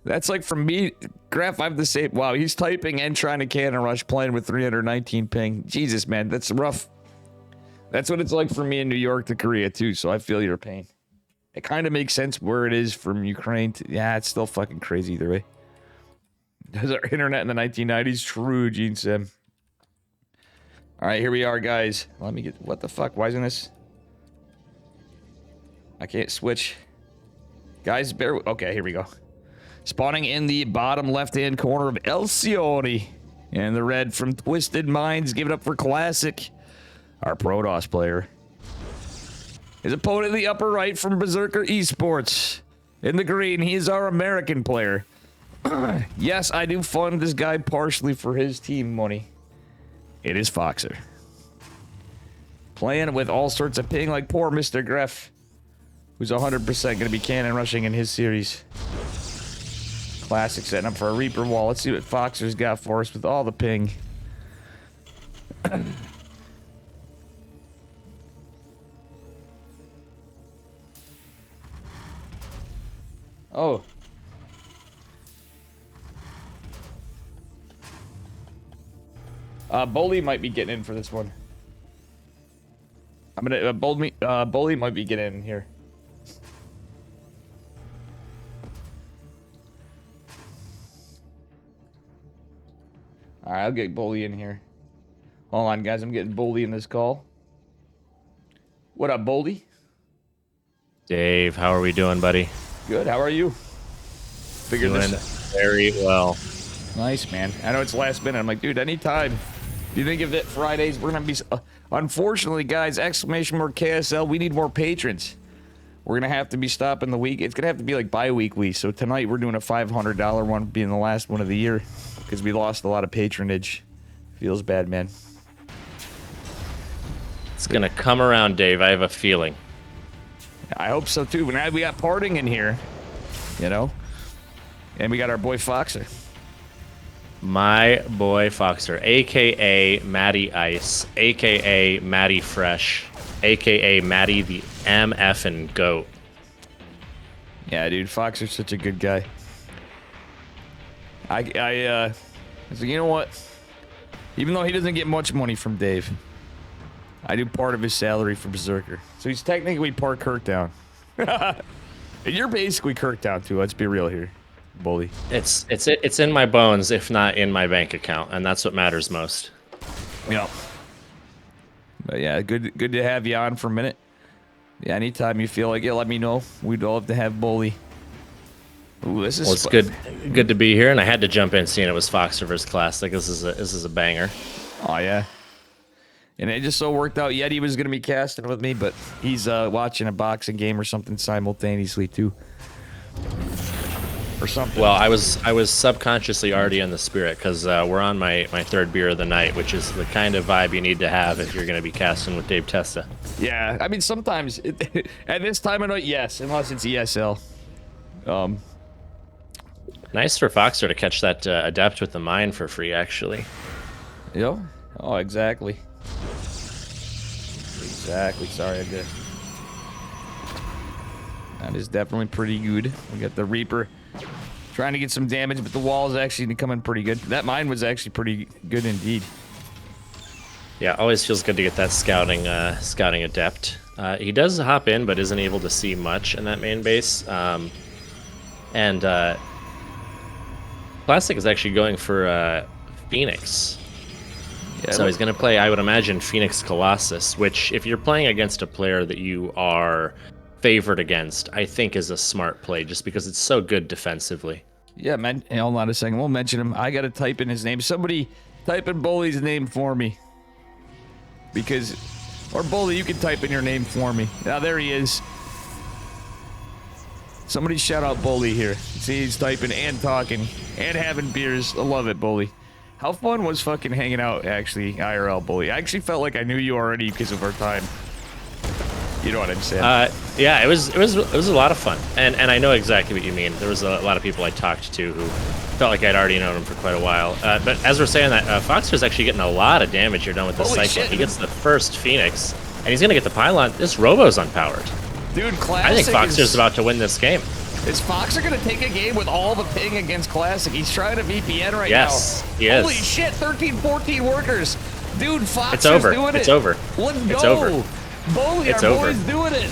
That's like from me, Graph, I'm the same. Wow, he's typing and trying to cannon rush playing with 319 ping. Jesus, man, that's rough. That's what it's like for me in New York to Korea, too, so I feel your pain. It kind of makes sense where it is from Ukraine to... Yeah, it's still fucking crazy either way. Does our internet in the 1990s? True, Gene Sim. All right, here we are, guys. Let me get... What the fuck? Why isn't this... I can't switch. Guys, bear... Okay, here we go. Spawning in the bottom left-hand corner of Elcioni. And the red from Twisted Minds. Give it up for Classic. Our Protoss player. His opponent in the upper right from Berserker Esports. In the green, he is our American player. Yes, I do fund this guy partially for his team money. It is Foxer. Playing with all sorts of ping like poor Mr. Greff, who's 100% going to be cannon rushing in his series. Classic setting up for a Reaper wall. Let's see what Foxer's got for us with all the ping. Oh. Bully might be getting in for this one. I'm gonna Bully might be getting in here. All right, I'll get Bully in here. Hold on, guys. I'm getting Bully in this call. What up, Bully? Dave, how are we doing, buddy? Good. How are you? Figured this very well. Nice, man. I know it's last minute. I'm like, dude, anytime. Do you think if it Fridays we're gonna be? Unfortunately, guys, exclamation mark KSL. We need more patrons. We're gonna have to be stopping the week. It's gonna have to be like bi-weekly. So tonight we're doing a $500 one, being the last one of the year, because we lost a lot of patronage. Feels bad, man. It's gonna come around, Dave. I have a feeling. I hope so too. Now we got Parting in here, you know, and we got our boy Foxer. My boy Foxer, aka Matty Ice, aka Matty Fresh, aka Matty the MF and GOAT. Yeah, dude, Foxer's such a good guy. I so you know what? Even though he doesn't get much money from Dave, I do part of his salary for Berserker. So he's technically part Kirkdown. And you're basically Kirkdown too, let's be real here, Bully. It's in my bones, if not in my bank account, and that's what matters most. Yeah. But yeah, good to have you on for a minute. Yeah, anytime you feel like it, let me know. We'd love to have Bully. Ooh, this is well, it's good to be here, and I had to jump in seeing it was Foxer versus Classic. This is a banger. Oh yeah. And it just so worked out Yeti was going to be casting with me, but he's watching a boxing game or something simultaneously too. Or something. Well, I was subconsciously already in the spirit, because we're on my third beer of the night, which is the kind of vibe you need to have if you're going to be casting with Dave Testa. Yeah, I mean, sometimes, at this time of night, yes, unless it's ESL. Nice for Foxer to catch that Adept with the mine for free, actually. Yep. Oh, exactly. Exactly. Sorry, I did. That is definitely pretty good. We got the Reaper trying to get some damage, but the wall is actually coming pretty good. That mine was actually pretty good indeed. Yeah, always feels good to get that scouting Adept. He does hop in, but isn't able to see much in that main base. Classic is actually going for Phoenix. Yeah, so he's going to play, I would imagine, Phoenix Colossus, which, if you're playing against a player that you are favored against, I think is a smart play, just because it's so good defensively. Yeah, man. Hey, hold on a second. We'll mention him. I got to type in his name. Somebody type in Bully's name for me. Because, or Bully, you can type in your name for me. Now, there he is. Somebody shout out Bully here. See, he's typing and talking and having beers. I love it, Bully. How fun was fucking hanging out, actually, IRL, Bully? I actually felt like I knew you already because of our time. You know what I'm saying? Yeah, it was a lot of fun, and I know exactly what you mean. There was a lot of people I talked to who felt like I'd already known him for quite a while. But as we're saying that, Foxer's actually getting a lot of damage here done with the Cyclone. He gets the first Phoenix, and he's gonna get the pylon. This Robo's unpowered. Dude, Classic I think Foxer's about to win this game. Is Foxer gonna take a game with all the ping against Classic? He's trying to VPN right now. Yes, he is. Holy shit, 13, 14 workers. Dude, Foxer's It's over. doing it. It's over. Let's go. It's over. Bully, It's our over. boy's doing it.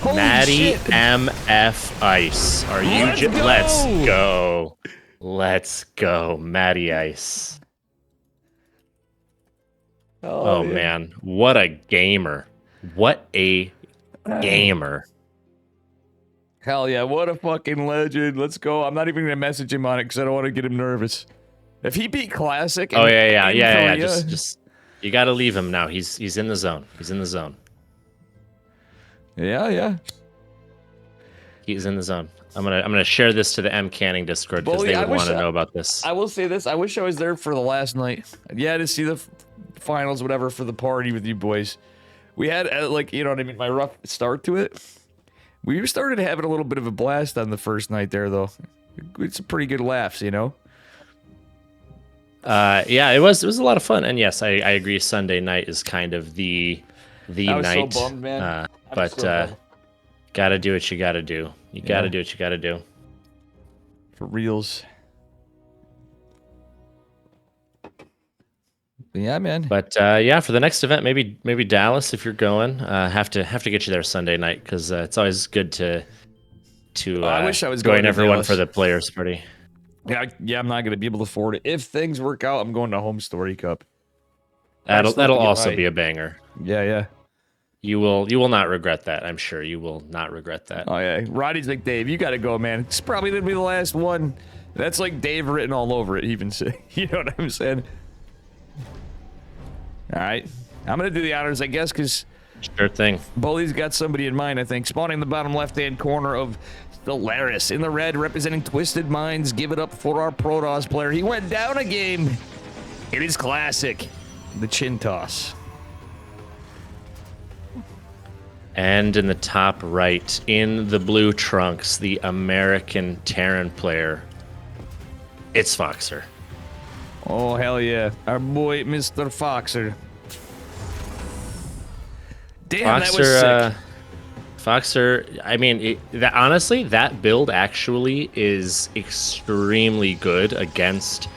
Holy Maddie shit. MF Ice. Are you Let's go. Let's go, Maddie Ice. Oh yeah. man, what a gamer. What a gamer. Hell yeah, what a fucking legend. Let's go. I'm not even going to message him on it because I don't want to get him nervous. If he beat Classic... Oh, yeah. Korea, Just you got to leave him now. He's in the zone. He's in the zone. Yeah. He's in the zone. I'm gonna share this to the M Canning Discord because Bully, they I would wish want to know about this. I will say this. I wish I was there for the last night. Yeah, to see the finals, whatever, for the party with you boys. We had, like, you know what I mean, my rough start to it. We started having a little bit of a blast on the first night there, though. It's some pretty good laughs, you know? Yeah, it was a lot of fun. And yes, I agree. Sunday night is kind of the I was night. so bummed, man. But bummed. gotta do what you gotta do. You gotta do what you gotta do. For reals. Yeah, man. But yeah, for the next event, maybe Dallas if you're going. Have to get you there Sunday night because it's always good to I wish I was join going to everyone Dallas. for the players party. Yeah, I'm not going to be able to afford it. If things work out, I'm going to Home Story Cup. That'll also be a banger. Yeah. You will not regret that. I'm sure you will not regret that. Oh yeah, Roddy's like, Dave, you got to go, man. It's probably gonna be the last one. That's like Dave written all over it. Even say, you know what I'm saying? All right, I'm gonna do the honors, I guess, because Sure thing. Bully's got somebody in mind. I think spawning in the bottom left-hand corner of Stellaris in the red, representing Twisted Minds. Give it up for our Protoss player. He went down a game. It is classic, the chin toss. And in the top right, in the blue trunks, the American Terran player, it's Foxer. Oh, hell yeah. Our boy, Mr. Foxer. Damn, that was sick. Foxer, I mean, honestly, that build actually is extremely good against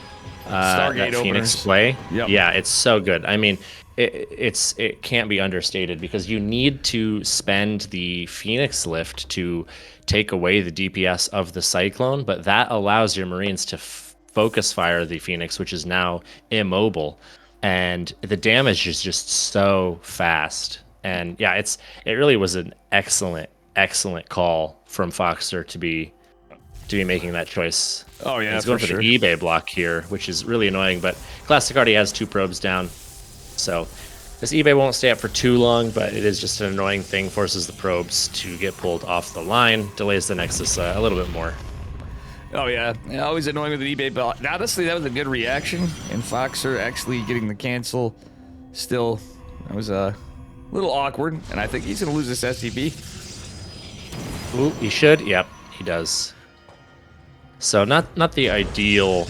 that Phoenix openers. play. Yep. Yeah, it's so good. I mean, it can't be understated because you need to spend the Phoenix lift to take away the DPS of the Cyclone, but that allows your Marines to focus fire the Phoenix, which is now immobile, and the damage is just so fast. And yeah, it really was an excellent call from Foxer to be making that choice. Oh yeah, he's going for the eBay block here, which is really annoying, but Classic already has 2 probes down. So this eBay won't stay up for too long, but it is just an annoying thing. Forces the probes to get pulled off the line, delays the Nexus a little bit more. Oh yeah, always annoying with an eBay bot. Honestly, that was a good reaction, and Foxer actually getting the cancel. Still, that was a little awkward, and I think he's gonna lose this SCV. Ooh, he should. Yep, he does. So not the ideal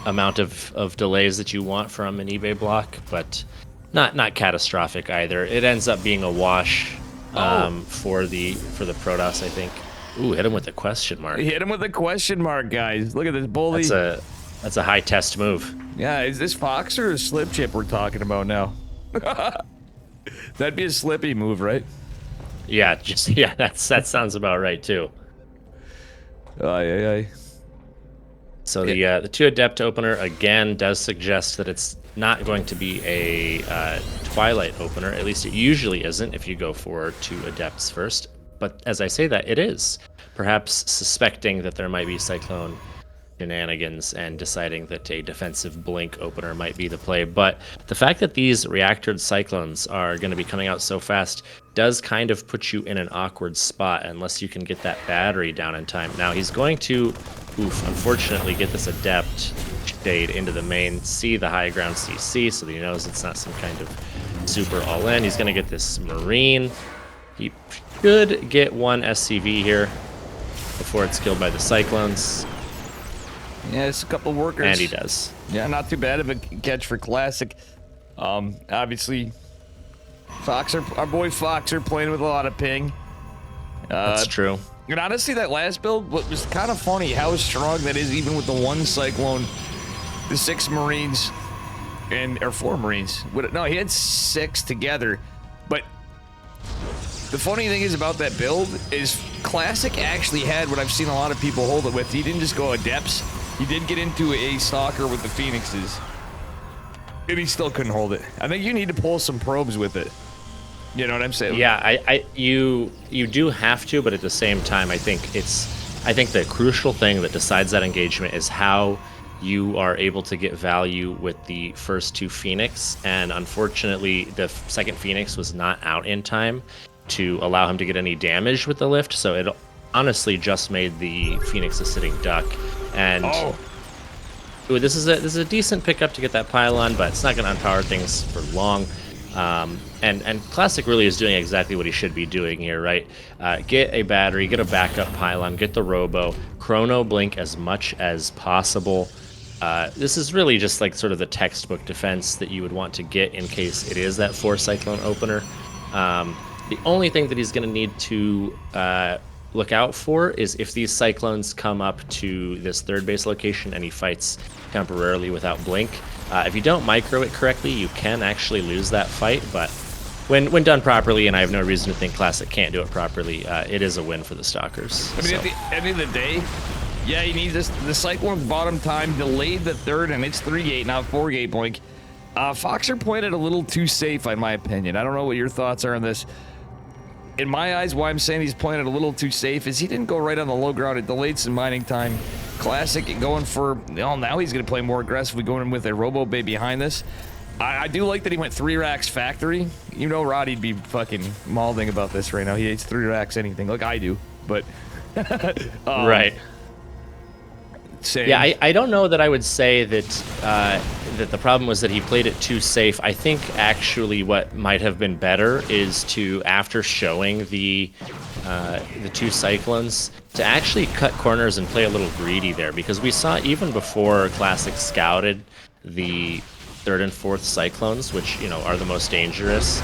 amount of delays that you want from an eBay block, but not catastrophic either. It ends up being a wash for the Protoss, I think. Ooh, hit him with a question mark. He hit him with a question mark, guys. Look at this bully. That's a high test move. Yeah, is this Foxer or Slip Chip we're talking about now? That'd be a Slippy move, right? Yeah, that sounds about right too. Aye. So the 2 Adept opener again does suggest that it's not going to be a Twilight opener. At least it usually isn't if you go for 2 Adepts first. But as I say that, it is. Perhaps suspecting that there might be Cyclone shenanigans and deciding that a defensive Blink opener might be the play. But the fact that these reactored Cyclones are going to be coming out so fast does kind of put you in an awkward spot unless you can get that battery down in time. Now he's going to, unfortunately, get this Adept shade into the main, see the high ground CC so that he knows it's not some kind of super all-in. He's going to get this Marine. He should get 1 SCV here before it's killed by the Cyclones. Yeah, it's a couple workers. And he does. Yeah, not too bad of a catch for Classic. Obviously, Foxer, our boy Foxer playing with a lot of ping. That's true. And honestly, that last build was kind of funny how strong that is, even with the 1 Cyclone, the 6 Marines, or 4 Marines. No, he had 6 together. But the funny thing is about that build is Classic actually had what I've seen a lot of people hold it with. He didn't just go Adepts. He did get into a Stalker with the Phoenixes. And he still couldn't hold it. I think you need to pull some probes with it. You know what I'm saying? Yeah, you do have to, but at the same time, I think the crucial thing that decides that engagement is how you are able to get value with the first 2 Phoenix, and unfortunately, the second Phoenix was not out in time to allow him to get any damage with the lift, so it honestly just made the Phoenix a sitting duck, and this is a decent pickup to get that pylon, but it's not going to unpower things for long. And Classic really is doing exactly what he should be doing here, right? Get a battery, get a backup pylon, get the robo, chrono blink as much as possible. This is really just like sort of the textbook defense that you would want to get in case it is that 4 Cyclone opener. The only thing that he's going to need to look out for is if these Cyclones come up to this 3rd base location and he fights temporarily without blink. If you don't micro it correctly, you can actually lose that fight, but when done properly, and I have no reason to think Classic can't do it properly, it is a win for the Stalkers. I mean, at the end of the day, yeah, he needs the Cyclone's bottom time delayed the 3rd, and it's 3-gate, not 4-gate blink. Foxer played it a little too safe, in my opinion. I don't know what your thoughts are on this. In my eyes, why I'm saying he's playing it a little too safe is he didn't go right on the low ground. It delayed some mining time. Classic going for, well, now he's going to play more aggressively, going in with a Robo Bay behind this. I do like that he went 3 racks factory. You know Roddy'd be fucking mauling about this right now. He hates 3 racks anything, like I do, but... right. Same. Yeah, I don't know that I would say that that the problem was that he played it too safe. I think actually what might have been better is to, after showing the 2 Cyclones, to actually cut corners and play a little greedy there, because we saw even before Classic scouted the 3rd and 4th Cyclones, which are the most dangerous.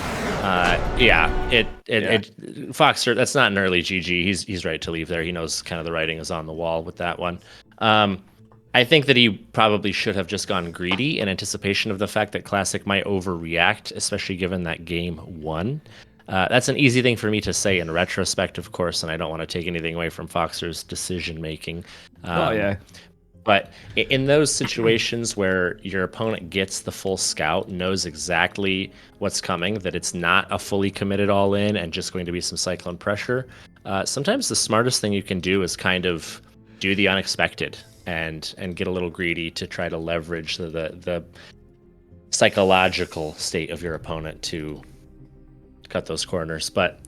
Foxer, that's not an early GG. He's right to leave there. He knows kind of the writing is on the wall with that one. I think that he probably should have just gone greedy in anticipation of the fact that Classic might overreact, especially given that game 1. That's an easy thing for me to say in retrospect, of course, and I don't want to take anything away from Foxer's decision making. But in those situations where your opponent gets the full scout, knows exactly what's coming, that it's not a fully committed all-in and just going to be some Cyclone pressure, sometimes the smartest thing you can do is kind of do the unexpected and get a little greedy to try to leverage the psychological state of your opponent to cut those corners. But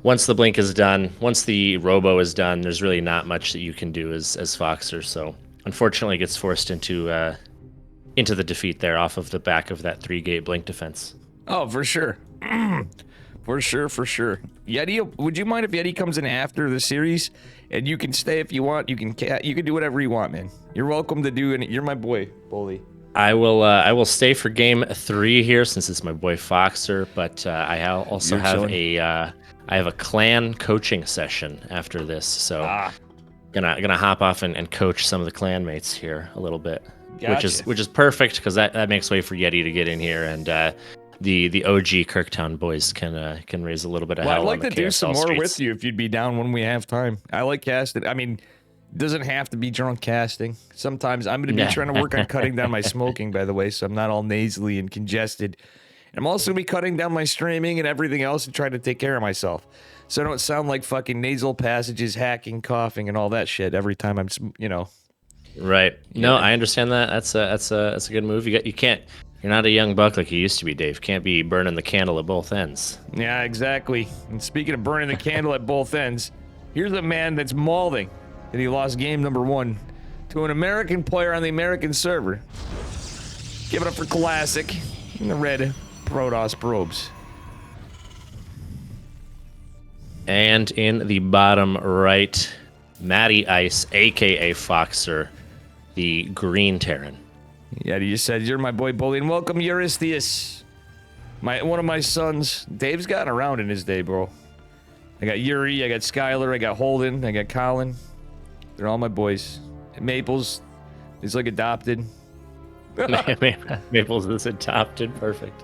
once the blink is done, once the robo is done, there's really not much that you can do as Foxer. So unfortunately gets forced into the defeat there off of the back of that 3-gate blink defense. Oh, for sure. For sure. Yeti, would you mind if Yeti comes in after the series? And you can stay if you want. You can do whatever you want, man. You're welcome to do it. You're my boy, Bully. I will stay for game 3 here since it's my boy Foxer, but I also have a clan coaching session after this, so gonna hop off and coach some of the clan mates here a little bit, gotcha. which is perfect because that makes way for Yeti to get in here, and the OG Kirktown boys can raise a little bit of hell. I'd like on the to do some KSL more streets. with you if you'd be down when we have time. I like casting. I mean, it doesn't have to be drunk casting. Sometimes I'm going to be trying to work on cutting down my smoking, by the way, so I'm not all nasally and congested. I'm also going to be cutting down my streaming and everything else and trying to take care of myself, so I don't sound like fucking nasal passages, hacking, coughing, and all that shit every time I'm, Right. No, I understand that. That's a good move. You can't. You're not a young buck like you used to be, Dave. Can't be burning the candle at both ends. Yeah, exactly. And speaking of burning the candle at both ends, here's a man that's mauling that he lost game number 1 to an American player on the American server. Give it up for Classic in the red Protoss probes. And in the bottom right, Matty Ice, a.k.a. Foxer, the green Terran. Yeah, you said you're my boy Bully, and welcome Eurystheus, one of my sons. Dave's gotten around in his day, bro. I got Yuri, I got Skylar, I got Holden, I got Colin. They're all my boys. Maples is like adopted. Maples is adopted. Perfect.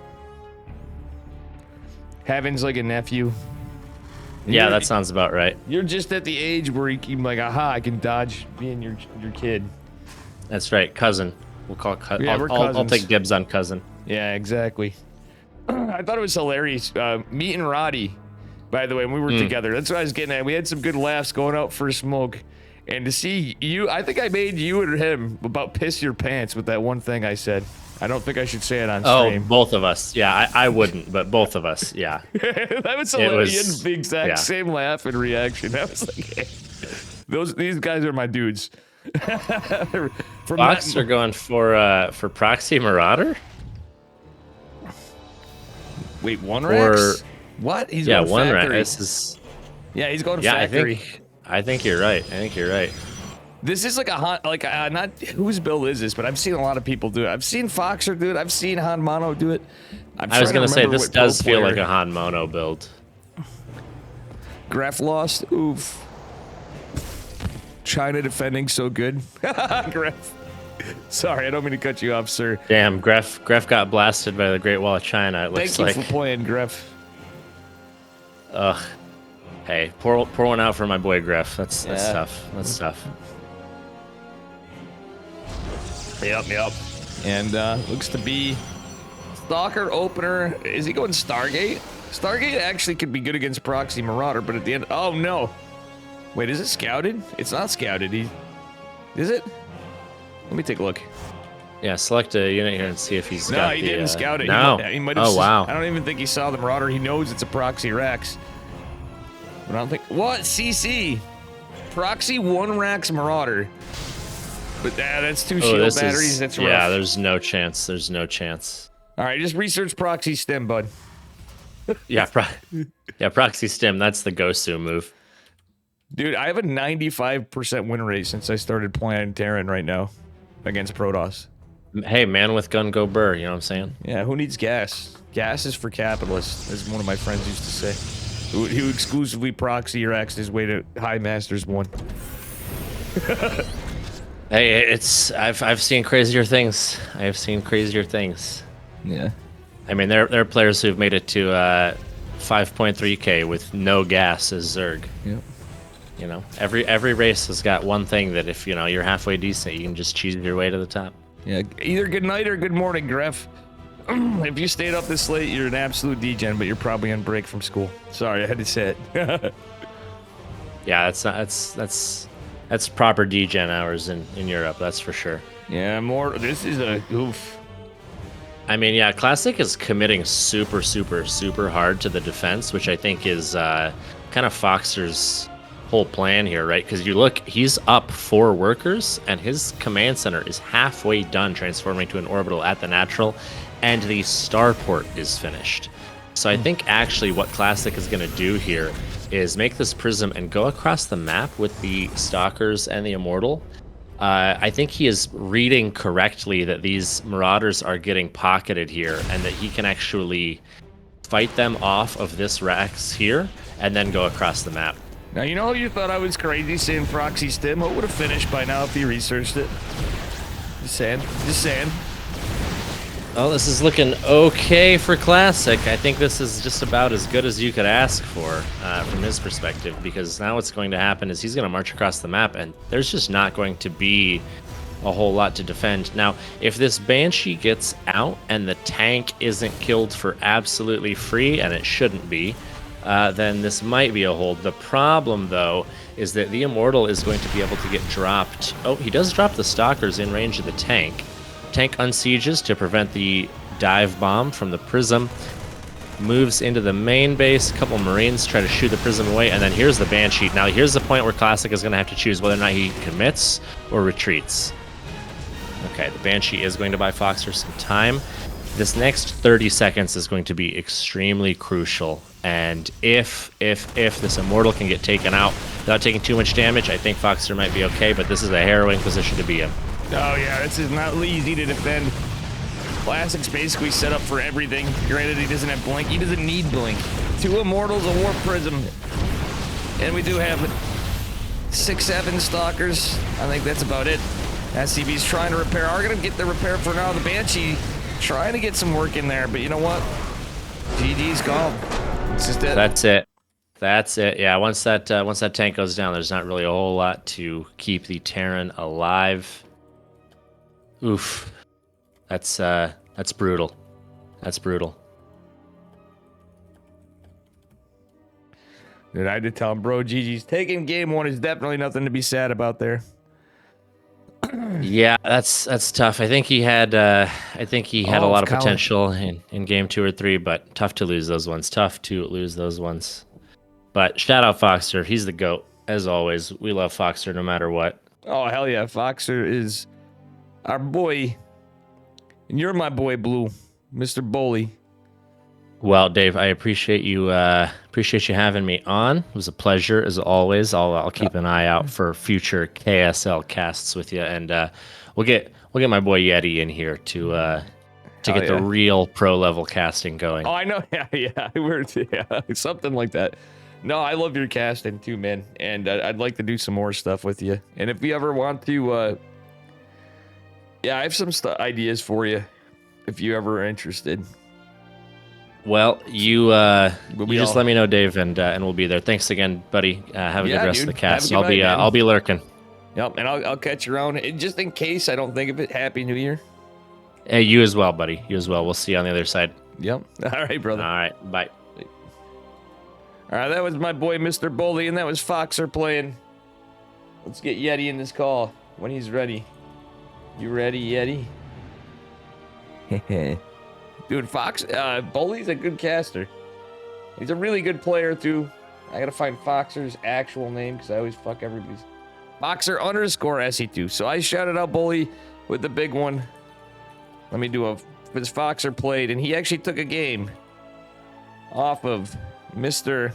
Heaven's like a nephew. And Yeah, that sounds about right. You're just at the age where you can like, aha, I can dodge being your kid. That's right, cousin. We'll call cousin. Yeah, we're cousins. I'll take dibs on cousin. Yeah, exactly. I thought it was hilarious. Meeting Roddy, by the way, when we were together. That's what I was getting at. We had some good laughs going out for a smoke. And to see you, I think I made you and him about piss your pants with that one thing I said. I don't think I should say it on stream. Oh, both of us. Yeah, I wouldn't, but both of us, yeah. That was hilarious. You had the exact same laugh and reaction. I was like, hey, these guys are my dudes. Fox are going for Proxy Marauder? Wait, one Rex? What? He's going one factory. Rex. Yeah, he's going factory. I think you're right. This is like not whose build is this, but I've seen a lot of people do it. I've seen Foxer do it. I've seen Han Mono do it. I was gonna say this does feel like a Han Mono build. Gref lost. Oof. China defending so good. Gref. Sorry, I don't mean to cut you off, sir. Damn, Gref got blasted by the Great Wall of China. It looks like. Thank you for playing, Gref. Ugh. Hey, pour one out for my boy Gref. That's tough. That's tough. Yep. And looks to be Stalker opener. Is he going Stargate? Stargate actually could be good against Proxy Marauder, but at the end, oh no! Wait, is it scouted? It's not scouted. Is it? Let me take a look. Yeah, select a unit here and see if he's. No, he didn't scout it. No. He might have. Oh wow! I don't even think he saw the Marauder. He knows it's a Proxy Rex. But I don't think. What? CC? Proxy 1 Rax Marauder. But that's 2 shield batteries. That's rough. Yeah, there's no chance. There's no chance. All right, just research Proxy Stem, bud. Yeah, Proxy Stem. That's the Gosu move. Dude, I have a 95% win rate since I started playing Terran right now against Protoss. Hey, man with gun go burr. You know what I'm saying? Yeah, who needs gas? Gas is for capitalists, as one of my friends used to say. Who exclusively proxy your axe his way to High Masters 1. Hey, I've seen crazier things. I have seen crazier things. Yeah. I mean, there are players who've made it to 5.3K with no gas as Zerg. Yep. You know, every race has got one thing that if you're halfway decent, you can just cheese your way to the top. Yeah. Either good night or good morning, Gref. If you stayed up this late, you're an absolute degen, but you're probably on break from school. Sorry, I had to say it. Yeah, that's proper degen hours in Europe. That's for sure. Yeah, this is a oof. I mean, yeah, Classic is committing super hard to the defense, which I think is kind of Foxer's whole plan here, right? Because you look, he's up 4 workers, and his command center is halfway done transforming to an orbital at the natural, and the starport is finished. So I think actually what Classic is going to do here is make this prism and go across the map with the Stalkers and the Immortal. I think he is reading correctly that these Marauders are getting pocketed here, and that he can actually fight them off of this Rex here, and then go across the map. Now, you know, you thought I was crazy saying Proxy Stim. It would have finished by now if he researched it. Just saying. Well, this is looking okay for Classic. I think this is just about as good as you could ask for from his perspective, because now what's going to happen is he's going to march across the map, and there's just not going to be a whole lot to defend. Now, if this Banshee gets out and the tank isn't killed for absolutely free, and it shouldn't be, then this might be a hold. The problem, though, is that the Immortal is going to be able to get dropped. Oh, he does drop the Stalkers in range of the tank. Tank unsieges to prevent the dive bomb from the Prism. Moves into the main base. A couple Marines try to shoot the Prism away, and then here's the Banshee. Now, here's the point where Classic is going to have to choose whether or not he commits or retreats. Okay, the Banshee is going to buy Foxer some time. This next 30 seconds is going to be extremely crucial, and if this Immortal can get taken out without taking too much damage, I think Foxer might be okay, but this is a harrowing position to be in. Oh yeah, this is not easy to defend. Classic's basically set up for everything. Granted, he doesn't have Blink. He doesn't need Blink. 2 Immortals, a Warp Prism. And we do have 6-7 stalkers. I think that's about it. SCV's trying to repair. Are going to get the repair for now. The Banshee trying to get some work in there, but you know what? GG's gone. It's just it. That's it. That's it. Yeah, once that tank goes down, there's not really a whole lot to keep the Terran alive. Oof. That's brutal. That's brutal. Dude, I did tell him, bro, GG's taking game 1 is definitely nothing to be sad about there. Yeah, that's tough. I think he had a lot of potential in game 2 or 3, but tough to lose those ones. But shout out Foxer. He's the GOAT, as always. We love Foxer no matter what. Oh, hell yeah. Foxer is our boy. And you're my boy, Blue. Mr. Bully. Well, Dave, I appreciate you having me on. It was a pleasure, as always. I'll keep an eye out for future KSL casts with you, and we'll get my boy Yeti in here to get the real pro level casting going. Oh, I know. Yeah. We're something like that. No, I love your casting too, man, and I'd like to do some more stuff with you. And if you ever want to, I have some ideas for you. If you ever are interested. Well, you just let me know, Dave, and we'll be there. Thanks again, buddy. Have a good rest of the cast. I'll be lurking. Yep, and I'll catch you around. And just in case I don't think of it, Happy New Year. Hey, you as well, buddy. You as well. We'll see you on the other side. Yep. All right, brother. All right. Bye. All right, that was my boy, Mr. Bully, and that was Foxer playing. Let's get Yeti in this call when he's ready. You ready, Yeti? Dude, Bully's a good caster. He's a really good player, too. I gotta find Foxer's actual name, because I always fuck everybody's. Foxer _ SE2. So I shouted out Bully with the big one. Let me do because Foxer played, and he actually took a game off of Mr.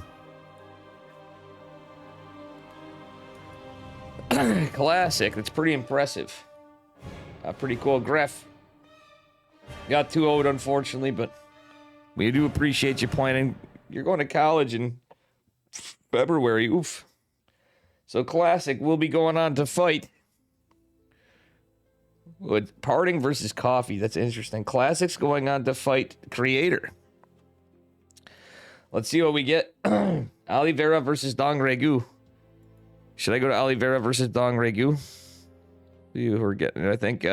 Classic. That's pretty impressive. Pretty cool. Gref got 2-0'd, unfortunately, but we do appreciate you playing. You're going to college in February. Oof. So Classic will be going on to fight with Parting versus Coffee. That's interesting. Classic's going on to fight Creator. Let's see what we get. Oliveira versus Dong Regu. Should I go to Oliveira versus Dong Regu? You who are getting it. I think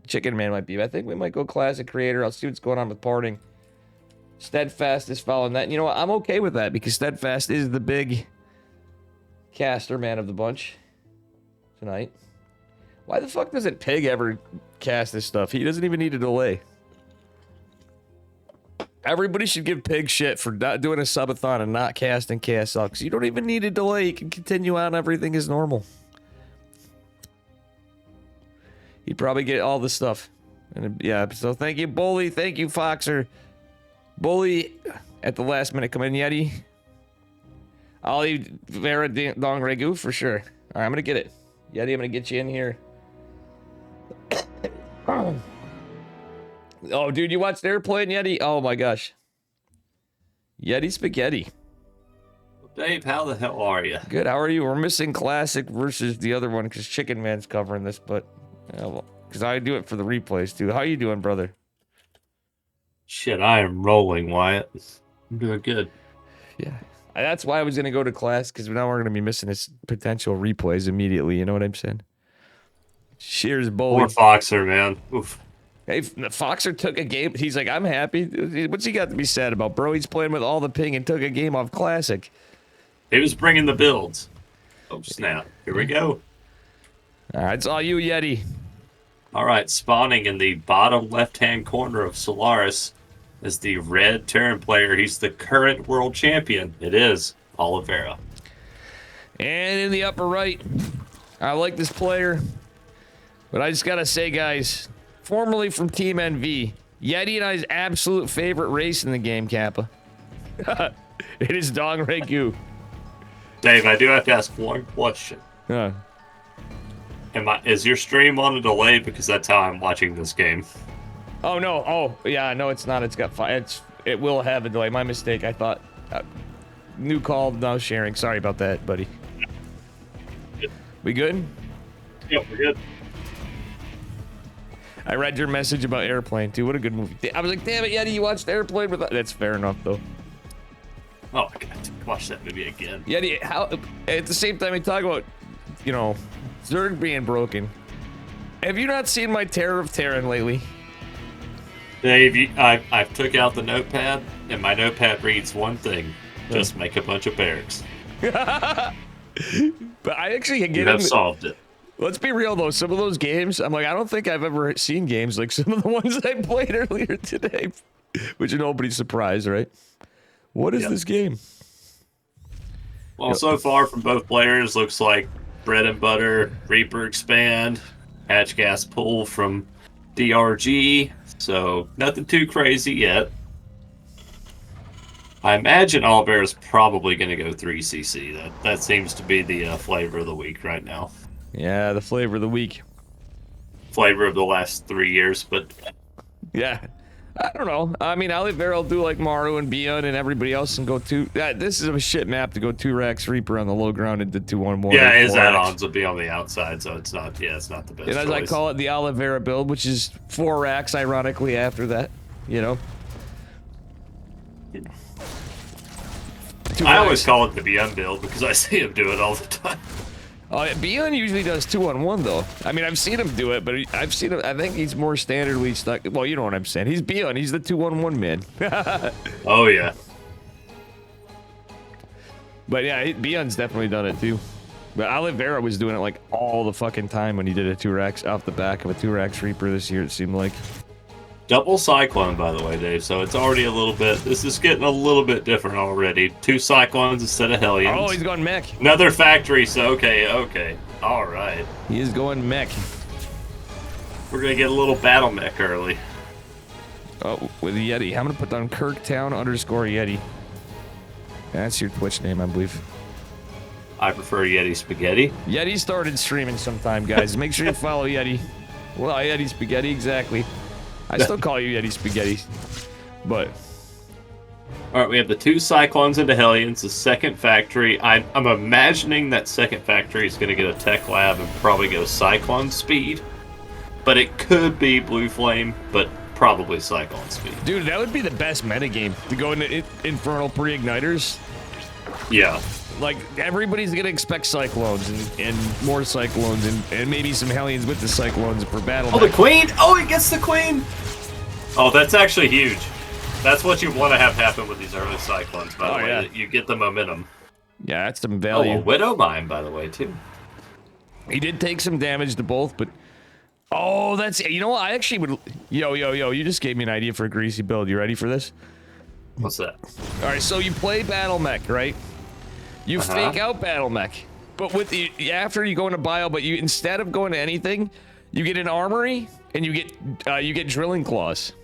Chicken Man might be. I think we might go Classic Creator. I'll see what's going on with Parting. Steadfast is following that. And you know what? I'm okay with that because Steadfast is the big caster man of the bunch tonight. Why the fuck doesn't Pig ever cast this stuff? He doesn't even need a delay. Everybody should give Pig shit for not doing a subathon and not casting KSL, because you don't even need a delay. You can continue on everything as normal. You'd probably get all the stuff. And yeah, so thank you, Bully. Thank you, Foxer. Bully, at the last minute, come in, Yeti. Oliveira Dong Regu for sure. All right, I'm going to get it. Yeti, I'm going to get you in here. Oh, dude, you watched Airplane, Yeti? Oh, my gosh. Yeti Spaghetti. Dave, how the hell are you? Good, how are you? We're missing Classic versus the other one because Chicken Man's covering this, but... because I do it for the replays, too. How you doing, brother? Shit, I am rolling, Wyatt. I'm doing good. Yeah. That's why I was going to go to class, because now we're going to be missing his potential replays immediately. You know what I'm saying? Cheers, Bully. Poor Foxer, man. Oof. Hey, Foxer took a game. He's like, I'm happy. What's he got to be sad about, bro? He's playing with all the ping and took a game off Classic. He was bringing the builds. Oh, snap. Here we go. All right, it's all you, Yeti. All right, spawning in the bottom left-hand corner of Solaris is the red Terran player. He's the current world champion. It is Oliveira. And in the upper right, I like this player. But I just got to say, guys, formerly from Team NV, Yeti and I's absolute favorite race in the game, Kappa. It is Dong Regu. Dave, I do have to ask one question. Is your stream on a delay? Because that's how I'm watching this game. Oh, no. Oh, yeah, no, it's not. It's got it will have a delay. My mistake. I thought. new call, now sharing. Sorry about that, buddy. We good? Yeah, we're good. I read your message about Airplane, too. What a good movie. I was like, damn it, Yeti, you watched Airplane with... That's fair enough, though. Oh, I got to watch that movie again. Yeti, how... At the same time, we talk about, you know, Zerg being broken. Have you not seen my Terror of Terran lately? Dave, I've took out the notepad, and my notepad reads one thing. Just make a bunch of barracks. But I actually can get You have solved it. Let's be real, though. Some of those games, I'm like, I don't think I've ever seen games like some of the ones I played earlier today. Which nobody's surprised, right? What is this game? Well, so far from both players, looks like bread and butter, Reaper expand, hatch gas pull from DRG. So nothing too crazy yet. I imagine Owlbear is probably going to go 3cc. That seems to be the flavor of the week right now. Yeah, the flavor of the week. Flavor of the last 3 years, but yeah. I don't know. I mean, Oliveira will do like Maru and Bion and everybody else and go two. This is a shit map to go 2 racks Reaper on the low ground into 2-1-1. Yeah, his add-ons will be on the outside, so it's not. Yeah, it's not the best. And as I call it, the Oliveira build, which is 4 racks, ironically after that. You know. I always call it the BM build because I see him do it all the time. Bion usually does 2-on-1 though. I mean, I've seen him do it, but I've seen him. I think he's more standardly stuck. Well, you know what I'm saying. He's Bion. He's the 2-on-1 man. Oh yeah. But yeah, Bion's definitely done it too. But Oliveira was doing it like all the fucking time when he did a 2 racks off the back of a 2 racks Reaper this year. It seemed like. Double Cyclone, by the way, Dave. So it's already a little bit. This is getting a little bit different already. 2 Cyclones instead of Hellions. Oh, he's going mech. Another factory. So okay. All right. He is going mech. We're gonna get a little battle mech early. Oh, with Yeti. I'm gonna put down Kirktown_Yeti. That's your Twitch name, I believe. I prefer Yeti Spaghetti. Yeti started streaming sometime, guys. Make sure you follow Yeti. Well, Yeti Spaghetti, exactly. I still call you Yeti Spaghetti, but... Alright, we have the 2 Cyclones into Hellions, the second factory. I'm imagining that second factory is going to get a tech lab and probably go Cyclone speed. But it could be Blue Flame, but probably Cyclone speed. Dude, that would be the best metagame, to go into Infernal Pre-Igniters. Yeah. Like, everybody's going to expect Cyclones and more Cyclones and maybe some Hellions with the Cyclones for battle. Oh, the Queen! Oh, he gets the Queen! Oh, that's actually huge. That's what you want to have happen with these early Cyclones, by the way. Yeah. You get the momentum. Yeah, that's some value. Oh, a Widow Mine, by the way, too. He did take some damage to both, but... Oh, that's... You know what? I actually would... Yo, you just gave me an idea for a greasy build. You ready for this? What's that? Alright, so you play Battle Mech, right? You fake out Battle Mech, but with the after you go into bio, but you instead of going to anything, you get an armory and you get drilling claws.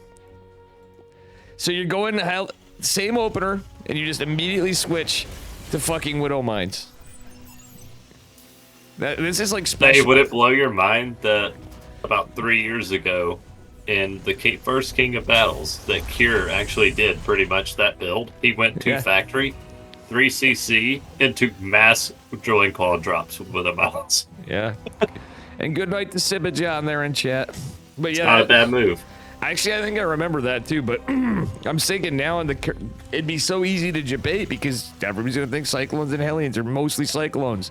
So you're going to same opener and you just immediately switch to fucking Widow Mines. This is like special. Hey, would it blow your mind that about 3 years ago, in the first King of Battles, that Cure actually did pretty much that build? He went to factory. 3cc into mass drilling claw drops with a mouse. Yeah. And good night to Sibba there in chat. But yeah, not a bad move. Actually, I think I remember that too, but I'm thinking now it'd be so easy to debate because everybody's gonna think Cyclones and Hellions are mostly Cyclones.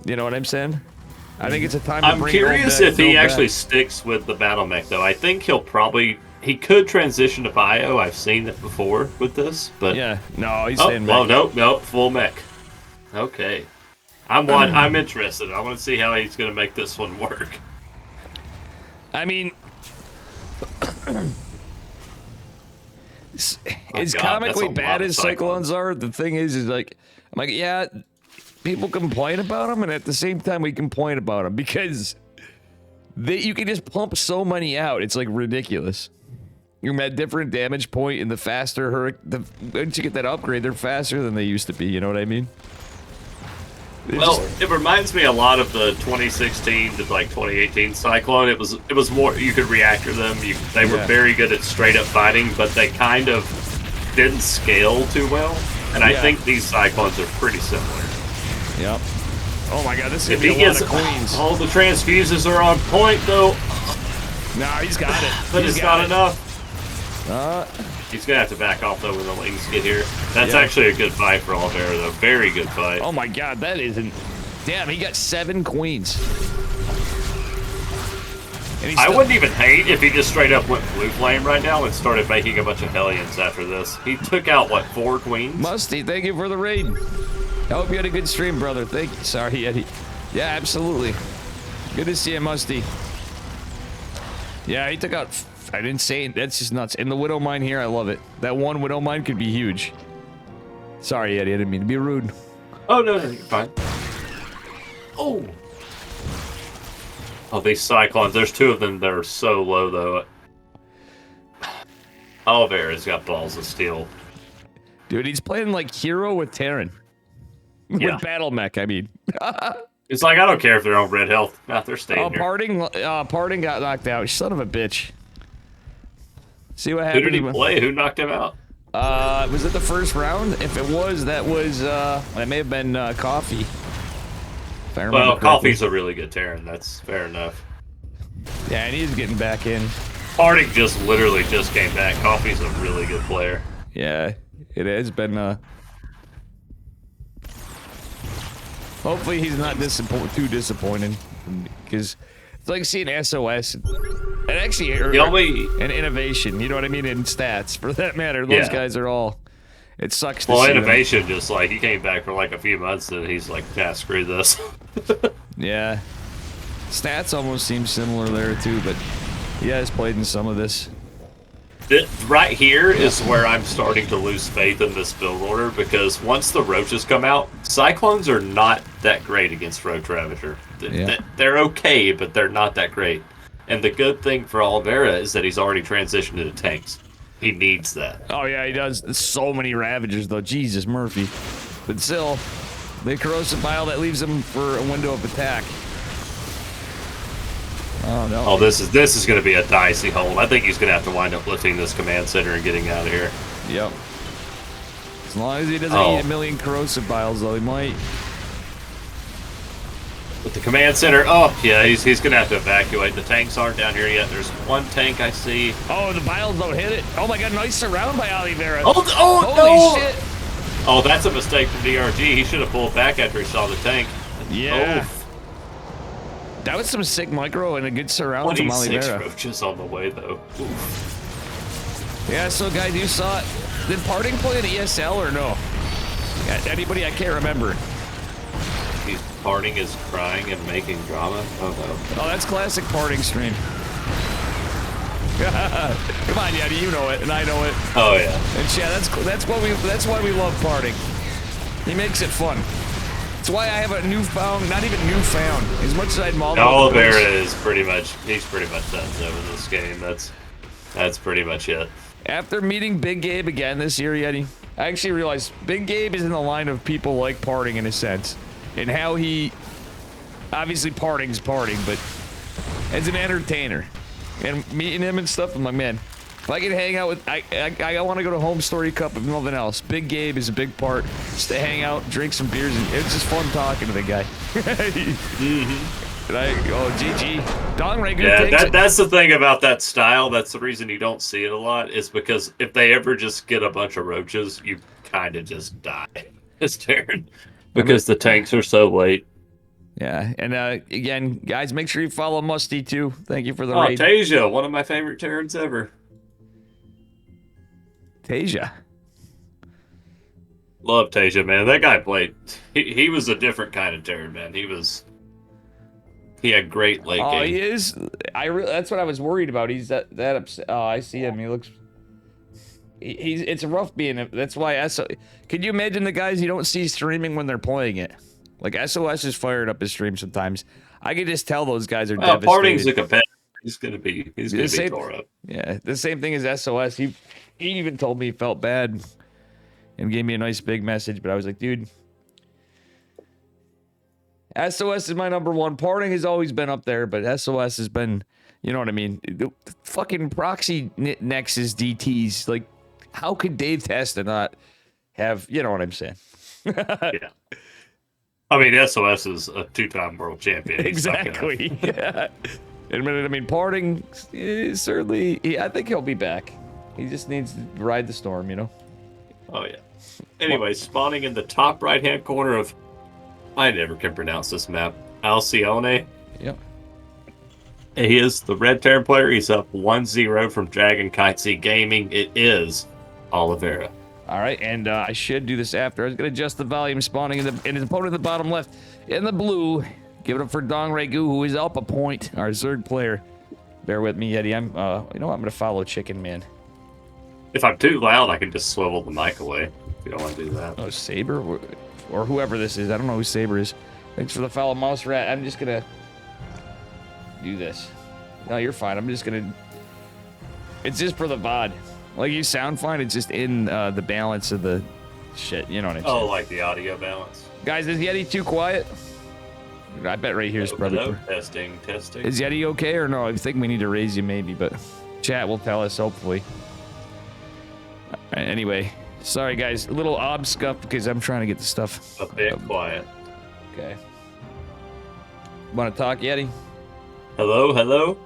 You know what I'm saying? I think it's a time to bring curious if he actually sticks with the battle mech though. I think he could transition to bio. I've seen it before with this, but yeah, no, he's saying mech. Oh nope, full mech. Okay, I'm interested. I want to see how he's going to make this one work. I mean, as comically bad as Cyclones are, the thing is like, I'm like, yeah, people complain about them, and at the same time we complain about them because you can just pump so many out. It's like ridiculous. You're at different damage point, and the faster once you get that upgrade, they're faster than they used to be. You know what I mean? It reminds me a lot of the 2016 to like 2018 Cyclone. It was more you could reactor them. They were very good at straight up fighting, but they kind of didn't scale too well. And I think these Cyclones are pretty similar. Yep. Oh my god, this is If gonna he be a lot gets of queens. all the transfuses are on point though. No, he's got it. But it's not enough. Uh, He's gonna have to back off though when the Lings get here. That's actually a good fight for Olivera though. Very good fight. oh my god, that isn't. Damn, he got 7 queens. And he's I still... wouldn't even hate if he just straight up went blue flame right now and started making a bunch of Hellions after this. He took out what, 4 queens? Musty, thank you for the raid. I hope you had a good stream, brother. Thank you. Sorry, Yeti. Yeah, absolutely. Good to see you, Musty. Yeah, he took out. I didn't say it. That's just nuts. And the Widow Mine here, I love it. That one Widow Mine could be huge. Sorry, Yeti. I didn't mean to be rude. Oh, no, you're fine. Oh. Oh, these Cyclones. There's 2 of them that are so low, though. Olivera's got balls of steel. Dude, he's playing like hero with Terran. Yeah. With Battle Mech, I mean. It's like, I don't care if they're on red health. Nah, they're staying here. Parting got knocked out. Son of a bitch. See what Who happened? did he play? Who knocked him out? Was it the first round? If it was, that may have been Coffee. If I remember Well, correctly. Coffee's a really good Terran. That's fair enough. Yeah, and he's getting back in. Parting just literally just came back. Coffee's a really good player. Yeah, it has been. Hopefully he's not too disappointed, because it's like seeing SOS and actually and innovation. You know what I mean? In stats, for that matter, those guys are all. It sucks. To see innovation just like he came back for like a few months and he's like, "Yeah, screw this." Yeah, stats almost seem similar there too, but he has played in some of this. Right here is where I'm starting to lose faith in this build order, because once the roaches come out, Cyclones are not that great against Roach Ravager. They're okay, but they're not that great. And the good thing for Olivera is that he's already transitioned into tanks. He needs that. Oh yeah, he does. There's so many Ravagers though. Jesus, Murphy. But still, the corrosive bile that leaves him for a window of attack. Oh no. Oh, this is going to be a dicey hold. I think he's going to have to wind up lifting this command center and getting out of here. Yep. As long as he doesn't eat a million corrosive biles, though, he might. With the command center up, yeah, he's going to have to evacuate. The tanks aren't down here yet. There's one tank I see. Oh, the biles don't hit it. Oh my god, nice surround by Olivera. Oh Holy no! Shit. Oh, that's a mistake from DRG. He should have pulled back after he saw the tank. Yeah. Oh. That was some sick micro and a good surround from Olivera. 26 roaches on the way, though. Oof. Yeah, so guys, you saw it. Did Parting play an ESL or no? Anybody? I can't remember. Parting is crying and making drama. Oh no. Oh, that's classic Parting stream. Come on, Yeti, you know it, and I know it. Oh yeah. And yeah, that's why we love Parting. He makes it fun. That's why I have a newfound, not even newfound, as much as I'd maul him. Olivera is pretty much done so in this game. That's pretty much it. After meeting Big Gabe again this year, Yeti, I actually realized Big Gabe is in the line of people like Parting in a sense. And how he, obviously Parting's Parting, but as an entertainer. And meeting him and stuff, I'm like, man, if I can hang out with, I want to go to Home Story Cup if nothing else. Big Gabe is a big part. Just to hang out, drink some beers, and it's just fun talking to the guy. And GG. Dong Ranger yeah, that's the thing about that style. That's the reason you don't see it a lot, is because if they ever just get a bunch of roaches, you kind of just die as Terran. Because the tanks are so late. Yeah, and again, guys, make sure you follow Musty too. Thank you for the raid. Tasia, one of my favorite Terrans ever. Tasia. Love Tasia, man. That guy played. He was a different kind of Terran, man. He had great late game. Oh, he is. That's what I was worried about. He's that upset. Oh, I see him. He looks. It's rough being. That's why Could you imagine the guys you don't see streaming when they're playing it? Like SOS is fired up his stream sometimes. I can just tell those guys are devastated. Parting's a competitor. He's gonna be tore up. Yeah, the same thing as SOS. He even told me he felt bad and gave me a nice big message. But I was like, dude, SOS is my #1. Parting has always been up there, but SOS has been, you know what I mean? The fucking proxy nexus DTs. Like, how could Dave Testa not have, you know what I'm saying? Yeah. I mean, SOS is a 2-time world champion. He's not Exactly. Yeah. I mean, Parting is certainly. I think he'll be back. He just needs to ride the storm, you know. Oh yeah. Anyway, spawning in the top right-hand corner of, I never can pronounce this map, Alcione. Yep. He is the red Terran player. He's up 1-0 from Dragon Kitesy Gaming. It is Oliveira. All right, and I should do this after. I was gonna adjust the volume. Spawning in his opponent at the bottom left in the blue. Give it up for Dong Regu, who is up a point. Our Zerg player. Bear with me, Yeti. I'm you know what? I'm gonna follow Chicken Man. If I'm too loud, I can just swivel the mic away. If you don't want to do that. Oh, Saber or whoever this is. I don't know who Saber is. Thanks for the follow, Mouse Rat. I'm just gonna do this. No, you're fine. I'm just gonna. It's just for the VOD. Like, you sound fine. It's just in the balance of the shit. You know what I'm saying? Oh, like the audio balance. Guys, is Yeti too quiet? I bet right here is probably. Hello. Testing. Is Yeti okay or no? I think we need to raise you maybe, but chat will tell us hopefully. Anyway, sorry guys, a little scuff because I'm trying to get the stuff. A bit quiet. Okay. Want to talk, Yeti? Hello.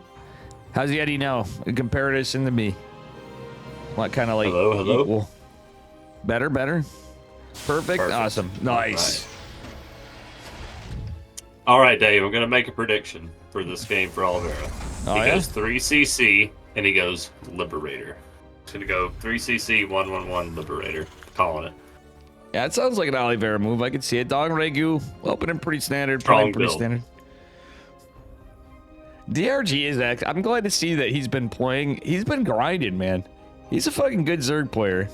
How's Yeti now in comparison to me? What kind of like hello? equal? Better. Perfect. Awesome. Nice. All right, Dave. I'm gonna make a prediction for this game for Oliveira. He goes 3CC and he goes Liberator. He's gonna go 3CC 111 Liberator. Calling it. Yeah, it sounds like an Oliveira move. I can see it. Dong Regu, opening pretty standard. Strong Pretty build. standard. DRG is actually. I'm glad to see that he's been playing. He's been grinding, man. He's a fucking good Zerg player.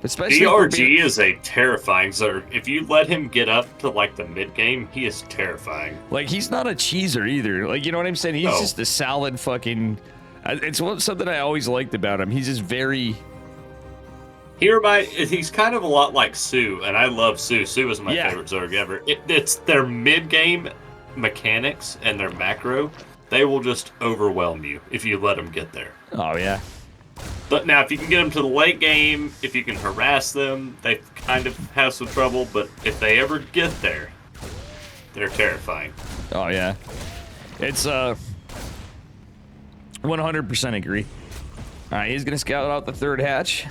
Especially DRG is a terrifying Zerg. If you let him get up to like the mid game, he is terrifying. Like, he's not a cheeser either. Like, you know what I'm saying? He's No. just a solid fucking. It's something I always liked about him. He's just very. He's kind of a lot like Sue, and I love Sue. Sue is my favorite Zerg ever. It's their mid game mechanics and their macro. They will just overwhelm you if you let them get there. Oh yeah. But now, if you can get them to the late game, if you can harass them, they kind of have some trouble. But if they ever get there, they're terrifying. Oh yeah. It's 100% agree. All right, he's gonna scout out the third hatch.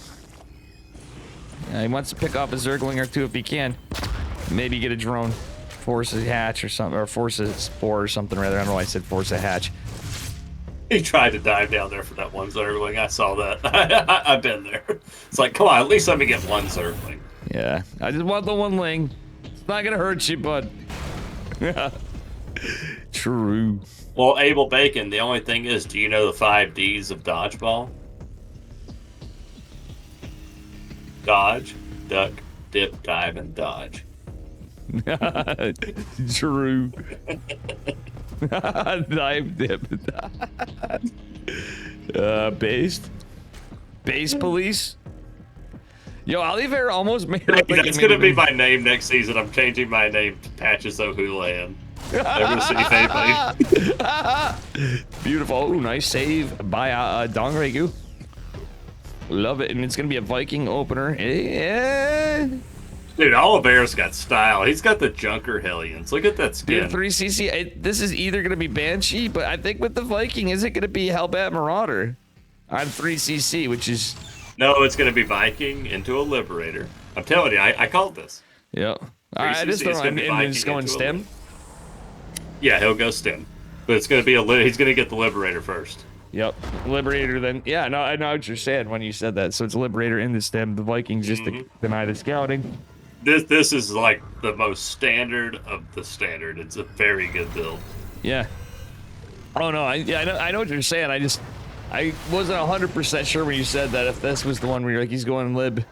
He wants to pick off a Zergling or two if he can. Maybe get a drone, force a hatch or something, or force a spore or something rather. I don't know why I said force a hatch. He tried to dive down there for that one Zergling. I saw that. I've been there. It's like, come on, at least let me get one Zergling. Yeah, I just want the one ling. It's not gonna hurt you, bud. True. Well, Abel Bacon, the only thing is, do you know the 5 Ds of dodgeball? Dodge, duck, dip, dive, and dodge. True. Dive dip. Base police. Yo, Oliveira almost made it look like That's gonna be my name next season. I'm changing my name to Patches O'Houlihan. They're gonna see if anybody. Beautiful. Ooh, nice save by Dong Regu. Love it, and it's gonna be a Viking opener. Yeah. Dude, Oliveira's got style. He's got the Junker Hellions. Look at that skin. Dude, 3CC. This is either gonna be Banshee, but I think with the Viking, is it gonna be Hellbat Marauder on 3CC, which is. No, it's gonna be Viking into a Liberator. I'm telling you, I called this. Yep. All right, I just don't. And it's going stem. Yeah, he'll go stem, but it's gonna be he's gonna get the Liberator first. Yep, Liberator then. Yeah, no, I know what you're saying when you said that. So it's Liberator in the stem. The Vikings just to deny the scouting. This is like the most standard of the standard. It's a very good build. Yeah. Oh no, I know what you're saying. I wasn't 100% sure when you said that if this was the one where you're like he's going lib,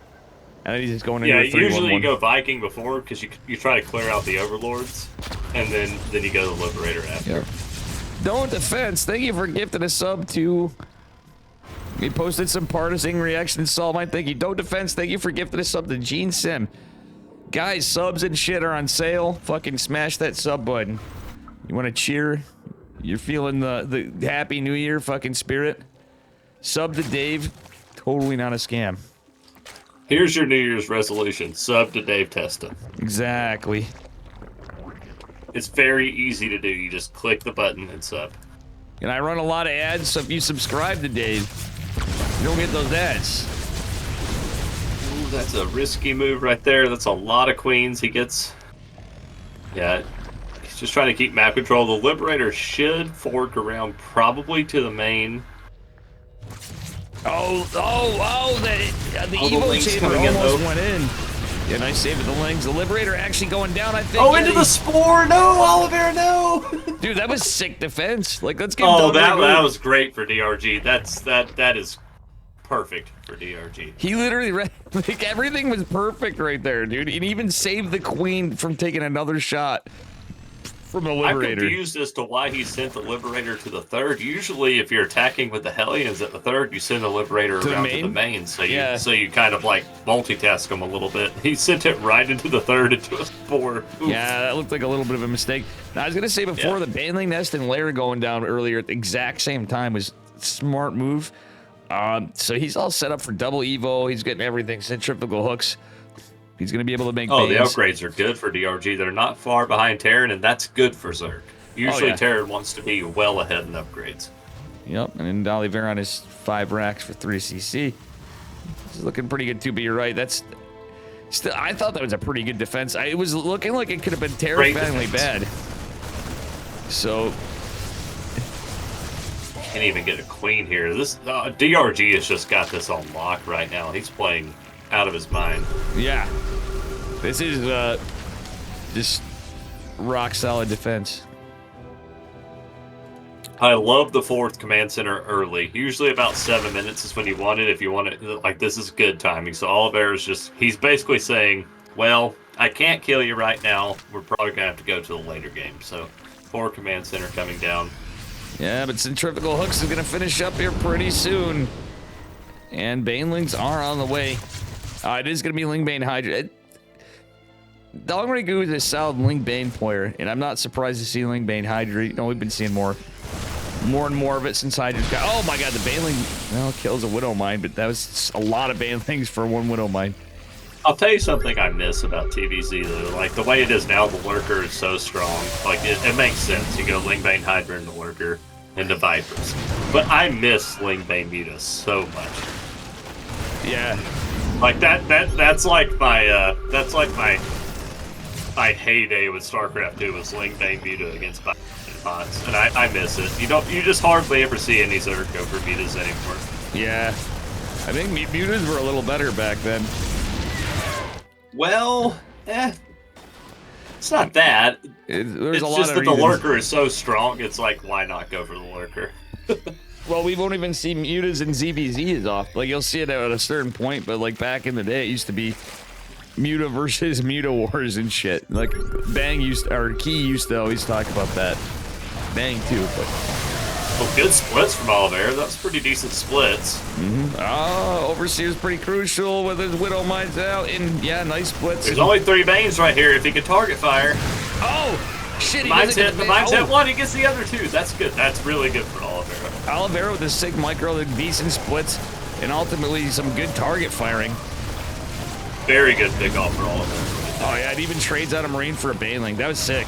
and then he's just going into a 3-1-1. Usually you go Viking before because you try to clear out the Overlords, and then you go to the Liberator after. Yep. Don't Defense, thank you for gifting a sub to. We posted some partisan reactions. Saul might thank you. Don't Defense, thank you for gifting a sub to Gene Sim. Guys, subs and shit are on sale. Fucking smash that sub button. You want to cheer? You're feeling the Happy New Year fucking spirit? Sub to Dave. Totally not a scam. Here's your New Year's resolution. Sub to Dave Testa. Exactly. It's very easy to do. You just click the button and sub. And I run a lot of ads, so if you subscribe to Dave, you don't get those ads. Ooh, that's a risky move right there. That's a lot of queens he gets. Yeah, he's just trying to keep map control. The Liberator should fork around probably to the main. The the Evo Lynx chamber coming in, almost though. went in. Yeah, nice save with the Lynx. The Liberator actually going down, I think. Oh, into Yeti. the Spore! No, Oliver, no! Dude, that was sick defense. Like, let's get That was great for DRG. That is perfect for DRG. He literally like everything was perfect right there, dude. And even saved the queen from taking another shot from the I'm Liberator. confused as to why he sent the Liberator to the third. Usually, if you're attacking with the Hellions at the third, you send the Liberator To the around to the main? main, so Yeah. you kind of like multitask them a little bit. He sent it right into the third into a Spore. Oof. Yeah, that looked like a little bit of a mistake. Now, I was gonna say before, Yeah. the Baneling Nest and Lair going down earlier at the exact same time was a smart move. So he's all set up for double Evo. He's getting everything, centrifugal hooks. He's gonna be able to make Oh, the banes. upgrades are good for DRG. They're not far behind Terran, and that's good for Zerg. Usually, yeah. Terran wants to be well ahead in upgrades. Yep, and then Dolly on his 5 racks for 3 CC. This is looking pretty good too, but you're right. That's still, I thought that was a pretty good defense. It was looking like it could have been terrifyingly bad. So Can't even get a queen here. This DRG has just got this on lock right now. He's playing out of his mind. yeah, this is just rock solid defense. I love the fourth command center early. Usually about 7 minutes is when you want it. If you want it, like, this is good timing. So Oliver is he's basically saying, well, I can't kill you right now. We're probably going to have to go to the later game. So 4 command center coming down. Yeah, but Centrifugal Hooks is gonna finish up here pretty soon. And Banelings are on the way. It is gonna be Lingbane Hydra. Dongregoo is a solid Lingbane player, and I'm not surprised to see Lingbane Hydra. You know, we've been seeing more and more of it since Hydra's got. Oh my god, the Baneling, well, kills a Widow Mine, but that was a lot of Banelings for one Widow Mine. I'll tell you something I miss about TVZ, though. Like, the way it is now, the Lurker is so strong. Like, it makes sense. You go Lingbane Hydra and the Lurker into Vipers. But I miss Lingbane Muta so much. Yeah. Like, that's like my, my heyday with StarCraft 2 was Lingbane Muta against bots. And I miss it. You just hardly ever see any Zerg go for Mutas anymore. Yeah. I think Mutas were a little better back then. Well, it's not that. There's It's a lot just of that the reasons. Lurker is so strong, it's like, why not go for the Lurker? Well, we won't even see Mutas and ZVZ off. Like, you'll see it at a certain point, but like back in the day, it used to be Muta versus Muta wars and shit. Like, Key used to always talk about that. Bang too, but Oh, good splits from Oliver. That's pretty decent splits. Overseer's pretty crucial with his Widow Mines out, and yeah, nice splits. There's only 3 Banes right here if he can target fire. Oh, shit, he Mine's doesn't hit, get the the mine's ban- hit one, he gets the other 2. That's good. That's really good for Oliver. Olivera with a sick micro, the decent splits, and ultimately some good target firing. Very good pickoff for Oliver. Oh yeah, it even trades out a Marine for a Baneling. That was sick.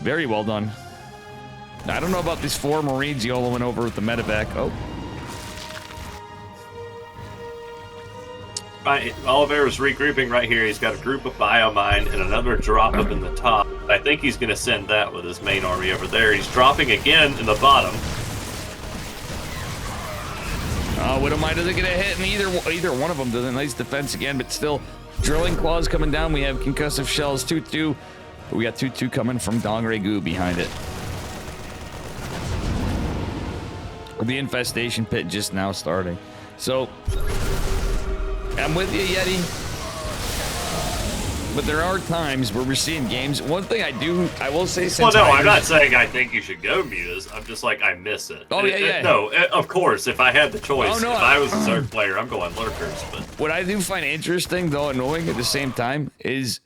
Very well done. Now, I don't know about these 4 Marines YOLOing over with the medevac. Oh. Right, Oliver's regrouping right here. He's got a group of Biomine and another drop up in the top. I think he's going to send that with his main army over there. He's dropping again in the bottom. Widow Mine doesn't get a hit, and either one of them does a nice defense again, but still, Drilling Claws coming down. We have Concussive Shells 2-2, but we got 2-2 coming from Dongregoo behind it. The Infestation Pit just now starting. So, I'm with you, Yeti. But there are times where we're seeing games. One thing I will say since Well, no, I'm Hydra's- not saying I think you should go Mutas. I'm just like, I miss it. Oh, yeah. No, of course, if I had the choice, Oh, no, if I was a Zerg player, I'm going Lurkers. But What I do find interesting, though annoying at the same time, is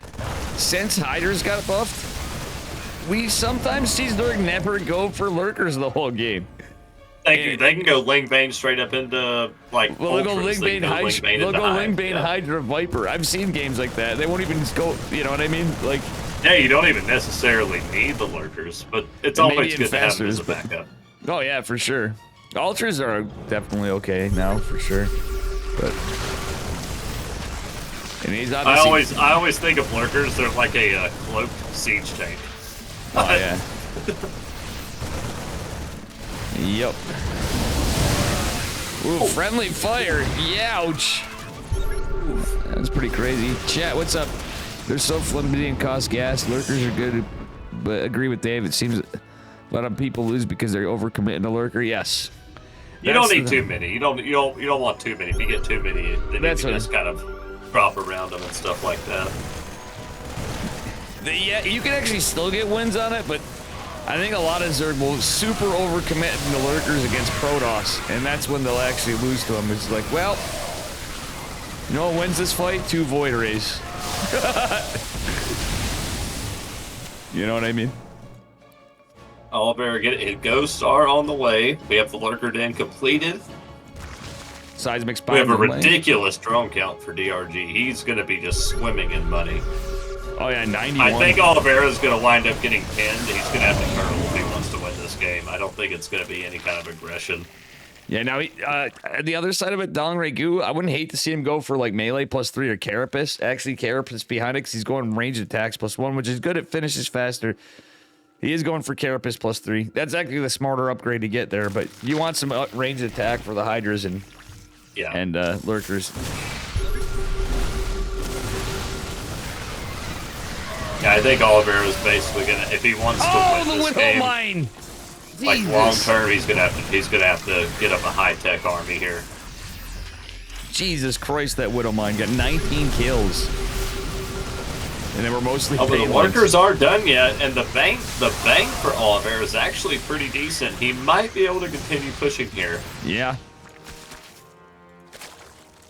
since Hydra's got buffed, we sometimes see Zerg never go for Lurkers the whole game. They can go Ling Bane straight up into like. Well, they'll go Ultras. Ling Bane Yeah. Hydra Viper. I've seen games like that. They won't even go. You know what I mean? Like. Yeah, you don't even necessarily need the lurkers, but it's always good to have them as a backup. Oh yeah, for sure. Ultras are definitely okay now, for sure. But and he's obviously. I always think of lurkers. They're like a cloaked siege tank. Oh yeah. Yep. Ooh, friendly fire. Youch. That's pretty crazy. Chat, what's up? They're so flimsy and cost gas. Lurkers are good, but agree with Dave. It seems a lot of people lose because they're overcommitting to lurker. Yes. You don't need too many. You don't want too many. If you get too many, then you can just kind of drop around them and stuff like that. Yeah, you can actually still get wins on it, but I think a lot of Zerg will super overcommit the lurkers against Protoss, and that's when they'll actually lose to them. It's like, well, you know what wins this fight? 2 Void Rays. You know what I mean? Oliver, get it. Ghosts are on the way. We have the lurker den completed. Seismic We have a Spine. ridiculous drone count for DRG. He's going to be just swimming in money. Oh yeah, 91. I think Oliveira's going to wind up getting pinned. He's going to have to turtle if he wants to win this game. I don't think it's going to be any kind of aggression. Yeah, now the other side of it, Dong Regu, I wouldn't hate to see him go for like melee +3 or Carapace. Actually, Carapace behind it because he's going ranged attacks +1, which is good. It finishes faster. He is going for Carapace +3. That's actually the smarter upgrade to get there, but you want some ranged attack for the Hydras and lurkers. Yeah, I think Oliveira's basically going to, if he wants to win this game, mine. like long term, he's gonna have to get up a high tech army here. Jesus Christ, that Widowmine got 19 kills, and they were mostly. Oh, but the lurkers aren't done yet, and the bank for Oliveira is actually pretty decent. He might be able to continue pushing here. Yeah.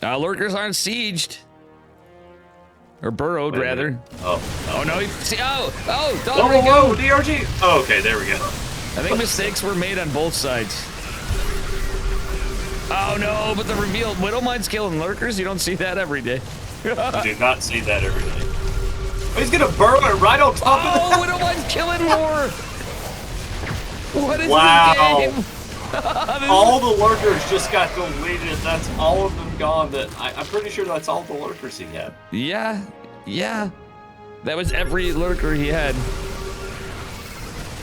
Lurkers aren't sieged. Or burrowed, rather. Oh no! Whoa, DRG! Oh, okay, there we go. I think mistakes were made on both sides. Oh no, but the reveal, Widowmine's killing lurkers? You don't see that every day. You do not see that every day. Oh, he's gonna burrow it right on top of that! Oh, Widowmine's killing more! What is this game? All the lurkers just got deleted. That's all of them gone. I'm pretty sure that's all the lurkers he had. Yeah. That was every lurker he had.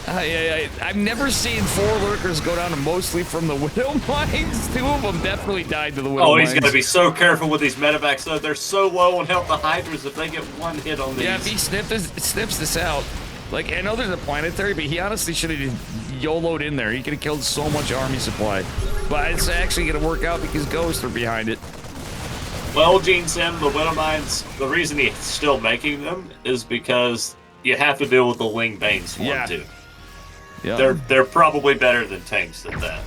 I've never seen 4 lurkers go down mostly from the Widow Mines. 2 of them definitely died to the Widow Mines. Oh, he's going to be so careful with these medevacs, though. They're so low on health, the Hydras, if they get one hit on these. Yeah, if he snips this out. Like, I know there's a planetary, but he honestly should have just YOLO'd in there. He could have killed so much army supply. But it's actually going to work out because Ghosts are behind it. Well, Gene Sim, the Widow Mines, the reason he's still making them is because you have to deal with the Ling Bane swarm, too. Yeah. They're probably better than tanks at that.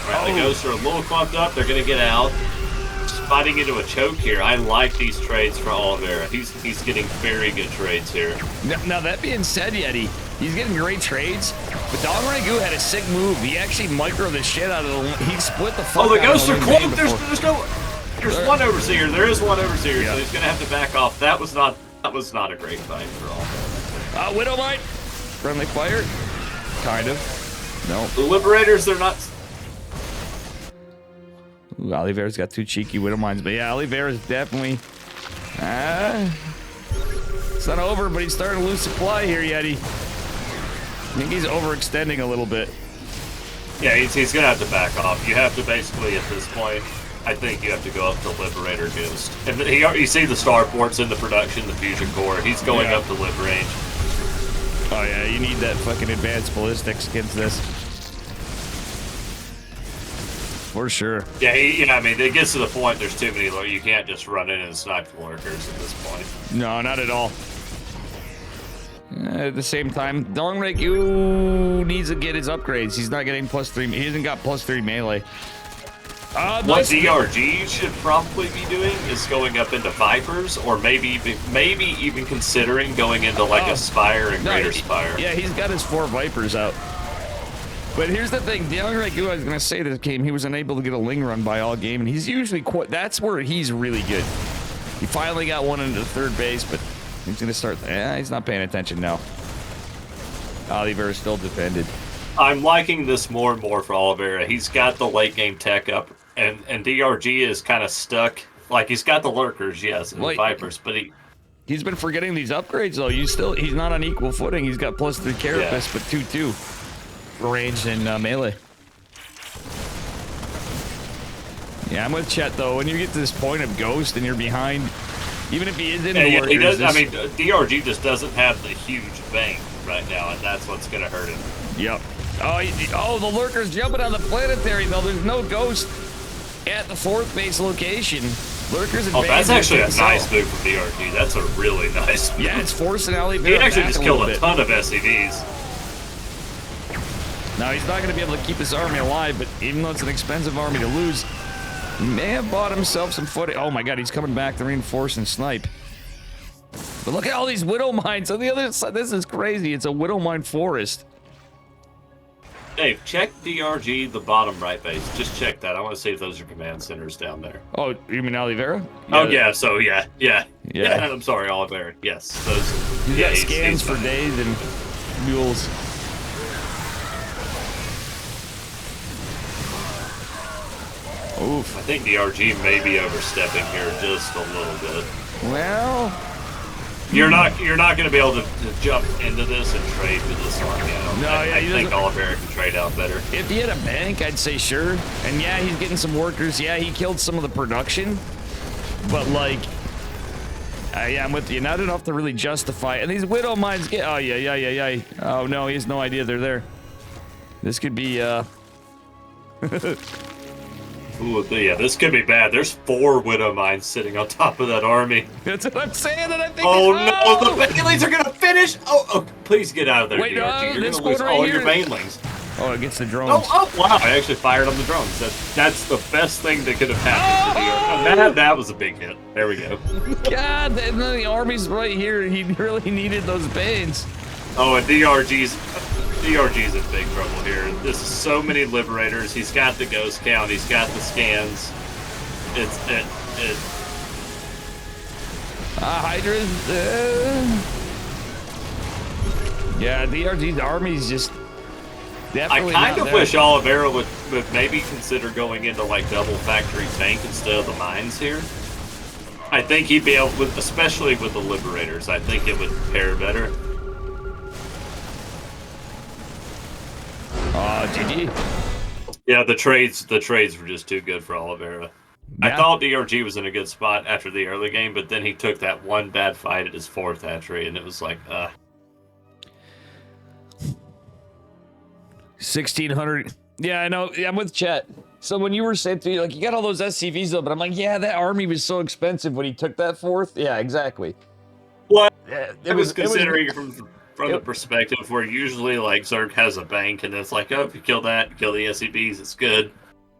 Right, the Ghosts are a little clumped up. They're going to get out. Fighting into a choke here. I like these trades for Oliveira. He's getting very good trades here. Now that being said, Yeti, he's getting great trades, but Dong Regu had a sick move. He actually microed the shit out of the. He split the fuck. Oh, the Ghosts are close. There's one overseer. There is one overseer, so he's gonna have to back off. That was not a great fight for all. Widowmine, friendly fire, kind of. No. The Liberators, they're not. Ooh, Oliveira's got 2 cheeky Widowmines, but yeah, Oliveira's definitely. It's not over, but he's starting to lose supply here, Yeti. I think he's overextending a little bit. Yeah, he's gonna have to back off. You have to basically, at this point, I think you have to go up to Liberator Ghost. And you see the starports in the production, the fusion core. He's going up to Lib range. Oh yeah, you need that fucking advanced ballistics against this. For sure. Yeah, I mean, it gets to the point there's too many, you can't just run in and snipe the lurkers at this point. No, not at all. At the same time, Dong Regu needs to get his upgrades. He's not getting +3. He hasn't got +3 melee. What Nice. DRG should probably be doing is going up into Vipers, or maybe even considering going into like a Spire and Greater Spire. Yeah, he's got his 4 Vipers out. But here's the thing, the only like I was gonna say this game, he was unable to get a Ling run by all game, and he's usually that's where he's really good. He finally got one into third base, but he's gonna start. He's not paying attention now. Oliver still defended. I'm liking this more and more for Oliveira. He's got the late game tech up, and DRG is kind of stuck. Like he's got the lurkers, yes, and the Vipers, but he's been forgetting these upgrades though. He's not on equal footing. He's got plus 3 carapace, but 2/2 range and melee. Yeah, I'm with Chet though. When you get to this point of Ghost and you're behind, even if he is in the he does. I mean, DRG just doesn't have the huge bank right now, and that's what's gonna hurt him. Yep. Oh, the lurker's jumping on the planetary though. There's no Ghost at the 4th base location. Lurkers and that's actually a nice move from DRG. That's a really nice move. Yeah, it's forcing Oliveira. He actually just killed a ton of SCVs. Now he's not going to be able to keep his army alive, but even though it's an expensive army to lose, he may have bought himself some footing. Oh my god, he's coming back to reinforce and snipe. But look at all these Widow Mines on the other side. This is crazy. It's a Widow Mine forest. Dave, check DRG, the bottom right base. Just check that. I want to see if those are command centers down there. Oh, you mean Oliveira? Oh, yeah. So, yeah. I'm sorry, Oliveira. Yes. Those. He's got scans for days and mules. Oof. I think DRG may be overstepping here just a little bit. Well, you're not going to be able to jump into this and trade with this army. I think Oliveira can trade out better. If he had a bank, I'd say sure. And yeah, he's getting some workers. Yeah, he killed some of the production. But like, yeah, I'm with you. Not enough to really justify. And these Widow Mines get. Oh yeah. Oh no, he has no idea they're there. This could be. Ooh, yeah, this could be bad. There's 4 Widow Mines sitting on top of that army. That's what I'm saying. And I think. Oh no, the Banelings are gonna finish. Oh, please get out of there, Wait, DRG. You're this gonna lose right all here. your Banelings. Oh, it gets the drones. Oh, wow! I actually fired on the drones. That's the best thing that could have happened to DRG. That was a big hit. There we go. God, and then the army's right here. He really needed those Banes. Oh, and DRG's in big trouble here. There's so many Liberators. He's got the ghost count. He's got the scans. Hydra's. Yeah, DRG's army's just definitely. I kind of wish Oliveira would maybe consider going into like double factory tank instead of the mines here. I think he'd be able, especially with the Liberators. I think it would pair better. GG. Yeah, the trades were just too good for Oliveira. Yeah. I thought DRG was in a good spot after the early game, but then he took that one bad fight at his 4th hatchery, and it was like, 1600. Yeah, I know. Yeah, I'm with Chet. So when you were saying to me, like, you got all those SCVs though, but I'm like, yeah, that army was so expensive when he took that 4th. Yeah, exactly. What? Yeah, I was considering from the perspective where usually like Zerg has a bank, and it's like, oh, if you kill that, kill the SCVs, it's good.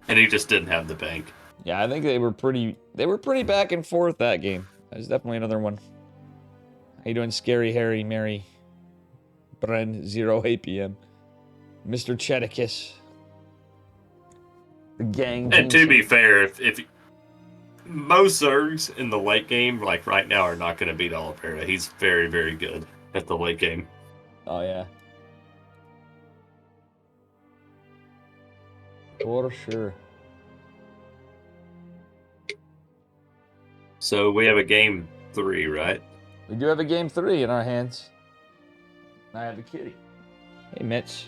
And he just didn't have the bank. Yeah, I think they were pretty back and forth that game. There's definitely another one. How you doing, Scary Harry, Mary, Bren, 0 APM, Mr. Cheticus, the gang. And to be fair, if most Zergs in the late game, like right now, are not going to beat Oliveira. He's very, very good at the late game. Oh yeah, for sure. So we have a game 3, right? We do have a game 3 in our hands. I have a kitty. Hey, Mitch.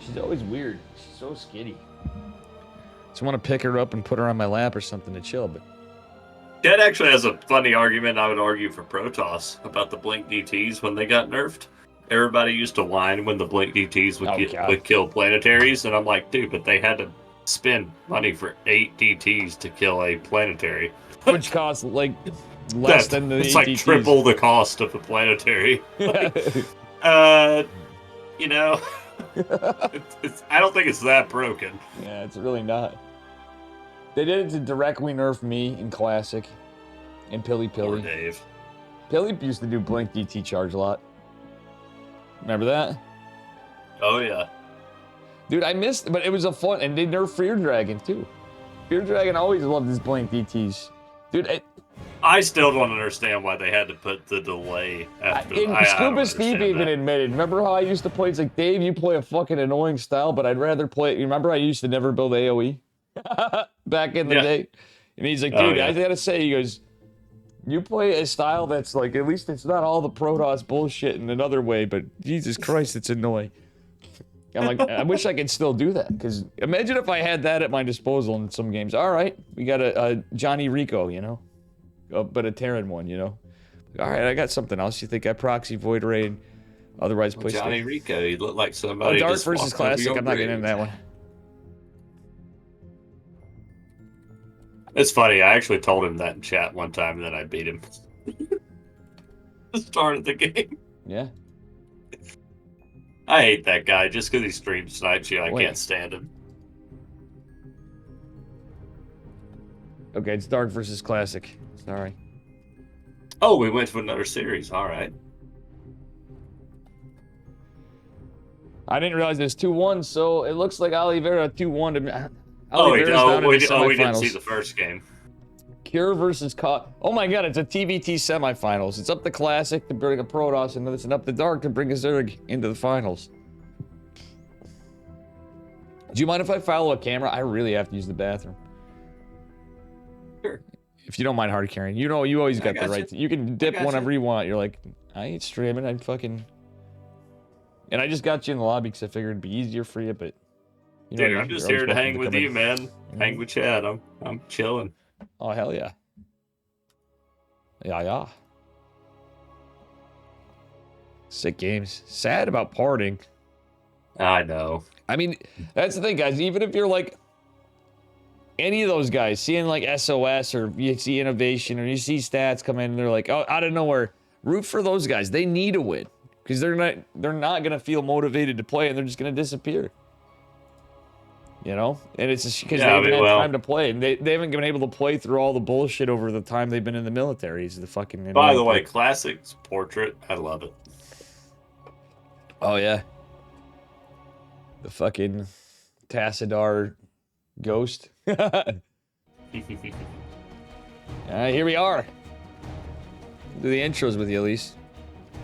She's always weird. She's so skitty. Just want to pick her up and put her on my lap or something to chill, but... Chet actually has a funny argument I would argue for Protoss about the Blink DTs when they got nerfed. Everybody used to whine when the Blink DTs would kill planetaries, and I'm like, dude, but they had to spend money for 8 DTs to kill a planetary. Which costs, like, less than the It's like DTs. Triple the cost of a planetary. Like, you know... I don't think it's that broken. Yeah, it's really not. They did it to directly nerf me in Classic and Pilly Poor Pilly. Dave. Pilly used to do Blink DT charge a lot. Remember that? Oh yeah. Dude, I missed, but it was a fun, and they nerfed Fear Dragon too. Fear Dragon always loved his Blink DTs. Dude, I still don't understand why they had to put the delay after. I Scuba don't Steve understand even that. admitted. Remember how I used to play? It's like, Dave, you play a fucking annoying style, but I'd rather play. You remember I used to never build AoE back in the day, and he's like, dude, Oh, yeah. I gotta say, he goes, you play a style that's like, at least it's not all the Protoss bullshit in another way, but Jesus Christ, it's annoying. I'm like, I wish I could still do that, because imagine if I had that at my disposal in some games. All right, we got a Johnny Rico, you know, but a Terran one, you know. All right, I got something else. You think I proxy Void Raid, otherwise play Johnny stuff. Rico, he looked like somebody. Dark just versus walked over Classic, your I'm not getting into bridge. that one. It's funny. I actually told him that in chat one time, and then I beat him. The start of the game. Yeah. I hate that guy just because he stream snipes you. I Wait. can't stand him. Okay, it's Dark versus Classic. Sorry. Oh, we went to another series. All right. I didn't realize there's 2-1, so it looks like Oliveira 2-1 to me. Oh, Oliveira's down in we the didn't see semifinals. the first game. Cure versus Oh my god, it's a TVT semifinals. It's up the Classic to bring a Protoss, and it's up the Dark to bring a Zerg into the finals. Do you mind if I follow a camera? I really have to use the bathroom. Sure. If you don't mind hard carrying. You know, you always got the gotcha. right to, you can dip gotcha. whenever you want. You're like, I ain't streaming, I'd fucking... And I just got you in the lobby because I figured it'd be easier for you, but... You know, Dude, I'm just you're here to always hang welcome with come you, in. man. Hang with Chad. I'm chilling. Oh, hell yeah. Yeah. Sick games. Sad about parting. I know. I mean, that's the thing, guys. Even if you're like any of those guys, seeing like SOS or you see Innovation or you see stats come in and they're like, oh, out of nowhere, root for those guys. They need a win because they're not gonna feel motivated to play and they're just gonna disappear. You know, and it's just because they haven't had time to play, and they haven't been able to play through all the bullshit over the time they've been in the military. Is the fucking. By the way, Classic's portrait, I love it. Oh yeah. The fucking Tassadar ghost. Here we are. Do the intros with you, at least.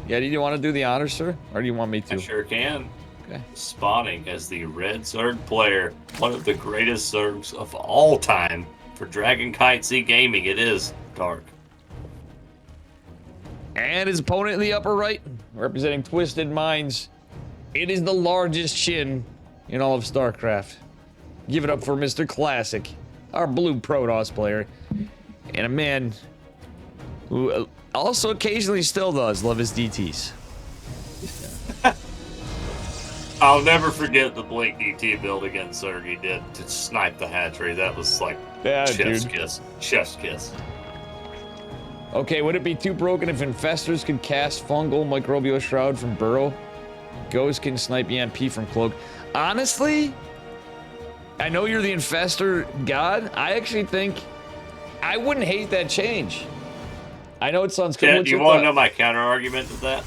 Yeah, do you want to do the honors, sir, or do you want me to? I sure can. Okay. Spawning as the red Zerg player, one of the greatest Zergs of all time for Dragon Kite Z Gaming. It is Dark. And his opponent in the upper right, representing Twisted Minds. It is the largest chin in all of StarCraft. Give it up for Mr. Classic, our blue Protoss player, and a man who also occasionally still does love his DTs. I'll never forget the Blink DT build against Zerg he did to snipe the hatchery. That was like chef's kiss. Chef's kiss. Okay, would it be too broken if Infestors could cast Fungal Microbial Shroud from Burrow? Ghost can snipe EMP from Cloak. Honestly, I know you're the Infestor god. I actually think I wouldn't hate that change. I know it sounds cool. Chad, do you want to know my counter argument to that?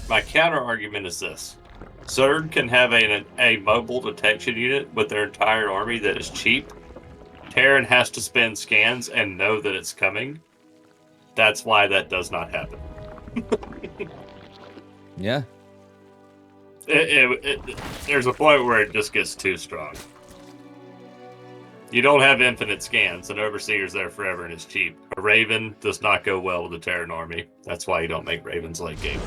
My counter argument is this. Zerg can have a mobile detection unit with their entire army that is cheap. Terran has to spend scans and know that it's coming. That's why that does not happen. Yeah. There's a point where it just gets too strong. You don't have infinite scans. An Overseer's there forever and it's cheap. A Raven does not go well with the Terran army. That's why you don't make Ravens late game.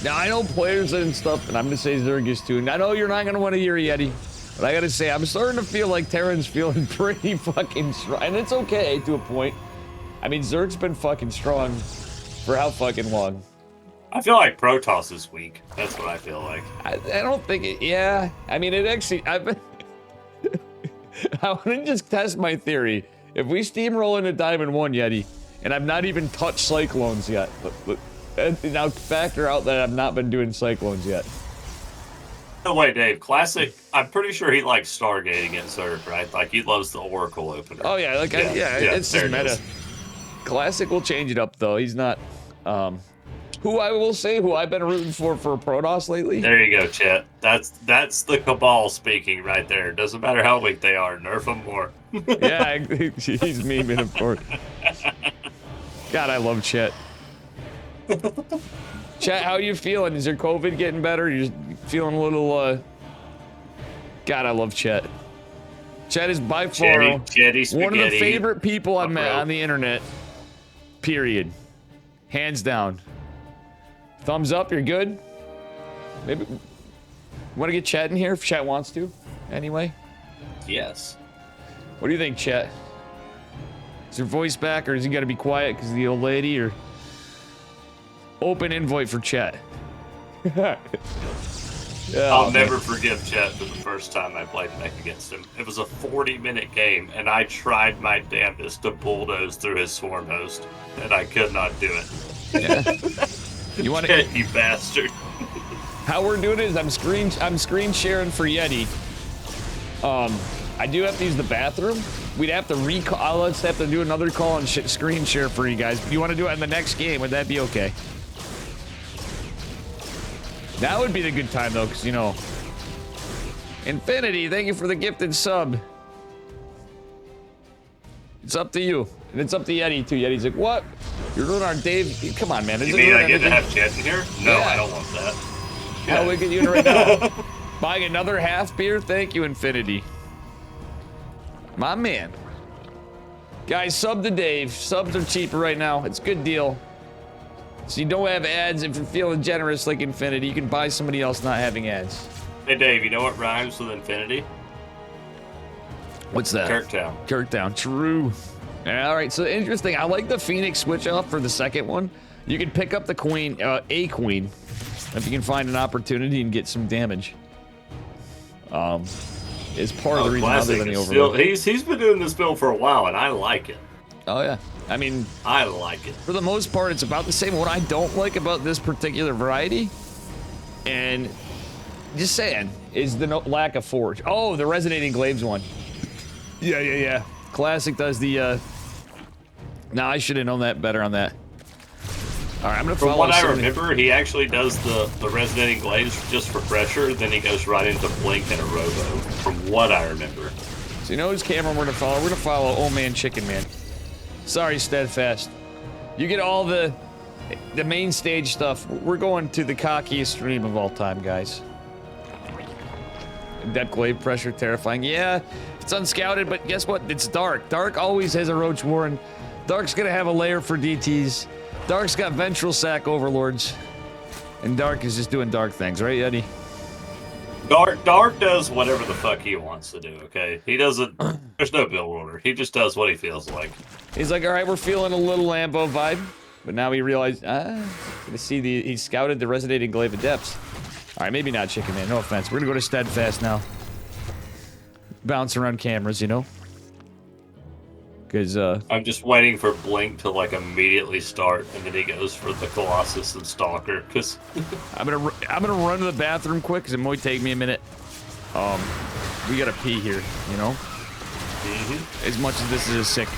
Now, I know players and stuff, and I'm going to say Zerg is too. And I know you're not going to want to hear Yeti, but I got to say, I'm starting to feel like Terran's feeling pretty fucking strong. And it's okay to a point. I mean, Zerg's been fucking strong for how fucking long? I feel like Protoss is weak. That's what I feel like. I don't think it, yeah. I mean, it actually, I want to just test my theory. If we steamroll into Diamond 1, Yeti, and I've not even touched Cyclones yet, Now factor out that I've not been doing cyclones yet. No way, Dave. Classic. I'm pretty sure he likes stargating in Zerg, right? Like he loves the Oracle opener. Oh yeah, like it's just meta. is. Classic will change it up though. He's not. Who I will say, who I've been rooting for Protoss lately. There you go, Chet. That's the Cabal speaking right there. Doesn't matter how weak they are, nerf them more. Yeah, he's memeing, of course. God, I love Chet. Chet, how you feeling? Is your COVID getting better? You're feeling a little, God, I love Chet. Chet is by far one of the favorite people I've met on the internet. Period. Hands down. Thumbs up, you're good? Maybe... Want to get Chet in here if Chet wants to? Anyway? Yes. What do you think, Chet? Is your voice back, or is he got to be quiet because of the old lady, or... Open invite for Chet. I'll never forgive Chet for the first time I played mech against him. It was a 40-minute game, and I tried my damnedest to bulldoze through his swarm host, and I could not do it. Yeah. You want to? You bastard. How we're doing it is I'm screen sharing for Yeti. I do have to use the bathroom. We'd have to recall. Let's have to do another call and screen share for you guys. You want to do it in the next game? Would that be okay? That would be the good time though, because you know. Infinity, thank you for the gifted sub. It's up to you, and it's up to Yeti too. Yeti's like, what? You're doing our Dave? Come on, man. You mean I get to have Chet in here? No, yeah. I don't want that. How we get you right now? Buying another half beer? Thank you, Infinity. My man. Guys, sub to Dave. Subs are cheaper right now. It's a good deal. So you don't have ads. If you're feeling generous like Infinity, you can buy somebody else not having ads. Hey, Dave, you know what rhymes with Infinity? What's that? Kirktown. Kirktown. True. All right, so interesting. I like the Phoenix switch off for the second one. You can pick up the queen, a queen, if you can find an opportunity and get some damage. Is part of the reason other than the overload. He's been doing this build for a while, and I like it. Oh yeah, I mean, I like it. For the most part, it's about the same. What I don't like about this particular variety, and just saying, is the lack of forge. Oh, the resonating glaives one. Yeah. Classic does the. Nah, I should have known that better on that. All right, I'm gonna follow. From what I remember, he actually does the resonating glaives just for pressure. Then he goes right into blink and a robo. From what I remember. So you know whose camera we're gonna follow? We're gonna follow Old Man Chicken Man. Sorry, Steadfast. You get all the main stage stuff. We're going to the cockiest stream of all time, guys. Depth glaive pressure, terrifying. Yeah, it's unscouted, but guess what? It's Dark. Dark always has a Roach Warren. Dark's gonna have a layer for DTs. Dark's got Ventral Sack Overlords. And Dark is just doing Dark things, right, Eddie? Dark does whatever the fuck he wants to do, okay? He doesn't... There's no build order. He just does what he feels like. He's like, all right, we're feeling a little Lambo vibe. But now he realized, he scouted the Resonating Glaive of Depths. All right, maybe not Chicken Man, no offense. We're gonna go to Steadfast now. Bounce around cameras, you know? Because, I'm just waiting for Blink to, like, immediately start, and then he goes for the Colossus and Stalker, because... I'm gonna run to the bathroom quick, because it might take me a minute. We gotta pee here, you know? As much as this is a sick...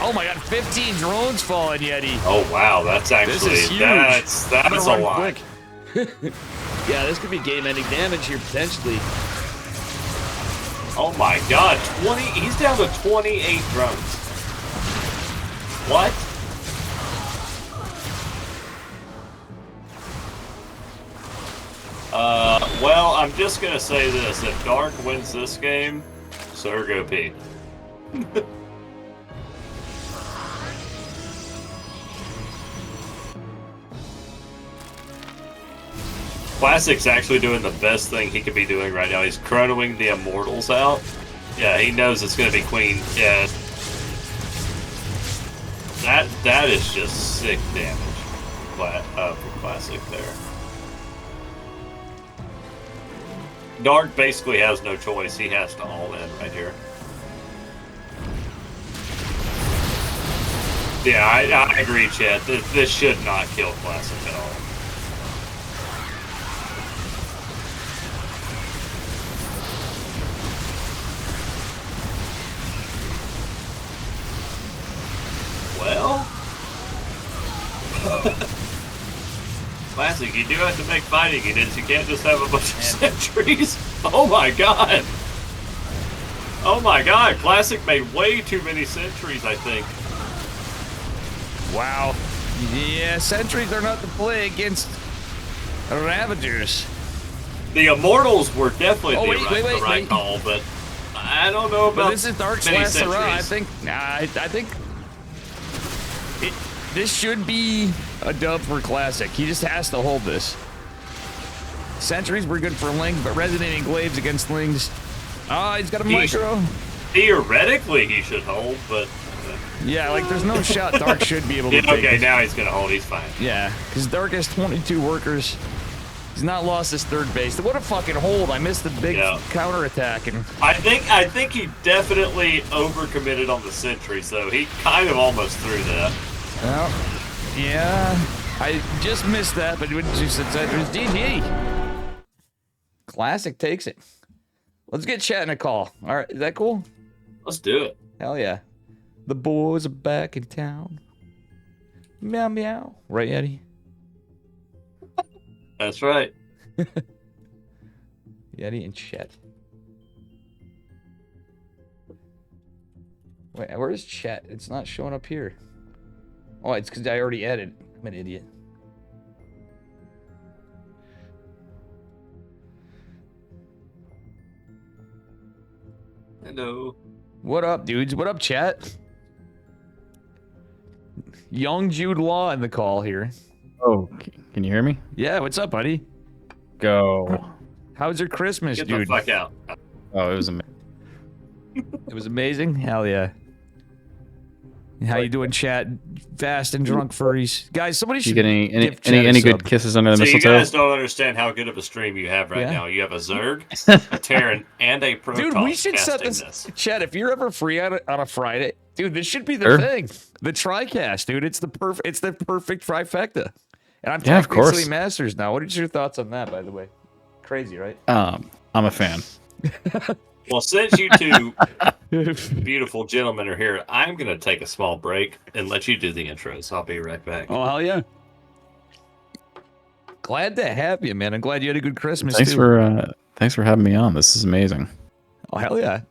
Oh my god, 15 drones falling, Yeti! Oh wow, that's actually... This is huge! That's a lot. Quick. Yeah, this could be game-ending damage here, potentially. Oh my god, he's down to 28 drones. What? Well, I'm just gonna say this. If Dark wins this game, Zerg OP. Classic's actually doing the best thing he could be doing right now. He's chronoing the Immortals out. Yeah, he knows it's going to be Queen. Yeah. That is just sick damage for Classic there. Dark basically has no choice. He has to all in right here. Yeah, I agree, Chet. This should not kill Classic at all. Well, Classic, you do have to make fighting units. You can't just have a bunch of sentries. Oh my god! Oh my god! Classic made way too many sentries, I think. Wow. Yeah, sentries are not to play against Ravagers. The Immortals were definitely Oh, the right call, but I don't know about. But this is Dark's many last hurrah. I sentries. think this should be a dub for Classic. He just has to hold this. Sentries were good for Lings, but resonating glaives against Lings. Oh, he's got a micro. Theoretically, he should hold, but. Yeah, like there's no shot Dark should be able to take Okay, it. now he's gonna hold. He's fine. Yeah, because Dark has 22 workers. He's not lost his third base. What a fucking hold! I missed the big counter attack, and I think he definitely overcommitted on the sentries, though. He kind of almost threw that. well, yeah, I just missed that. But when you said sentries, GG. Classic takes it. Let's get Chet in a call. All right, is that cool? Let's do it. Hell yeah. The boys are back in town. Meow meow. Right, Yeti? That's right. Yeti and Chet. Wait, where's Chet? It's not showing up here. Oh, it's because I already added. I'm an idiot. Hello. What up, dudes? What up, Chet? Young Jude Law in the call here. Oh, can you hear me? Yeah, what's up, buddy? Go. How's your Christmas, Get dude? the fuck out. Oh, it was amazing. It was amazing? Hell yeah. How you doing, chat? Fast and drunk furries. Guys, somebody You should get any give Chet a any good sub. kisses under the So you mistletoe? guys don't understand how good of a stream you have right Yeah. now. You have a Zerg, a Terran, and a Protoss. Dude, we should set casting this. Chet, if you're ever free on a Friday, dude, this should be the thing. The TriCast, dude. It's the perfect trifecta. And I'm Yeah, of course. technically Masters now. What are your thoughts on that, by the way? Crazy, right? I'm a fan. Well, since you two beautiful gentlemen are here, I'm going to take a small break and let you do the intros. I'll be right back. Oh, hell yeah. Glad to have you, man. I'm glad you had a good Christmas, Thanks too. thanks for having me on. This is amazing. Oh, hell yeah.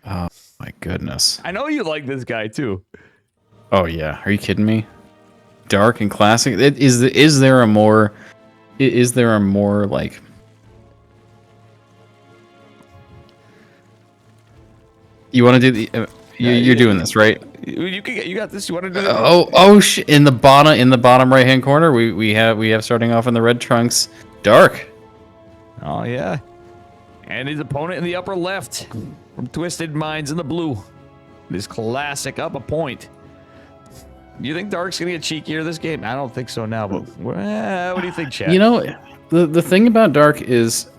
Oh my goodness. I know you like this guy, too. Oh yeah. Are you kidding me? Dark and classic. Is there a more like? You want to do the? You're doing this, right? You got this. You want to do it? Oh in the bottom right hand corner, we have starting off in the red trunks, Dark. Oh, yeah. And his opponent in the upper left from Twisted Minds in the blue. This classic up a point. You think Dark's going to get cheekier this game? I don't think so now, but what do you think, Chad? You know, the thing about Dark is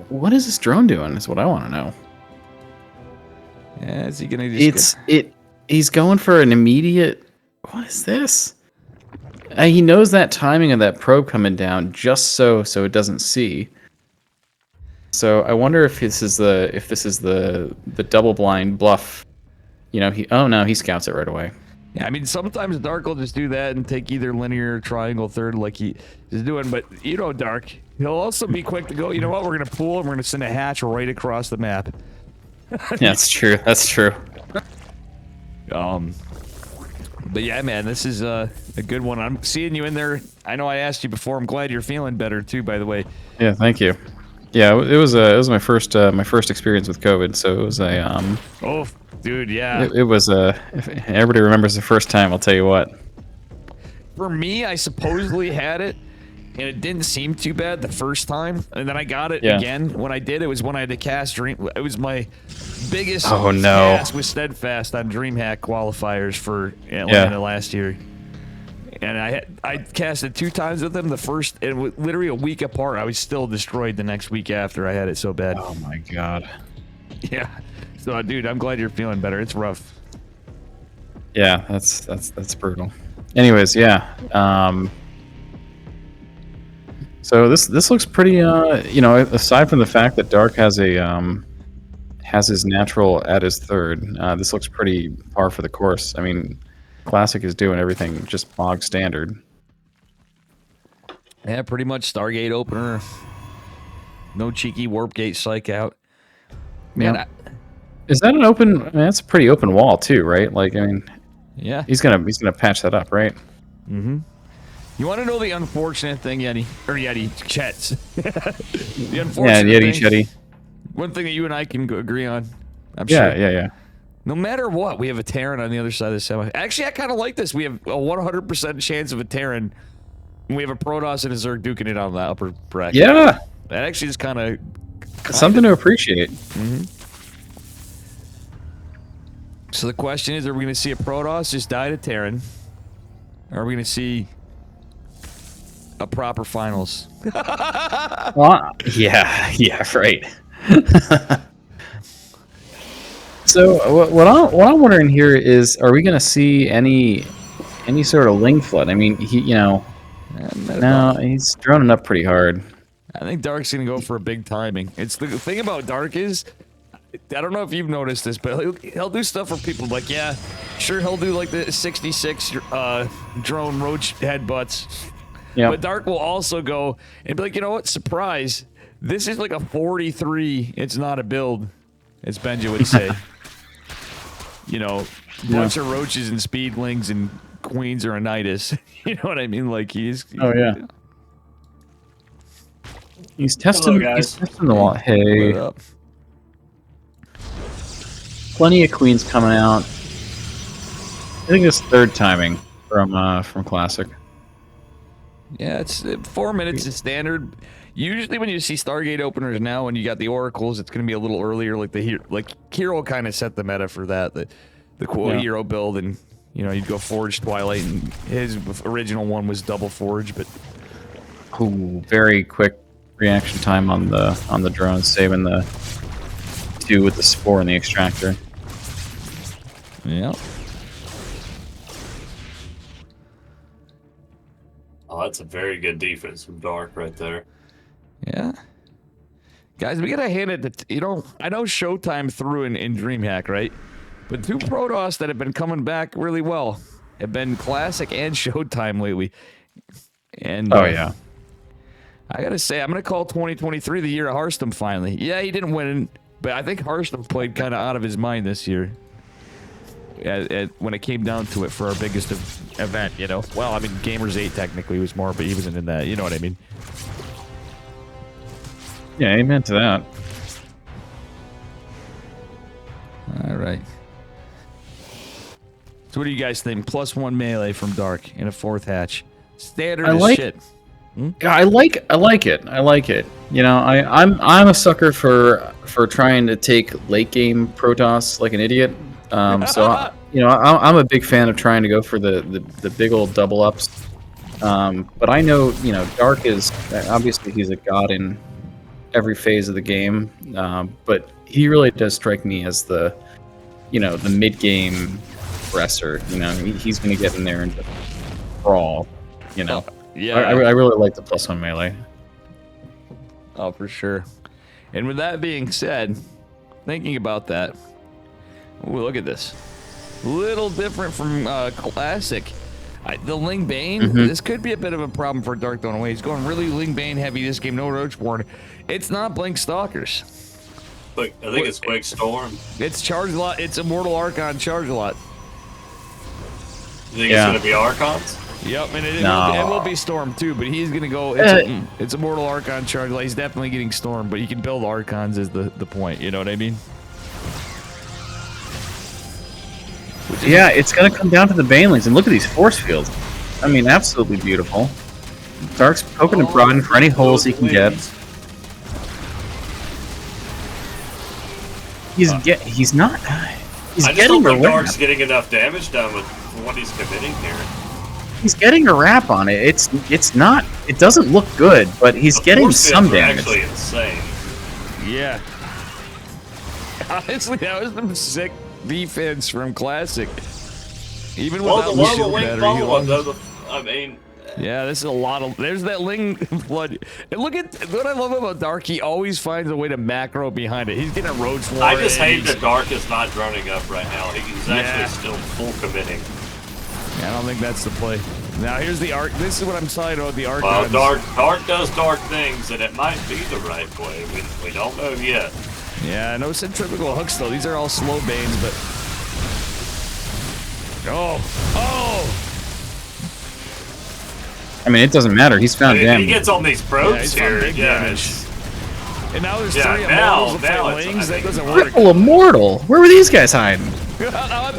what is this drone doing is what I want to know. Yeah, is he going to just he's going for an immediate, what is this? He knows that timing of that probe coming down just so it doesn't see. So I wonder if this is the double blind bluff. You know, he scouts it right away. Yeah, I mean, sometimes Dark will just do that and take either linear or triangle third like he is doing. But, you know, Dark, he'll also be quick to go, you know what, we're going to pool and we're going to send a hatch right across the map. Yeah, that's true. That's true. But yeah, man, this is a good one. I'm seeing you in there. I know I asked you before. I'm glad you're feeling better, too, by the way. Yeah, thank you. Yeah, it was my first experience with COVID, so it was a Oh, dude, yeah. it was if everybody remembers the first time, I'll tell you what. For me, I supposedly had it, and it didn't seem too bad the first time, and then I got it again. When I did, it was when I had to cast Dream. It was my biggest cast with Steadfast on DreamHack qualifiers for Atlanta last year. And I casted 2 times with them. The first, and literally a week apart, I was still destroyed the next week after. I had it so bad. Oh my god. Yeah. So, dude, I'm glad you're feeling better. It's rough. Yeah, that's brutal. Anyways, yeah. So this looks pretty. You know, aside from the fact that Dark has his natural at his third, this looks pretty par for the course. I mean, Classic is doing everything just bog standard. Yeah, pretty much Stargate opener. No cheeky warp gate psych out. Man, Yeah. Is that an open? I mean, that's a pretty open wall too, right? Like, I mean, yeah. he's gonna patch that up, right? Mm-hmm. You want to know the unfortunate thing, Yeti? Or Yeti, Chets. The unfortunate Yeah, Yeti, thing, Chetty. one thing that you and I can agree on, I'm sure. Yeah. No matter what, we have a Terran on the other side of the semi. Actually, I kind of like this. We have a 100% chance of a Terran. And we have a Protoss and a Zerg duking it on the upper bracket. Yeah, That actually is kind of something to appreciate. Mm-hmm. So the question is, are we going to see a Protoss just die to Terran? Or are we going to see a proper finals? Well, yeah, right. So what I'm wondering here is, are we going to see any sort of Ling flood? I mean, he's droning up pretty hard. I think Dark's going to go for a big timing. It's the thing about Dark is, I don't know if you've noticed this, but he'll do stuff for people like, yeah, sure, he'll do like the 66 drone roach headbutts. Yeah. But Dark will also go and be like, you know what? Surprise. This is like a 43. It's not a build, as Benja would say. You know, bunch of roaches and speedlings and queens or anitis. You know what I mean? Like Oh yeah. He's testing. Hello, guys. He's testing the wall. Hey. What up? Plenty of queens coming out. I think it's third timing from Classic. Yeah, it's 4 minutes is standard. Usually when you see Stargate openers now and you got the oracles, it's going to be a little earlier. Like Hero kind of set the meta for that. The cool Hero build, and you know, you'd go Forge Twilight, and his original one was double Forge, but Ooh, very quick reaction time on the drone, saving the 2 with the spore and the extractor. yeah. Oh, that's a very good defense from Dark right there. Yeah. Guys, we gotta hand it to, I know Showtime threw in DreamHack, right? But 2 Protoss that have been coming back really well have been Classic and Showtime lately. And Yeah. I gotta say, I'm gonna call 2023 the year of Hearthstone finally. Yeah, he didn't win, but I think Hearthstone played kind of out of his mind this year. When it came down to it for our biggest event, you know? Well, I mean, Gamers 8 technically was more, but he wasn't in that. You know what I mean? Yeah, amen to that. All right. So what do you guys think? +1 melee from Dark in a 4th hatch. Standard as shit. Yeah, I like it. I like it. You know, I'm a sucker for trying to take late game Protoss like an idiot. So I'm a big fan of trying to go for the big old double ups. But I know, Dark is obviously he's a god in every phase of the game. But he really does strike me as the mid game aggressor. He's going to get in there and just brawl. Yeah. I really like the +1 melee. Oh, for sure. And with that being said, thinking about that, ooh, look at this. Little different from Classic. The Ling Bane, this could be a bit of a problem for Dark Dawn Away. He's going really Ling Bane heavy this game, no Roachborn. It's not Blink Stalkers. Look, I think it's Quake Storm. It's Charge a Lot. It's Immortal Archon Charge a Lot. You think it's going to be Archons? Yep, and it No. will be Storm too, but he's going to go, it's Immortal Archon Charge a Lot. He's definitely getting Storm, but he can build Archons is the point, you know what I mean? Yeah, it's going to come down to the Banelings, and look at these force fields. I mean, absolutely beautiful. Dark's poking and prodding for any holes he can get. He's I just getting don't a think wrap. Dark's getting enough damage done with what he's committing here. He's getting a wrap on it. It's not. It doesn't look good, but he's getting force some fields are damage. actually insane. Yeah. Honestly, that was some sick defense from Classic. Even Well, without the the one super with wing battery, he follow-up, loves- though, I mean, Yeah, this is a lot of. There's that Ling flood. And look at what I love about Dark. He always finds a way to macro behind it. He's getting a roach war. I just hate he's- that Dark is not droning up right now. He's actually still full committing. Yeah, I don't think that's the play. Now here's the arc. This is what I'm talking about. The arc. Well, guns. Dark does dark things, and it might be the right play. We don't know yet. Yeah, no centrifugal hooks though. These are all slow banes, but. Oh! I mean, it doesn't matter. He's found If he damage. gets on these Yeah, probes he's found here, big yeah, damage. it's, And now there's Yeah, three now- immortals to now fight it's- Lings. I That think doesn't it's work. Triple immortal. Where were these guys hiding? Yo, I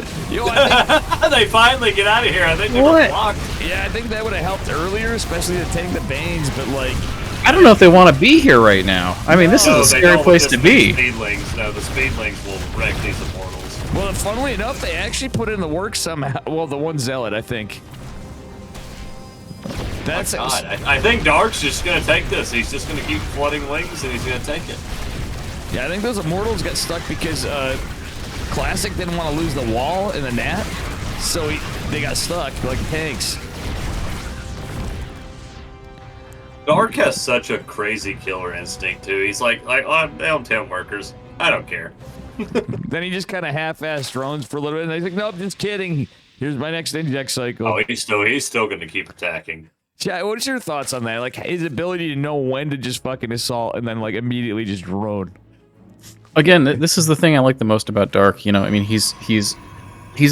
think, they finally get out of here. I think they were What? blocked. yeah, I think that would have helped earlier, especially to take the banes. But like, I don't know if they want to be here right now. I mean, this No, is a they scary don't place with to the be. Speedlings. No, the speedlings will wreck these immortals. well, funnily enough, they actually put in the work somehow. Well, the one zealot, I think. That's God, I think Dark's just gonna take this. He's just gonna keep flooding Lings, and he's gonna take it. yeah. I think those immortals got stuck because Classic didn't want to lose the wall in the Nat, so they got stuck like tanks. Dark has such a crazy killer instinct too. He's like oh, I'm down 10 workers. I don't care. Then he just kind of half-assed drones for a little bit, and he's like, "Nope, just kidding. Here's my next inject cycle." Oh, he's still gonna keep attacking. Chad, what's your thoughts on that? Like his ability to know when to just fucking assault and then like immediately just drone. Again, this is the thing I like the most about Dark. You know, I mean, he's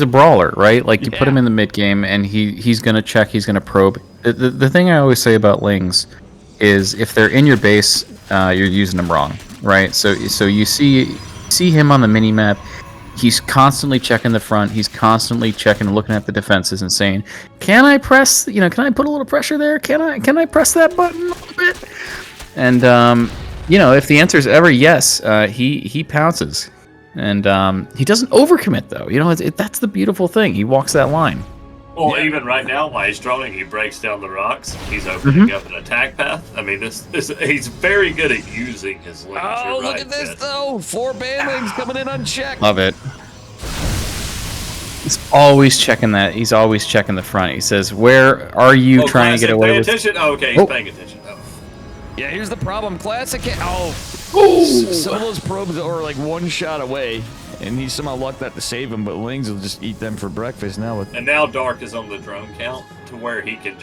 a brawler, right? Like you put him in the mid game, and he's gonna check, he's gonna probe. The thing I always say about Lings is if they're in your base, you're using them wrong, right? So you see him on the mini map. He's constantly checking the front. He's constantly checking, looking at the defenses, and saying, "Can I press? You know, can I put a little pressure there? Can I press that button a little bit?" And you know, if the answer is ever yes, he pounces, and he doesn't overcommit though. You know, that's the beautiful thing. He walks that line. Well, even right now, while he's droning, he breaks down the rocks. He's opening up an attack path. I mean, this he's very good at using his Lings. Oh, look at this though! 4 banelings coming in unchecked. Love it. He's always checking that. He's always checking the front. He says, "Where are you trying to get away pay with?" attention. Oh, okay, he's paying attention. Oh. Yeah, here's the problem. Classic. Some of those probes are like one shot away, and he somehow lucked out to save him. But Lings will just eat them for breakfast now. With And now Dark is on the drone count to where he can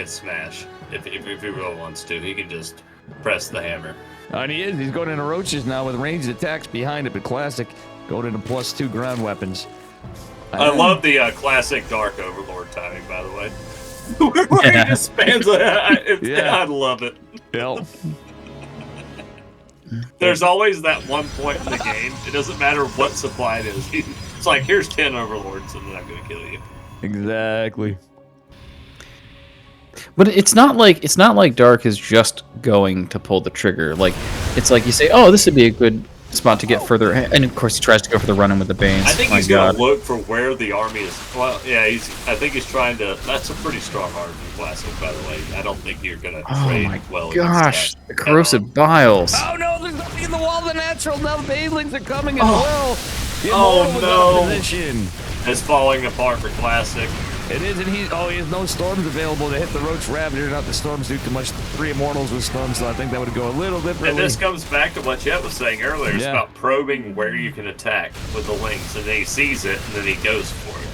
smash if he really wants to. He can just press the hammer. and he is. He's going into roaches now with ranged attacks behind it. But Classic going into +2 ground weapons. I love the classic Dark Overlord timing, by the way. Where he just spans I love it. Yep. There's always that one point in the game. It doesn't matter what supply it is. It's like, here's 10 Overlords, and then I'm gonna kill you. Exactly. But it's not like Dark is just going to pull the trigger. Like it's like you say, "Oh, this would be a good spot to get further," and of course he tries to go for the run-in with the Banes. I think My he's God. gonna look for where the army is. Well, yeah, I think he's trying to. That's a pretty strong army, Classic, by the way. I don't think you're gonna Oh trade my well. gosh, against the that. corrosive biles. Oh no, there's nothing in the wall. The natural. Now the banelings are coming as well. The Oh, immortal was out of no. position. It's falling apart for Classic. It is, and he has no storms available to hit the Roach Ravager. Not the storms do too much. 3 immortals with storms, so I think that would go a little And differently. this comes back to what Jet was saying earlier. It's Yeah. about probing where you can attack with the Lings, and then he sees it, and then he goes for it.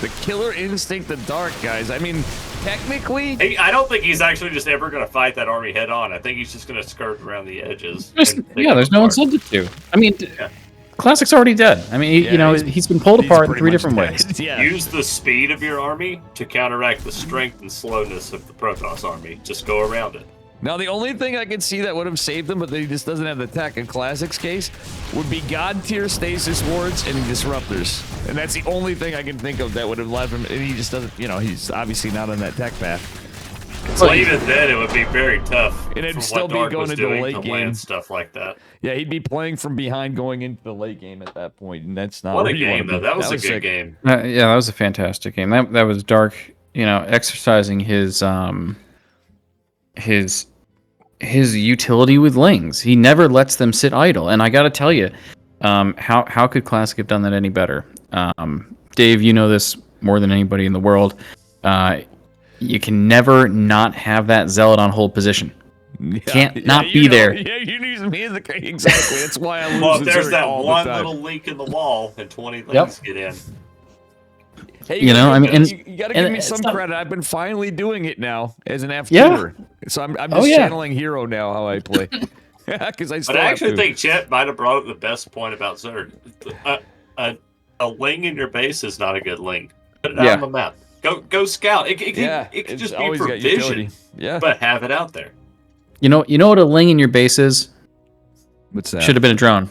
The killer instinct of Dark, guys. I mean, technically, I don't think he's actually just ever going to fight that army head on. I think he's just going to skirt around the edges. and pick Yeah, it there's no apart. incentive to. I mean, Yeah. Classic's already dead. I mean, Yeah, you know, he's- he's been pulled he's apart in pretty 3 much different dead. ways. Yeah. Use the speed of your army to counteract the strength and slowness of the Protoss army. Just go around it. Now, the only thing I could see that would have saved him, but he just doesn't have the attack in Classic's case, would be God tier stasis wards and disruptors. And that's the only thing I can think of that would have left him. And he just doesn't, you know, he's obviously not on that tech path. So even then, it would be very tough. And it'd from still what be Dark going was into the doing late to game. land stuff like that. Yeah, he'd be playing from behind going into the late game at that point, and that's not What a where you wanna game, be. though. That was a good sick. game. Yeah, that was a fantastic game. That was Dark, you know, exercising his utility with Lings. He never lets them sit idle. And I got to tell you, how could Classic have done that any better? Dave, you know this more than anybody in the world. You can never not have that zealot on hold position. Can't not be there. Yeah, you use me as the exactly. That's why I lose. Well, if there's Zerg that all one the time. little leak in the wall and 20 things get in. Hey, You know, I mean, and- you gotta and give me it's some not- credit. I've been finally doing it now as an F2er. Yeah. So I'm Oh, just yeah. channeling hero now how I play. Because I still But I have actually to. think Chet might have brought up the best point about Zerg. A ling in your base is not a good ling. Put it out Yeah. on the map. Go scout. It can it's just be always for got vision, utility. Yeah. but have it out there. You know what a ling in your base is? What's that? Should have been a drone.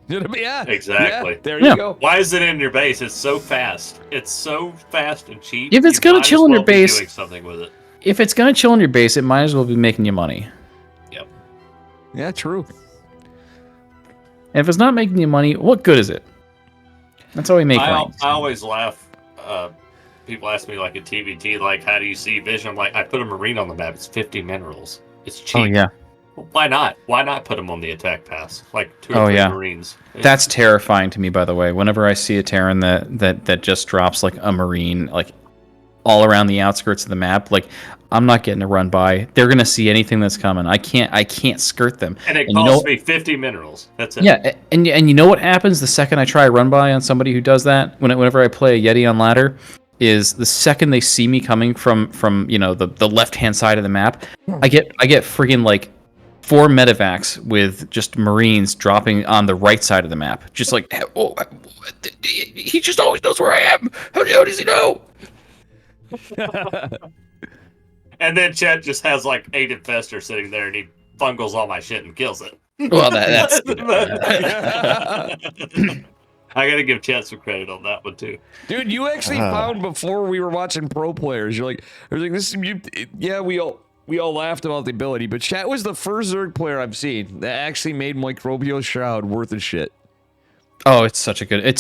Yeah. Exactly. Yeah, there Yeah. you go. Why is it in your base? It's so fast. It's so fast and cheap. If it's you gonna might as chill in your well be base- doing something with it. If it's gonna chill in your base, it might as well be making you money. Yep. Yeah, true. And if it's not making you money, what good is it? That's how we make I lings. always laugh. People ask me like a TBT, like, how do you see vision? I'm like, I put a marine on the map. It's 50 minerals. It's cheap. Oh yeah, Well, why not? Why not put them on the attack pass? Like 2 or Oh, 3 yeah. marines. that's terrifying to me. By the way, whenever I see a Terran that just drops like a marine, like all around the outskirts of the map, like I'm not getting a run by. They're gonna see anything that's coming. I can't skirt them. And it you costs know- me 50 minerals. That's it. Yeah, and you know what happens the second I try a run by on somebody who does that? Whenever I play a Yeti on ladder, is the second they see me coming from the left hand side of the map, I get friggin' like 4 medevacs with just marines dropping on the right side of the map, just like he just always knows where I am. How does he know? And then Chet just has like 8 infestors sitting there and he fungals all my shit and kills it. Well, that's I gotta give Chet some credit on that one too. Dude, you actually found before we were watching pro players. You're like, I was like, this. Yeah, we all laughed about the ability, but Chat was the first Zerg player I've seen that actually made Microbial Shroud worth a shit. Oh, it's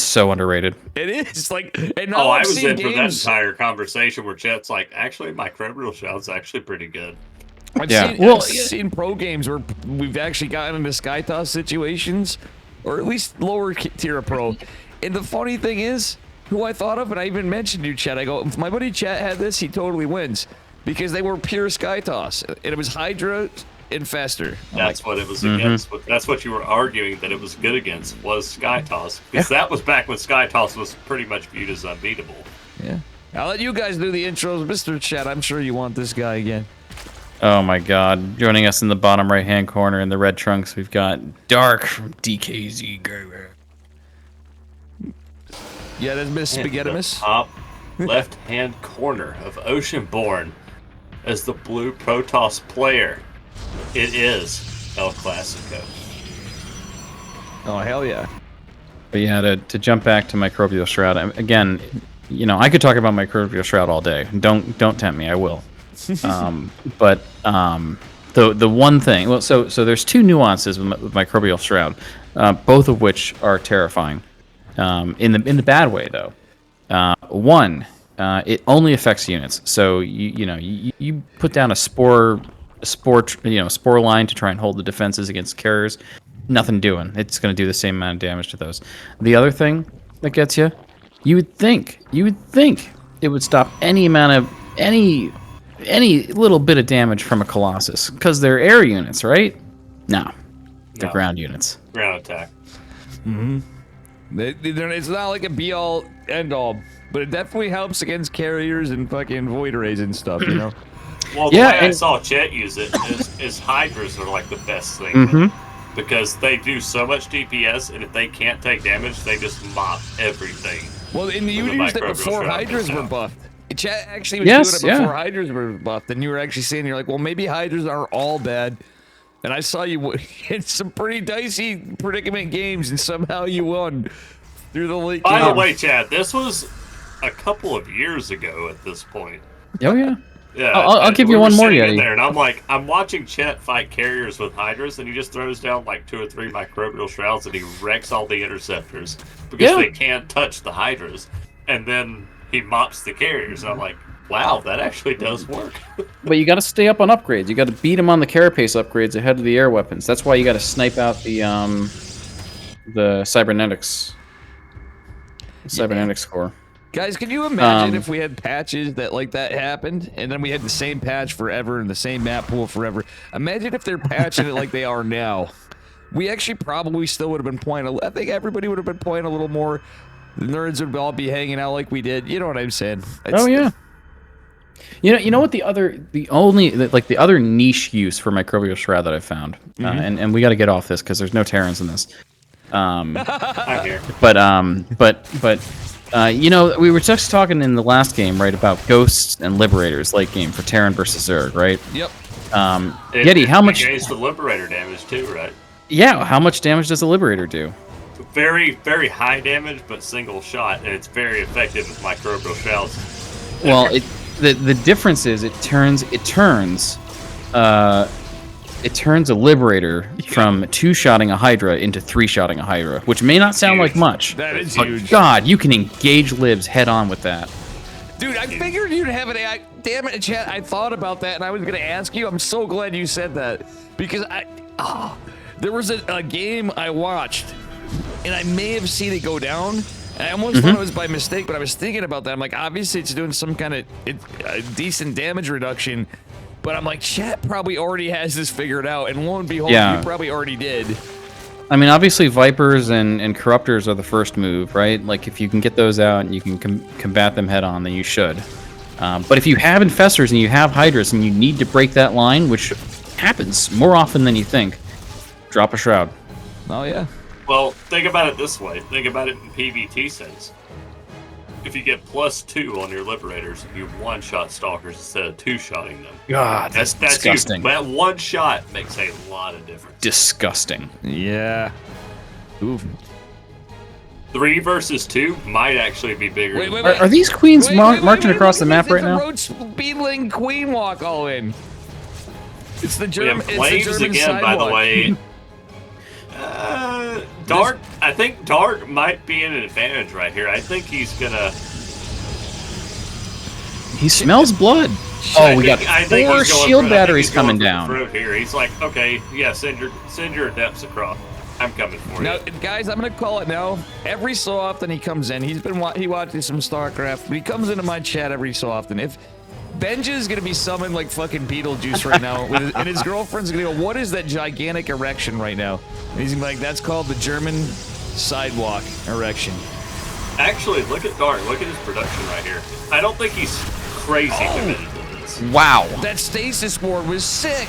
so underrated. It is like, and now I I've was seen in for that games. entire conversation where Chet's like, actually, Microbial Shroud's actually pretty good. I've seen pro games where we've actually gotten into Skytoss situations, or at least lower tier of pro. And the funny thing is, who I thought of, and I even mentioned you, Chet. I go, if my buddy Chet had this, he totally wins because they were pure Skytoss, and it was Hydra Infester. That's what it was against. That's what you were arguing that it was good against was Skytoss, because that was back when Skytoss was pretty much viewed as unbeatable. Yeah. I'll let you guys do the intros, Mr. Chet. I'm sure you want this guy again. Oh my God! Joining us in the bottom right-hand corner in the red trunks, we've got Dark from DKZ Gamer. Yeah, that's Miss In the Spaghettimus. top left-hand corner of Oceanborn as the blue Protoss player. It is El Clasico. Oh hell yeah! But yeah, to jump back to Microbial Shroud again, I could talk about Microbial Shroud all day. Don't tempt me. I will. But the one thing, well, so there's 2 nuances with Microbial Shroud, both of which are terrifying. In the bad way though. One, it only affects units. So you put down a spore line to try and hold the defenses against carriers. Nothing doing. It's going to do the same amount of damage to those. The other thing that gets you, you would think it would stop any little bit of damage from a Colossus because they're air units, right? No, they're ground units. Ground attack. It's not like a be-all, end-all, but it definitely helps against carriers and fucking void rays and stuff, Well, the way I saw Chet use it is Hydras are like the best thing. Because they do so much DPS, and if they can't take damage, they just mop everything. Well, and you the used it Microbial before Shroud Hydras comes were out. buffed. Chat actually was doing it before Hydras were buffed, and you were actually saying, you're like, well, maybe Hydras aren't all bad. And I saw you in some pretty dicey predicament games, and somehow you won through the late By game. the way, Chad, this was a couple of years ago at this point. Oh yeah. Yeah, I'll give we you were one more, sitting in Yeti. there, and I'm watching Chet fight carriers with Hydras, and he just throws down like 2 or 3 Microbial Shrouds, and he wrecks all the interceptors because they can't touch the Hydras, and then he mops the carriers. And I'm like, wow, that actually does work. But you got to stay up on upgrades. You got to beat them on the carapace upgrades ahead of the air weapons. That's why you got to snipe out the cybernetics. cybernetics core. Guys, can you imagine if we had patches that like that happened, and then we had the same patch forever and the same map pool forever? Imagine if they're patching it like they are now. We actually probably still would have been playing. I think everybody would have been playing a little more. The nerds would all be hanging out like we did. You know what I'm saying? Oh yeah. You know what the other niche use for microbial shroud that I found, and we got to get off this because there's no Terrans in this. I'm here. But you know, we were just talking in the last game, right, about ghosts and liberators late game for Terran versus Zerg, right? Yep. Yeti, how much? Against the liberator damage too, right? Yeah, how much damage does a liberator do? Very, very high damage, but single shot, and it's very effective with microbial shells. Well, the difference is it turns a liberator from 2-shotting a Hydra into 3-shotting a Hydra, which may not sound like much. That is but huge. God, you can engage libs head on with that. Dude, I figured you'd have an AI. Damn it, chat. I thought about that, and I was going to ask you. I'm so glad you said that. Because there was a game I watched, and I may have seen it go down. And I almost thought it was by mistake, but I was thinking about that. I'm like, obviously it's doing some kind of decent damage reduction. But I'm like, chat probably already has this figured out, and lo and behold, Yeah. you probably already did. I mean, obviously Vipers and Corruptors are the first move, right? Like, if you can get those out and you can combat them head on, then you should. But if you have Infestors and you have Hydras and you need to break that line, which happens more often than you think, drop a Shroud. Oh, yeah. Well, think about it this way. Think about it in PvT sense. If you get +2 on your liberators, you one-shot stalkers instead of 2-shotting them. God, that's disgusting. That one shot makes a lot of difference. Disgusting. Yeah. Oof. 3 versus 2 might actually be bigger. Wait, wait, Are these queens marching across the map right now? Road Speedling Queen Walk all in. It's the We German. have It's flames the German again, by the sidewalk. way. Dark. I think Dark might be an advantage right here. I think he's gonna. He smells blood. Oh, we got I think 4 he's going shield for- I think batteries he's going coming for the down. fruit here. He's like, okay, yeah, send your adepts across. I'm coming for Now, you. guys, I'm gonna call it now. Every so often he comes in. He watches some Starcraft, but he comes into my chat every so often. If Benja is gonna be summoned like fucking Beetlejuice right now, and his girlfriend's gonna go, "What is that gigantic erection right now?" And he's gonna be like, "That's called the German sidewalk erection." Actually, look at Dark. Look at his production right here. I don't think he's crazy committed to this. Wow. That stasis ward was sick.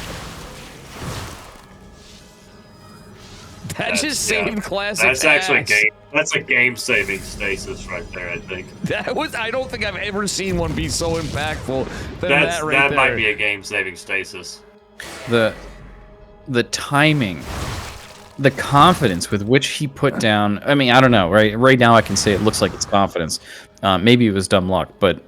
That just saved classic. That's actually ass. game. That's a game-saving stasis right there. I think. That was. I don't think I've ever seen one be so impactful than that right That there. might be a game-saving stasis. The timing, the confidence with which he put down. I mean, I don't know. Right now, I can say it looks like it's confidence. Maybe it was dumb luck, but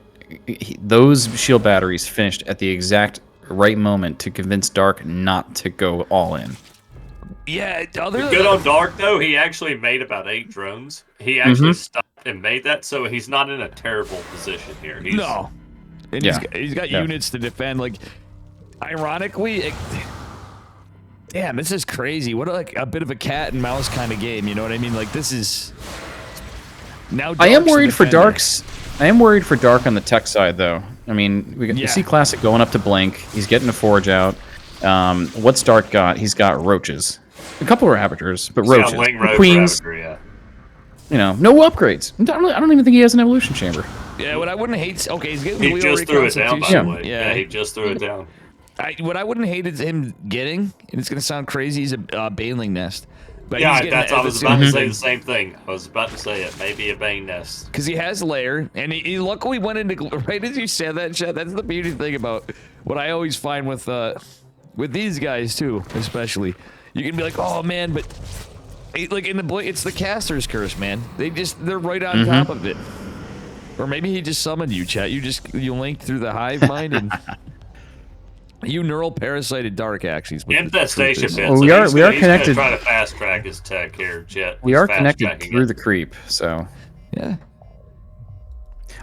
those shield batteries finished at the exact right moment to convince Dark not to go all in. Yeah. Other than Good on Dark though. He actually made about 8 drones. He actually stopped and made that, so he's not in a terrible position here. He's, no. And Yeah. he's got Yeah. units to defend. Like, ironically, damn, this is crazy. What a bit of a cat and mouse kind of game. You know what I mean? Like, this is now. I am Dark's the worried for defender. Dark's. I am worried for Dark on the tech side, though. I mean, we see Classic going up to Blink. He's getting a Forge out. What's Dark got? He's got Roaches. A couple of Ravagers, but Roaches. Yeah, Wing Roach Queens, Ravager, yeah. you know, no upgrades. I don't even think he has an Evolution Chamber. Yeah, what I wouldn't hate. Okay, he's getting He Leo just threw it down, by the Reconstitution. way. Yeah. Yeah, he just threw it down. What I wouldn't hate is him getting, and it's gonna sound crazy, he's a Baneling Nest. But Yeah, he's I was about to say the same thing. I was about to say it. Maybe a Bane Nest. because he has lair, and he luckily went into right as you said that. Chat. That's the beauty thing about what I always find with these guys too, especially. You can be like, oh man, but like in the it's the caster's curse, man. They're right on top of it. Or maybe he just summoned you, chat. You linked through the hive mind and you neural parasited Dark actually. Infestation pits. Well, we are connected. He's gonna try to fast track his tech here, Jet. We He's are fast connected tracking through it. the creep, so. Yeah.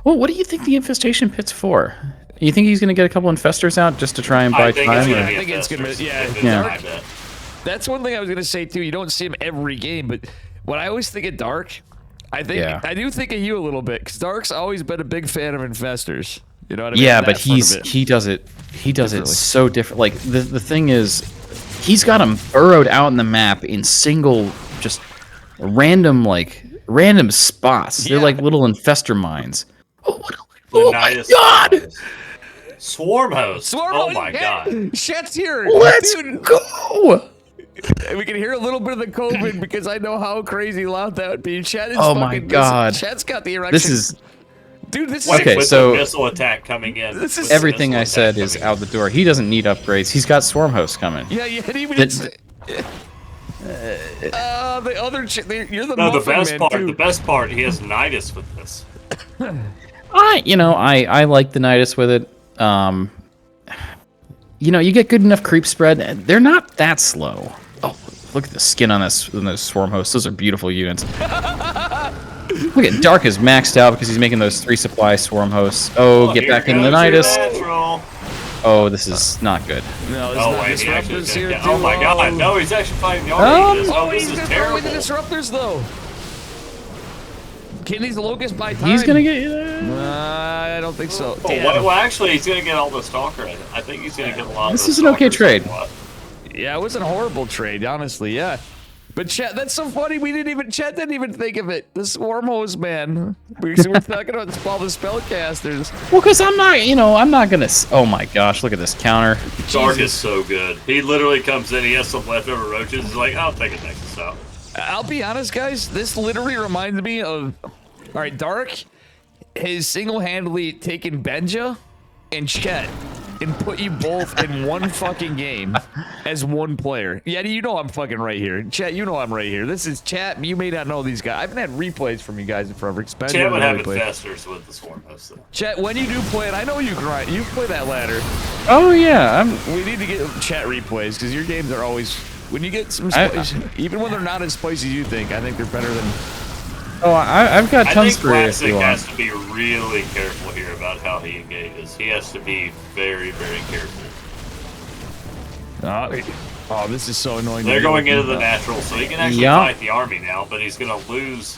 Well, what do you think the infestation pit's for? You think he's going to get a couple infestors out just to try and I buy think it's time? gonna or- be I think it's gonna- Infestors. yeah, It's yeah. my bet. That's one thing I was gonna say too. You don't see him every game, but what I always think of Dark, I think Yeah. I do think of you a little bit, because Dark's always been a big fan of infestors. You know what I mean? Yeah, That but part of it. he does it Differently. so different. Like the thing is, he's got them burrowed out in the map in single, just random spots. They're Yeah. like little infestor mines. The Oh my Nidus god! Swarm host. Swarm Oh host, my yeah. god. Chet's here. Let's Dude. go! We can hear a little bit of the COVID because I know how crazy loud that would be. Chet is Oh my fucking, God. Chet's got the erection. This is Dude, this Like, is Okay, with so- the missile attack coming in. This is- with the everything missile I attack said is coming out the door. He doesn't need upgrades. He's got swarm hosts coming. Yeah, Yeti. The- The other you're the in. No, the muffin best man, part. too. The best part. He has Nidus with this. I like the Nidus with it. You get good enough creep spread. They're not that slow. Oh, look at the skin on this swarm host. Those are beautiful units. Look at Dark is maxed out because he's making those 3 supply swarm hosts. Oh, get here back in the goes your Nidus. natural. Oh, this is not good. No, Oh, not wait, he actually disruptors did here, get- too. Oh my god, no, he's actually fighting the army. Oh, this He's is gonna throw away terrible. the disruptors, though. Can these locusts buy time? He's gonna get you there. I don't think so. Oh, Damn. well, actually, he's gonna get all the stalker. I think he's gonna get a lot of This the is an okay stalkers trade. somewhat. Yeah, it was a horrible trade, honestly. Yeah, but Chet, that's so funny. Chet didn't even think of it. The swarm hose man. We're talking about all the spellcasters. Well, because I'm not gonna. Oh my gosh, look at this counter. Dark is so good. He literally comes in, he has some leftover roaches. He's like, I'll take a Nexus out. I'll be honest, guys. This literally reminds me of. All right, Dark has single-handedly taken Benja and Chet and put you both in one fucking game as one player. Yeti, you know I'm fucking right here. Chet, you know I'm right here. This is Chat. You may not know these guys. I haven't had replays from you guys in forever. Chat would have infestors with the swarm host, though. Chet, when you do play it, I know you grind. You play that ladder. Oh yeah, We need to get Chat replays because your games are always. When you get some I- spicy, even when they're not as spicy as you think, I think they're better than. I've got I tons think for you if Classic you want. has to be really careful here about how he engages. He has to be very, very careful. Oh, this is so annoying. They're going into the natural, so he can actually Yeah. fight the army now, but he's going to lose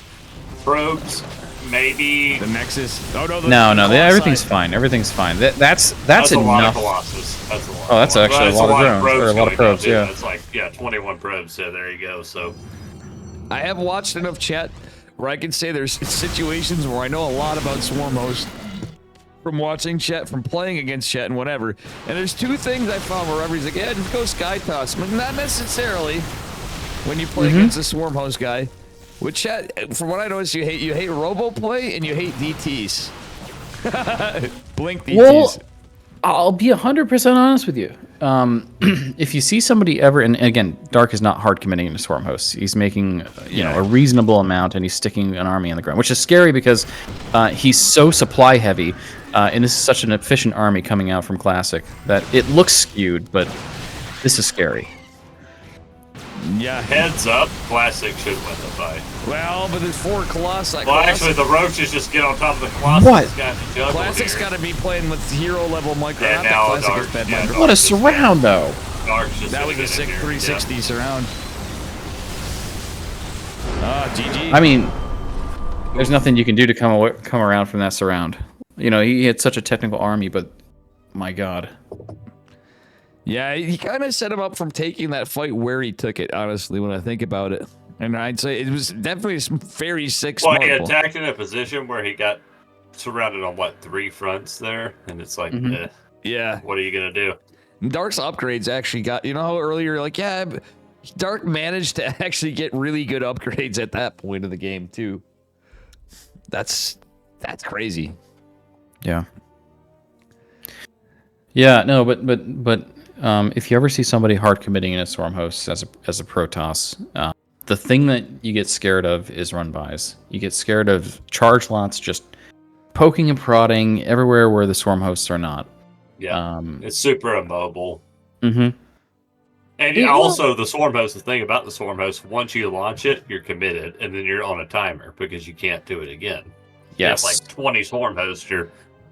probes, maybe. The Nexus. Oh no. No, the everything's side. fine. Everything's fine. That's A lot of enough. Colossus. That's a lot. Oh, that's actually a lot of drones, or a lot of going probes, down, too. yeah. It's like 21 probes. So there you go. So I have watched enough Chat where I can say there's situations where I know a lot about Swarm Host from watching Chet, from playing against Chet and whatever. And there's 2 things I found wherever he's like, yeah, just go Sky Toss. But not necessarily when you play against a Swarm Host guy. With Chet, from what I noticed, you hate Robo play and you hate DTs. Blink DTs. Well, I'll be 100% honest with you. If you see somebody ever, and again, Dark is not hard committing into Swarm Hosts. He's making a reasonable amount, and he's sticking an army on the ground, which is scary because he's so supply heavy, and this is such an efficient army coming out from Classic that it looks skewed, but this is scary. Yeah. heads up, Classic should win the fight. Well, but there's 4 Colossi. Well, actually, the roaches just get on top of the Colossus. What? It's got to juggle Classic's here. got to be playing with hero level micro. And Not that now Classic Dark- is bad yeah, micro. What a surround, though. Dark's just That gonna was a get sick in here. 360 surround. GG. I mean, there's nothing you can do to come around from that surround. He had such a technical army, but my God. Yeah, he kind of set him up from taking that fight where he took it, honestly, when I think about it. And I'd say it was definitely some very sick Well, smart he ball. attacked in a position where he got surrounded on, 3 fronts there? And it's like, Yeah. what are you going to do? Dark's upgrades actually got, how earlier, like, yeah, Dark managed to actually get really good upgrades at that point of the game, too. That's crazy. Yeah. Yeah, no, but if you ever see somebody hard committing in a Swarm Host as a Protoss, the thing that you get scared of is run-bys. You get scared of charge lots just poking and prodding everywhere where the Swarm Hosts are not. Yeah, it's super immobile. Mm-hmm. And also, the Swarm Host, the thing about the Swarm Host, once you launch it, you're committed, and then you're on a timer because you can't do it again. Yes. You have 20 Swarm Hosts, you're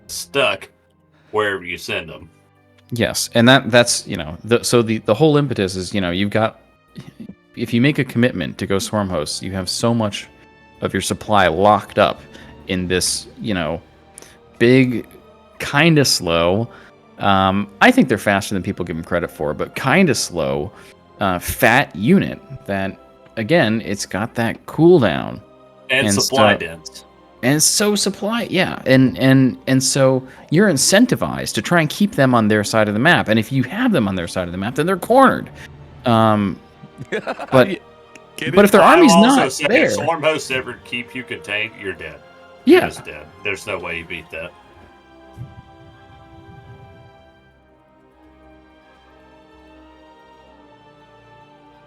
stuck wherever you send them. Yes, and that's the whole impetus is you've got, if you make a commitment to go Swarm Hosts, you have so much of your supply locked up in this, big, kind of slow. I think they're faster than people give them credit for, but kind of slow, fat unit that, again, it's got that cooldown. And supply dense. And so supply, yeah. And so you're incentivized to try and keep them on their side of the map. And if you have them on their side of the map, then they're cornered. But if their army's not there... If swarm hosts ever keep you contained, you're dead. Yeah. You're just dead. There's no way you beat that.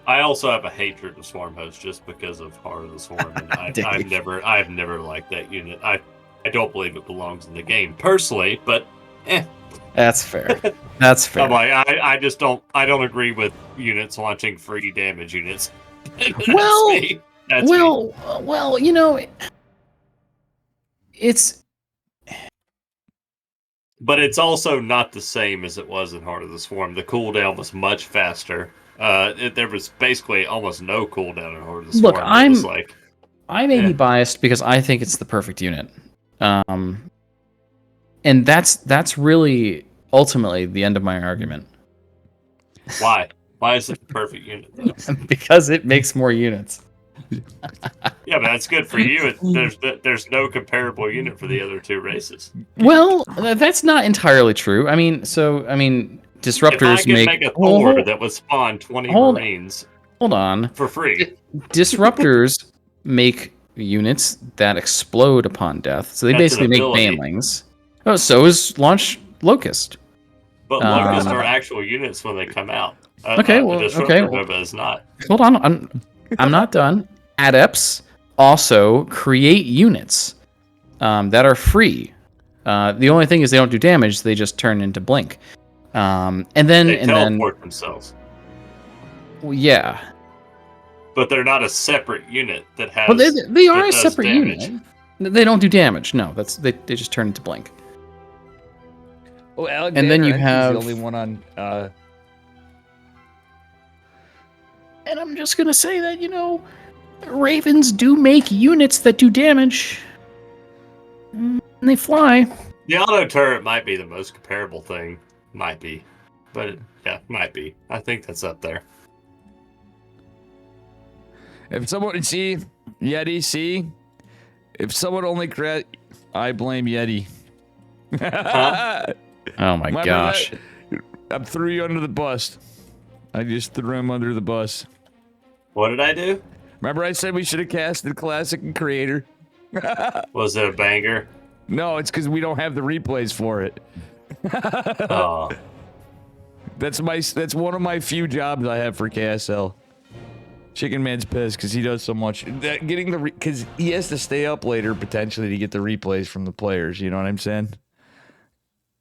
I also have a hatred of swarm hosts just because of Heart of the Swarm, and I've never liked that unit. I don't believe it belongs in the game personally, but That's fair. That's fair. I'm like, I just don't agree with units launching free damage units. Well, That's me. It's. But it's also not the same as it was in Heart of the Swarm. The cooldown was much faster. There was basically almost no cooldown in Heart of the Swarm. Look, I may be biased because I think it's the perfect unit. And that's really ultimately the end of my argument. Why? Why is it the perfect unit, though? Because it makes more units. Yeah, but that's good for you. There's no comparable unit for the other two races. Well, that's not entirely true. I mean, disruptors if I could make a Thor that would spawn 20 Marines. Hold on. For free. Disruptors make units that explode upon death. So they basically make banelings. Oh, so is Launch Locust. But Locusts are actual units when they come out. Disruptor is not. Hold on. I'm not done. Adepts also create units that are free. The only thing is they don't do damage. They just turn into blink. And then they teleport themselves. Yeah. But they're not a separate unit that has. Well, they are a separate damage. unit. They don't do damage. No, they just turn into blink. Oh, Alexander, and then you I think have he's the only one on. And I'm just gonna say that Ravens do make units that do damage. And they fly. The auto turret might be the most comparable thing. Might be. But yeah, might be. I think that's up there. If someone Yeti, if someone only I blame Yeti. Huh? Oh my gosh. I threw you under the bus. I just threw him under the bus. What did I do? Remember I said we should have casted Classic and Creator? Was it a banger? No, it's because we don't have the replays for it. Oh. That's one of my few jobs I have for KSL. Chicken Man's pissed because he does so much. Because he has to stay up later potentially to get the replays from the players. You know what I'm saying?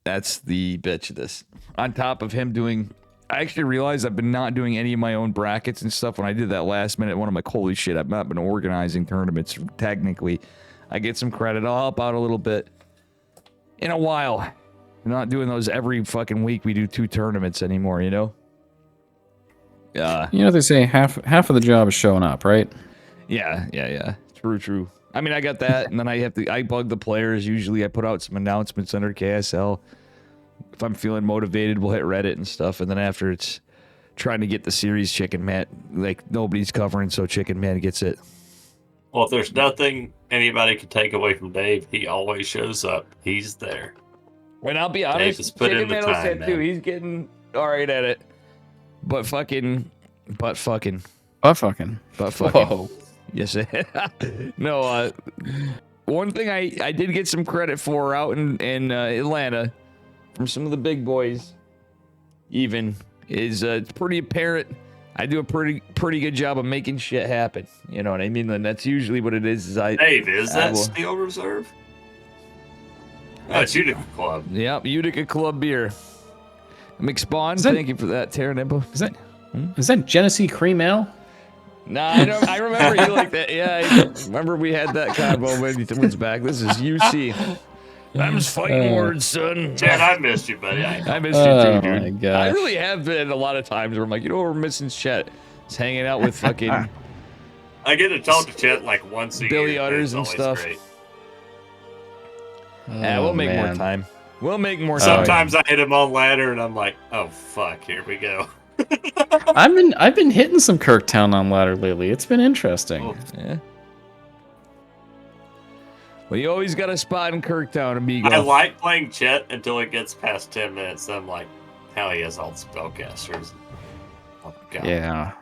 That's the bitch of this. On top of him doing... I actually realized I've been not doing any of my own brackets and stuff. When I did that last minute one, I'm like, holy shit, I've not been organizing tournaments technically. I get some credit. I'll help out a little bit. In a while. I'm not doing those every fucking week. We do 2 tournaments anymore, you know? They say half of the job is showing up, right? Yeah. True. I mean, I got that, and then I bug the players. Usually I put out some announcements under KSL. If I'm feeling motivated, we'll hit Reddit and stuff, and then after it's trying to get the series Chicken Man, like nobody's covering, so Chicken Man gets it. Well, if there's nothing anybody can take away from Dave, he always shows up. He's there. And I'll be honest, Dave has put in the time, man. too. He's getting all right at it. But fucking. Whoa. Yes. No. One thing I did get some credit for out in Atlanta from some of the big boys, even is it's pretty apparent. I do a pretty good job of making shit happen. You know what I mean? And that's usually what it is. Dave, is that Steel Reserve? Oh, it's Utica Club. Yep, Utica Club beer. McSpawn, thank you for that, Terran Impo. Is that Genesee Cream Ale? Nah, I remember you like that. Yeah, I remember we had that convo when he was back. This is UC. I'm just fighting words, son. Chad, I missed you, buddy. I missed you too, dude. My gosh. I really have been a lot of times where I'm like, what we're missing Chet. He's hanging out with fucking I get to talk to Chet like once a Billy year. Utters and It's always stuff. Great. Yeah, we'll make more man. time. We'll make more time. Sometimes I hit him on ladder and I'm like, oh fuck, here we go. I've been hitting some Kirktown on ladder lately. It's been interesting. Oh, Yeah. Well, you always got a spot in Kirktown, amigo. I like playing Chet until it gets past 10 minutes. Then I'm like, hell, he has all the spellcasters. Oh my god. Yeah.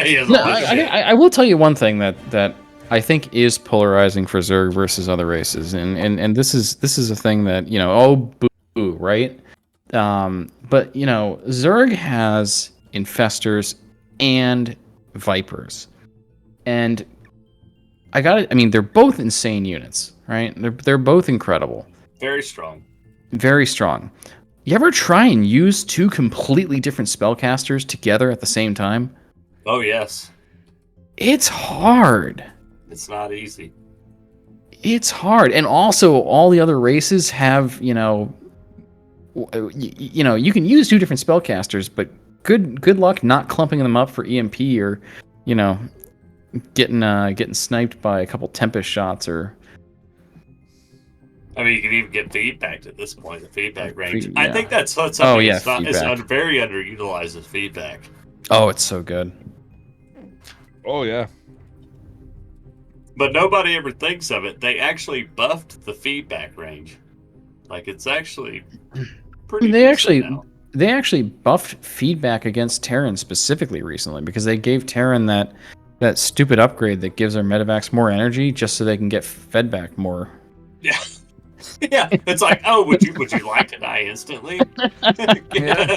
He has No, all this shit. I will tell you one thing that I think is polarizing for Zerg versus other races, and this is a thing that, you know, oh boo, right? But you know, Zerg has infestors and vipers, and I mean, they're both insane units, right? They're both incredible, Very strong. very strong. You ever try and use two completely different spellcasters together at the same time? Oh, yes. It's hard. It's not easy. It's hard, and also all the other races have, you know, you can use two different spellcasters, but good luck not clumping them up for EMP or, you know, getting sniped by a couple Tempest shots or. I mean, you can even get feedback at this point, the feedback range. Yeah. I think that's something Oh, yeah, it's feedback. very underutilized as feedback. Oh, it's so good. Oh, yeah. But nobody ever thinks of it. They actually buffed the feedback range. Like, it's actually pretty They decent actually now. they actually buffed feedback against Terran specifically recently because they gave Terran that stupid upgrade that gives our medevacs more energy just so they can get fed back more. Yeah. Yeah, it's like, oh, would you like to die instantly? Yeah.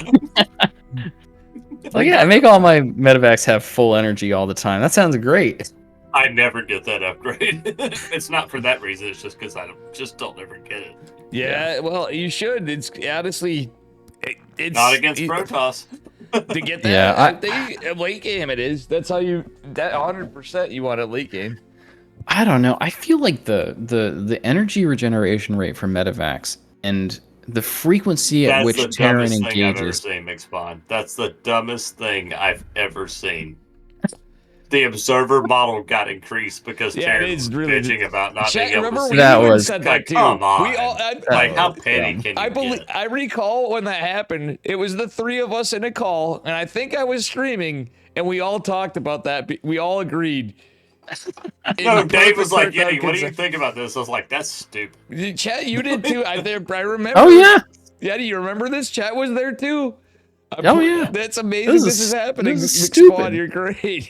Like, yeah, make all my medevacs have full energy all the time. That sounds great. I never get that upgrade. It's not for that reason. It's just because I don't ever get it. Yeah, well, you should. It's honestly, it's Not against Protoss. to get that. Yeah, Late game it is. That's how you. That 100% you want it late game. I don't know. I feel like the energy regeneration rate for medevacs and the frequency at That's which the Terran dumbest thing I've ever engages. seen, McSpawn. That's the dumbest thing I've ever seen. The observer model got increased because Yeah, Terran it was is really- bitching about not Chat, being able remember to we see. That even was- said Like, that too. come on. We all. Like, how petty can you get? I recall when that happened. It was the three of us in a call, and I think I was streaming, and we all talked about that. We all agreed. No, In Dave was like, perfect Yeti, what do you consent. think about this? I was like, that's stupid. Chat, you did too. I remember. Oh yeah. Yeah, do you remember this? Chat was there too. Oh, yeah. That's amazing. This This is- is happening. this is McSpawn, stupid. you're great.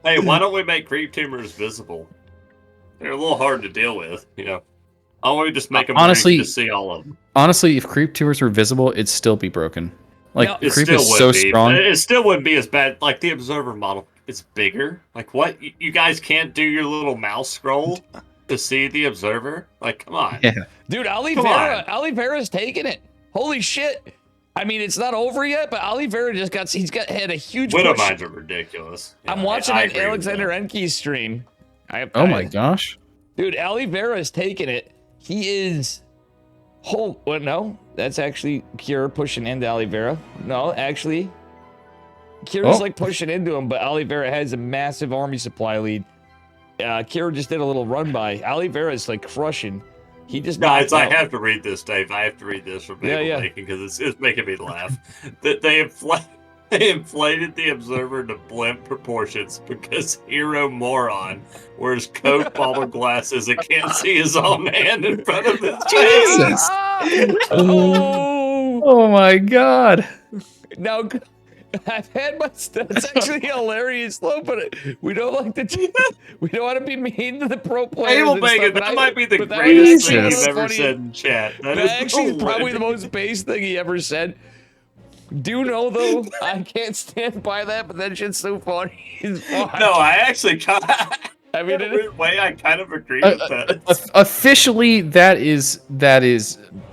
Hey, why don't we make creep tumors visible? They're a little hard to deal with, you know. Why don't we just make them Honestly- to see all of them? Honestly, if creep tumors were visible, it'd still be broken. Like, No, It creep still is would so be. strong. It still wouldn't be as bad. Like the observer model, it's bigger. Like what? You guys can't do your little mouse scroll to see the observer? Like, come on. Yeah. Dude, Come Oliveira's taking it. Holy shit. I mean, it's not over yet, but Oliveira had a huge push. Widowmines are ridiculous. I'm Yeah, watching I an agree with Alexander that. Enke's stream. Oh my gosh. Dude, Oliveira is taking it. He is. Oh, well, no, that's actually Cure pushing into Oliveira. No, actually, Cure's Oh. like pushing into him, but Oliveira has a massive army supply lead. Cure just did a little run by. Oliveira is like crushing. He just Guys, knocked I out. have to read this, Dave. I have to read this from Yeah, Babel yeah. Making because it's making me laugh. That they inflated the observer to blimp proportions because Hero Moron wears Coke bottle glasses and can't see his own hand in front of his face. Jesus. Oh, Oh my god. now I've had my. That's actually hilarious, though. But we don't like to. We don't want to be mean to the pro players. Babel and Bacon, stuff, but that might be the but that greatest actually thing was you've ever funny. said in chat. That actually is probably the most base thing he ever said. Do you know though? I can't stand by that, but that shit's so funny. It's fun. No, I actually kind of, I mean, in a weird way, I kind of agree with that. Officially, that is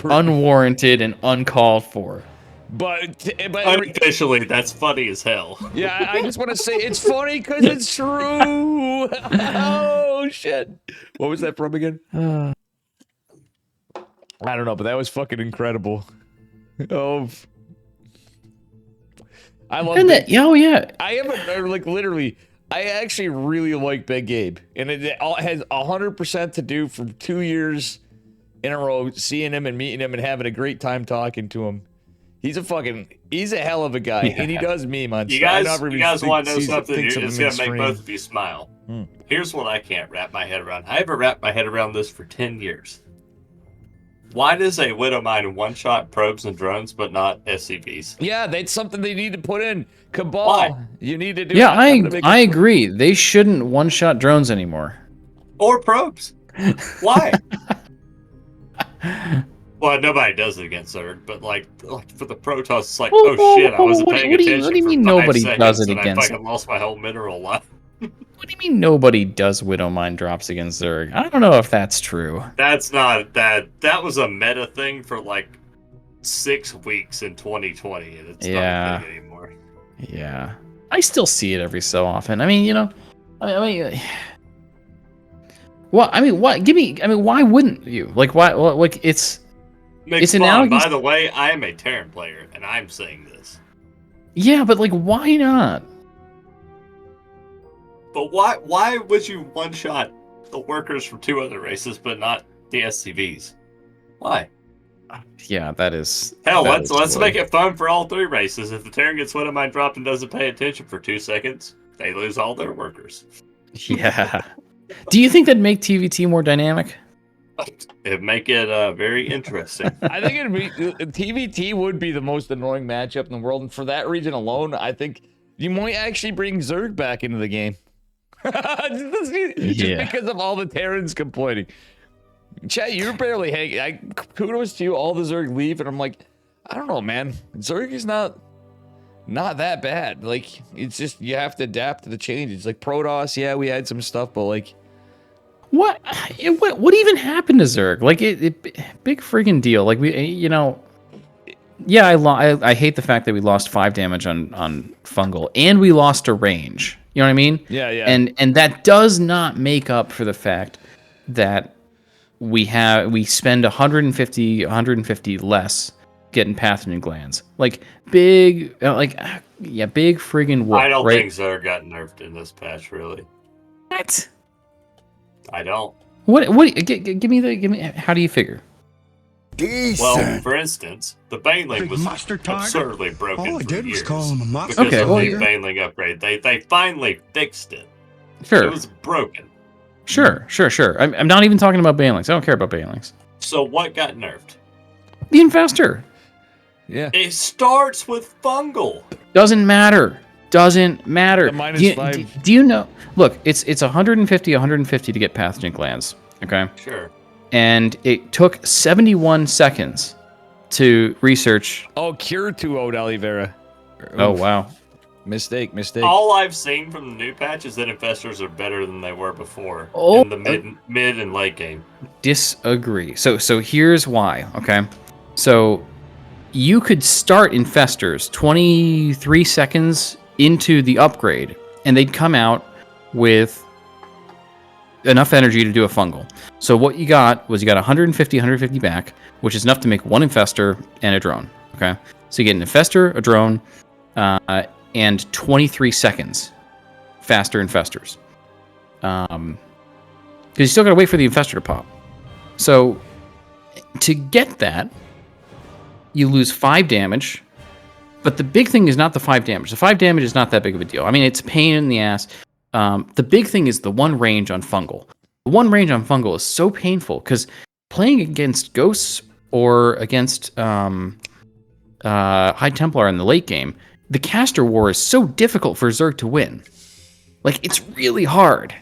unwarranted and uncalled for. but Unofficially, that's funny as hell. yeah, I just want to say it's funny because it's true. Oh shit! What was that from again? I don't know, but that was fucking incredible. Oh, I love And that. that, oh yeah. I haven't like literally. I actually really like Big Gabe, and it all has 100% to do from 2 years in a row seeing him and meeting him and having a great time talking to him. He's a hell of a guy, and he does meme on You stuff. I guys, never you even guys want to know sees- something? thinks of It's him in gonna make stream. both of you smile. Here's what I can't wrap my head around. I haven't wrapped my head around this for 10 years. Why does a Widow mine one-shot probes and drones, but not SCVs? Yeah, that's something they need to put in. Cabal, Why? you need to do. Yeah, I'm gonna make I a- agree. They shouldn't one-shot drones anymore. Or probes? Why? Well, nobody does it against Zerg, but like for the Protoss, it's like, Whoa, oh shit, I whoa, wasn't what do paying you- attention. what do you for mean 5 nobody seconds, does it and against- I fucking lost my whole mineral line. What do you mean nobody does Widow Mine drops against Zerg? I don't know if that's true. That's not that. That was a meta thing for like 6 weeks in 2020, and it's Yeah. not a thing anymore. Yeah, I still see it every so often. I mean, well, I mean, what? Give me. I mean, why wouldn't you? Like, why? Like, it's Mixed It's Spawn, analogous- by the way, I am a Terran player, and I'm saying this. yeah, but like, why not? But why would you one-shot the workers from 2 other races, but not the SCVs? Why? Yeah, that is. Hell, that let's is make silly. it fun for all 3 races. If the Terran gets one of mine dropped and doesn't pay attention for 2 seconds, they lose all their workers. Yeah. Do you think that'd make TVT more dynamic? It'd make it very interesting. I think it'd be TVT would be the most annoying matchup in the world, and for that reason alone, I think you might actually bring Zerg back into the game. just Yeah. because of all the Terrans complaining. Chat, you're barely hanging. Kudos to you. All the Zerg leave, and I'm like, I don't know, man. Zerg is not that bad. Like, it's just you have to adapt to the changes. Like Protoss, yeah, we had some stuff, but like, What even happened to Zerg? Like, big friggin' deal. Like, yeah, I hate the fact that we lost 5 damage on fungal, and we lost a range. You know what I mean? Yeah. And that does not make up for the fact that we spend 150 less getting pathogen glands. Like big friggin' whoop, I don't right? think Zerg got nerfed in this patch, really. What? I don't. Give me. How do you figure? Well, for instance, the Baneling Big was mustard tart? absurdly broken All I for did was years call him a mustard because Okay, of well, the yeah. Baneling upgrade. They finally fixed it. Sure, It was broken. sure. I'm not even talking about Banelings. I don't care about Banelings. So what got nerfed? The Infestor Yeah. It starts with fungal. doesn't matter. Doesn't matter. The minus do you, 5. do you know? Look, it's 150 to get pathogen glands. Okay, Sure. and it took 71 seconds to research. Oh, Cure 2-0 Oliveira. Oh Oof. wow. Mistake. All I've seen from the new patch is that infestors are better than they were before Oh, in the mid and late game. Disagree. So here's why. Okay, so you could start infestors 23 seconds into the upgrade, and they'd come out with enough energy to do a fungal. So what you got was 150 back, which is enough to make 1 infestor and a drone. Okay, so you get an infestor, a drone, and 23 seconds faster infestors. Because you still gotta wait for the infestor to pop. So to get that, you lose 5 damage. But the big thing is not the 5 damage. The 5 damage is not that big of a deal. I mean, it's a pain in the ass. The big thing is the 1 range on fungal. The 1 range on fungal is so painful because playing against ghosts or against High Templar in the late game, the caster war is so difficult for Zerg to win. Like, it's really hard.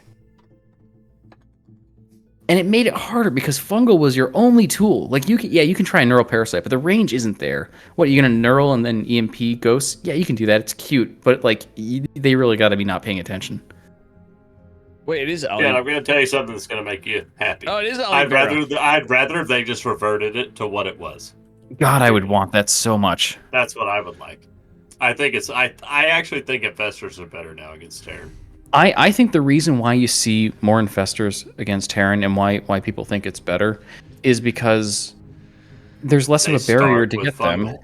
And it made it harder because fungal was your only tool. Like, you can try a neural parasite, but the range isn't there. What, you're gonna neural and then EMP ghosts? Yeah, you can do that. It's cute, but like, they really got to be not paying attention. Wait, it is Yeah, Oliveira. I'm going to tell you something that's going to make you happy. Oh, it is I'd Oliveira. rather if they just reverted it to what it was. God, I would want that so much. That's what I would like. I think it's. I actually think infestors are better now against Terran. I think the reason why you see more infestors against Terran and why people think it's better is because there's less They of a barrier start to with get them. fungal.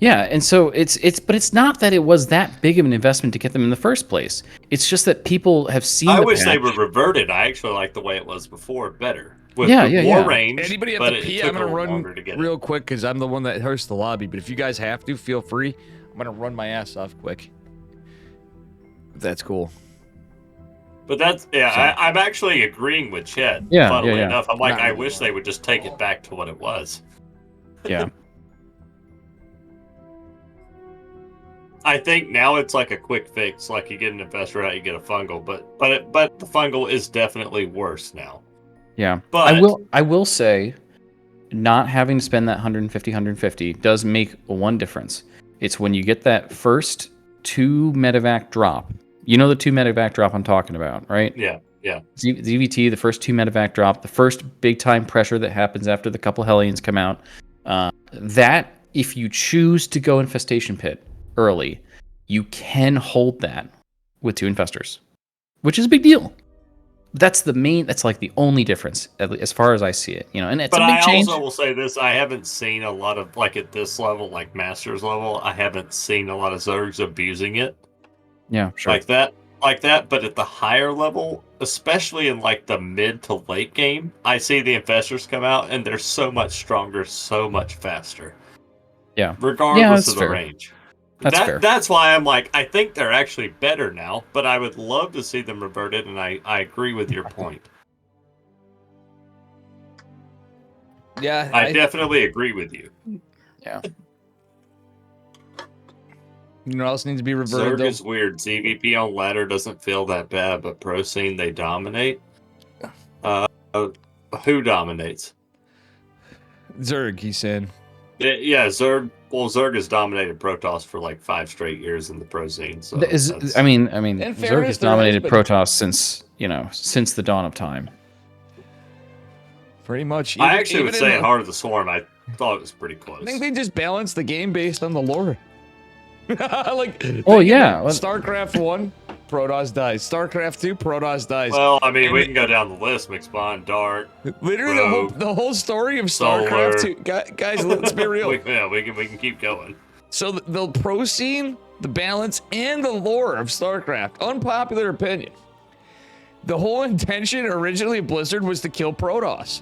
Yeah, and so but it's not that it was that big of an investment to get them in the first place. It's just that people have seen. I the wish they patch. would revert it. I actually like the way it was before better. With Yeah, more yeah. range, Anybody have but to it pee? took I'm gonna a little run longer to get real it. quick because I'm the one that hosts the lobby. But if you guys have to, feel free. I'm gonna run my ass off quick. That's cool. But that's So- I'm actually agreeing with Chet. Yeah, funnily yeah. enough, I'm like, Not I really wish wrong. they would just take it back to what it was. Yeah. I think now it's like a quick fix. Like you get an investor out, you get a fungal, but the fungal is definitely worse now. Yeah. But I will say, not having to spend that 150 does make one difference. It's when you get that first 2 medevac drop. You know the 2 medevac drop I'm talking about, right? yeah. ZVT, the first 2 medevac drop, the first big time pressure that happens after the couple Hellions come out. That, if you choose to go Infestation Pit early, you can hold that with 2 Infestors, which is a big deal. That's like the only difference, as far as I see it. And it's But a big I change. also will say this: I haven't seen a lot of like at this level, like Masters level. I haven't seen a lot of Zergs abusing it Yeah, sure. like that. But at the higher level, especially in like the mid to late game, I see the Infestors come out and they're so much stronger, so much faster. Yeah. Regardless that's of the fair. range. That's fair. That's why I'm like, I think they're actually better now, but I would love to see them reverted, and I agree with your point. Yeah, I definitely agree with you. Yeah. You know what else needs to be reverted Zerg though? is weird. ZVP on ladder doesn't feel that bad, but pro scene they dominate. Who dominates? Zerg, he said. Yeah, Zerg. Well, Zerg has dominated Protoss for like 5 straight years in the pro scene. So I mean, In Zerg fairness, has there has dominated been- Protoss since the dawn of time. Pretty much. I actually would even say in in Heart of the Swarm, I thought it was pretty close. I think they just balanced the game based on the lore. Like, Oh, yeah. StarCraft 1, Protoss dies. StarCraft 2, Protoss dies. Well, I mean, And we can go down the list: McSpawn, Dark. Literally, Rogue, the whole story of Solar. StarCraft 2. Guys, let's be real. we can keep going. So the pro scene, the balance, and the lore of StarCraft, unpopular opinion. The whole intention originally of Blizzard was to kill Protoss.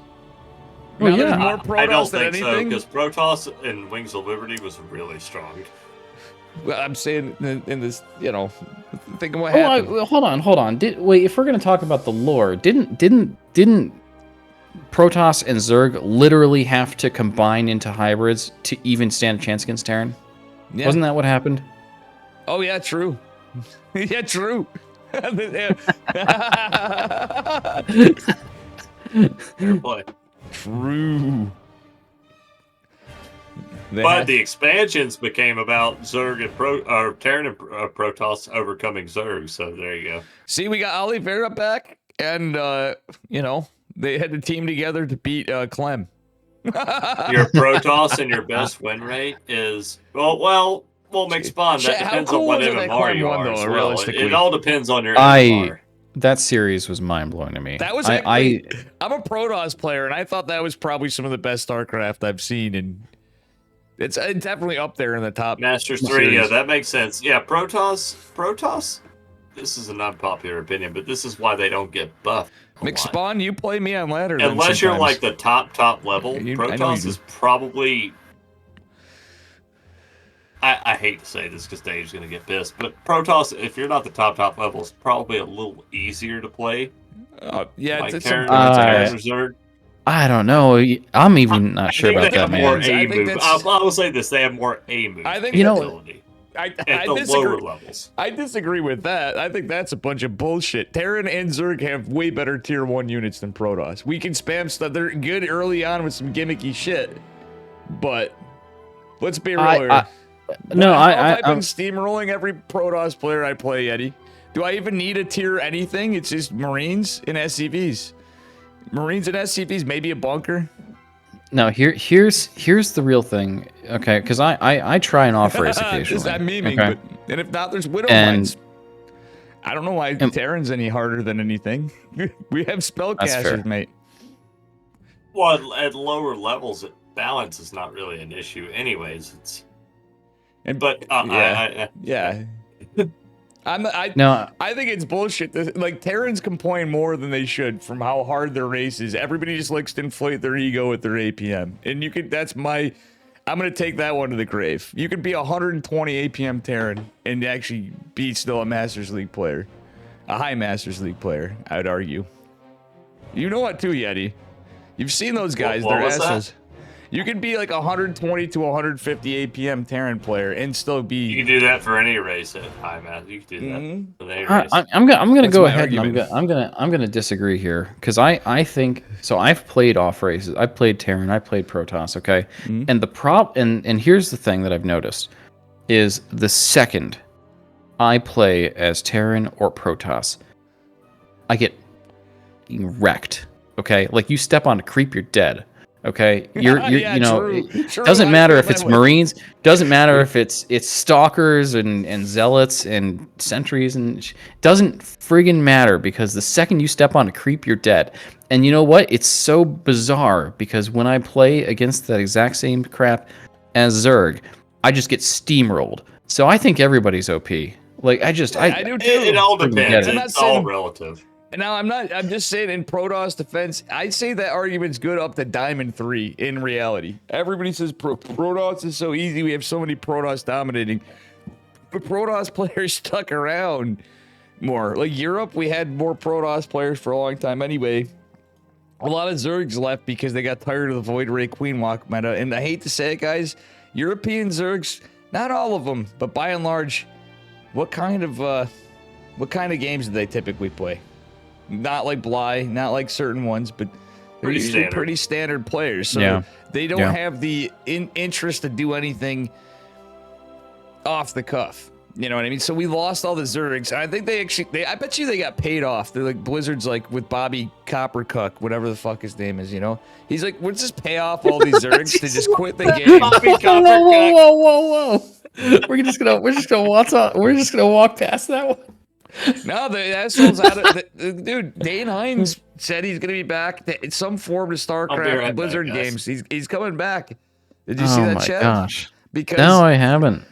Well, Now there's yeah. more I don't Protoss than think so anything. because Protoss and Wings of Liberty was really strong. Well, I'm saying in this, think of what Oh, happened. hold on. Wait, if we're gonna talk about the lore, didn't Protoss and Zerg literally have to combine into hybrids to even stand a chance against Terran? Yeah. Wasn't that what happened? Oh yeah, true. Yeah, true. Fair play. True. They But had- the expansions became about Zerg and Terran and Protoss overcoming Zerg. So there you go. See, we got Oliveira back, and they had to team together to beat Clem. Your Protoss and your best win rate is well, McSpawn. Shit, That how depends cool on what was it that MMR Clem you won, are though, as well. realistically? It all depends on your MMR. That series was mind blowing to me. That was I'm a Protoss player, and I thought that was probably some of the best StarCraft I've seen, and it's definitely up there in the top. Masters 3, series. yeah, that makes sense. Yeah, Protoss. This is an unpopular opinion, but this is why they don't get buffed. a lot. McSpawn, you play me on ladder. then Unless you're sometimes. like the top level, I know you Protoss do. is probably. I hate to say this because Dave's going to get pissed, but Protoss, if you're not the top level, is probably a little easier to play. Yeah, Like it's Terran, some Terran or Zerg. I don't know. I'm even not sure I about think they that, have more man. I A think move. that's- I will say this: they have more A move. I think ability I at the disagree. lower levels. I disagree with that. I think that's a bunch of bullshit. Terran and Zerg have way better tier 1 units than Protoss. We can spam stuff. They're good early on with some gimmicky shit, but let's be real here. I've been steamrolling every Protoss player I play, Yeti. Do I even need a tier anything? It's just Marines and SCVs. Marines and SCVs, maybe a bunker. No, here's the real thing. Okay, because I try and off race occasionally. I'm memeing, okay? but and if not, there's Widow And- Mines. I don't know why Terran's any harder than anything. We have That's fair. spellcasters, mate. Well, at lower levels, balance is not really an issue, anyways. And But yeah. No, I think it's bullshit. Like, Terrans complain more than they should from how hard their race is. Everybody just likes to inflate their ego with their APM. And I'm going to take that one to the grave. You could be 120 APM Terran and actually be still a Masters League player. A high Masters League player, I would argue. You know what, too, Yeti? You've seen those guys. What They're was that? assholes. You can be like 120 to 150 APM Terran player and still be. You can do that for any race at high math. You can do that for any race. I'm gonna That's go my ahead and argument. I'm gonna disagree here because I think so. I've played off races. I played Terran. I played Protoss. Okay, and and here's the thing that I've noticed is the second I play as Terran or Protoss, I get wrecked. Okay, like you step on a creep, you're dead. Okay, Yeah, you know, true. it True, doesn't I matter feel if that it's way. Marines, doesn't matter if it's stalkers and zealots and sentries and doesn't friggin' matter because the second you step on a creep, you're dead. And you know what? It's so bizarre because when I play against that exact same crap as Zerg, I just get steamrolled. So I think everybody's OP. Like I do too. It all Forget depends. it. I'm not It's all saying- relative. Now, I'm just saying in Protoss defense, I'd say that argument's good up to Diamond 3 in reality. Everybody says Protoss is so easy, we have so many Protoss dominating. But Protoss players stuck around more. Like Europe, we had more Protoss players for a long time anyway. A lot of Zergs left because they got tired of the Void Ray Queen Walk meta. And I hate to say it, guys, European Zergs, not all of them, but by and large, what kind of games do they typically play? Not like Bly, not like certain ones, but they're Pretty usually standard. pretty standard players. So Yeah. they don't Yeah. have the interest to do anything off the cuff. You know what I mean? So we lost all the Zergs. And I think I bet you they got paid off. They're like Blizzard's like with Bobby Coppercuck, whatever the fuck his name is, you know? He's like, we'll just pay off all these Zergs to just quit the game. Bobby Whoa, Coppercuck. whoa! We're just gonna walk past that one. No, the assholes out of dude. Dane Hines said he's gonna be back in some form to I'll be StarCraft right Blizzard back, guys. games. He's coming back. Did you see that, my chat? gosh! Because No, I haven't.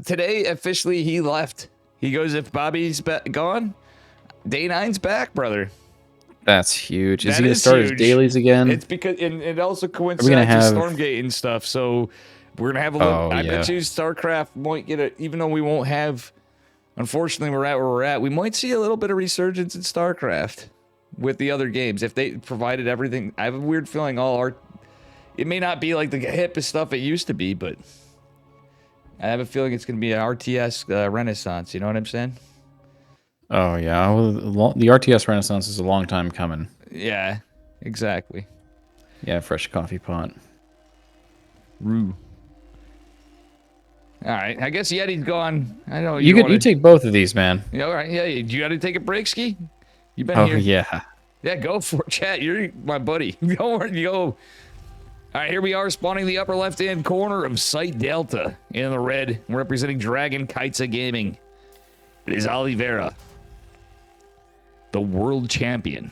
today officially he left. He goes, if Bobby's gone, Dane Hines back, brother. That's huge. Is That he gonna is start huge. his dailies again? It's because and it also coincides gonna with have- Stormgate and stuff. So we're gonna have a little. Oh, I yeah. bet you StarCraft might get it, even though we won't have. Unfortunately, we're at where we're at. We might see a little bit of resurgence in StarCraft with the other games if they provided everything. I have a weird feeling it may not be like the hippest stuff it used to be, but I have a feeling it's going to be an RTS renaissance. You know what I'm saying? Oh yeah, well, the RTS Renaissance is a long time coming. Yeah, exactly. Yeah, fresh coffee pot. Rue. All right, I guess Yeti's gone. I know You take both of these, man. Yeah, all right. Yeah, you got to take a break, Ski. You've been Oh here. yeah. Yeah, go for it, chat. You're my buddy. Go. All right, here we are, spawning the upper left-hand corner of Site Delta in the red, representing Dragon Kaitza Gaming. It is Oliveira, the world champion.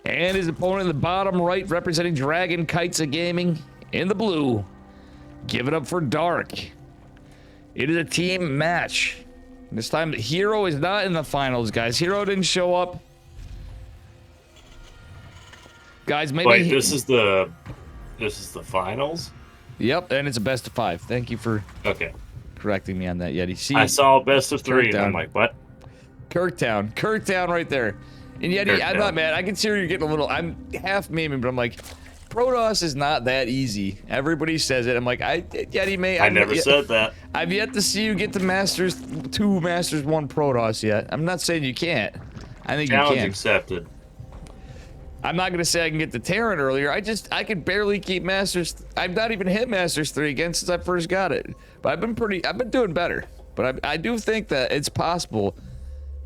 And his opponent in the bottom right, representing Dragon Kaitza Gaming in the blue. Give it up for Dark. It is a team match. This time, Hero is not in the finals, guys. Hero didn't show up. Guys, maybe... Wait, this is the finals? Yep, and it's a best of 5. Thank you for Okay. correcting me on that, Yeti. See, I saw best of 3 and Down. I'm like, what? Kirktown right there. And Yeti, I'm Kirktown. not mad. I can see you're getting a little... I'm half memeing, but I'm like... Protoss is not that easy. Everybody says it. I'm like, Yeti, mate. I never said that. I've yet to see you get to Masters 2, Masters 1 Protoss yet. I'm not saying you can't. I think Challenge you can. accepted. I'm not gonna say I can get to Terran earlier. I could barely keep Masters. I've not even hit Masters 3 again since I first got it. But I've been doing better. But I do think that it's possible.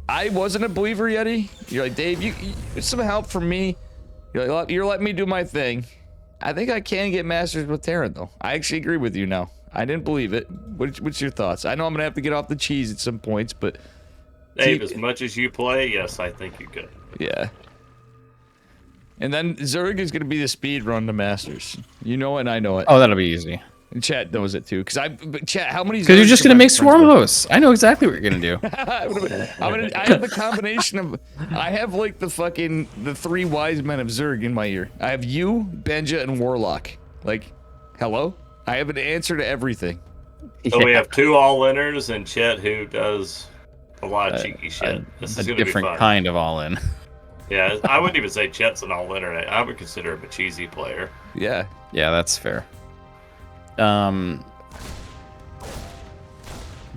I wasn't a believer, Yeti. You're like, Dave, you some help from me. You're letting me do my thing. I think I can get Masters with Terran, though. I actually agree with you now. I didn't believe it. What's your thoughts? I know I'm gonna have to get off the cheese at some points, but Dave, as much as you play, yes, I think you could. yeah. And then Zerg is gonna be the speed run to Masters. You know it, and I know it. Oh, that'll be easy. And Chat knows it too. But Chat, how many? Because you're just Zergs gonna am I make friends swarm with? hosts. I know exactly what you're gonna do. I have the combination of. I have like the 3 wise men of Zerg in my ear. I have you, Benja, and Warlock. Like, hello? I have an answer to everything. So we have 2 all-inners and Chet who does a lot of cheeky shit. This A is gonna be different fun. kind of all in. Yeah, I wouldn't even say Chet's an all-winner. I would consider him a cheesy player. Yeah. Yeah, that's fair.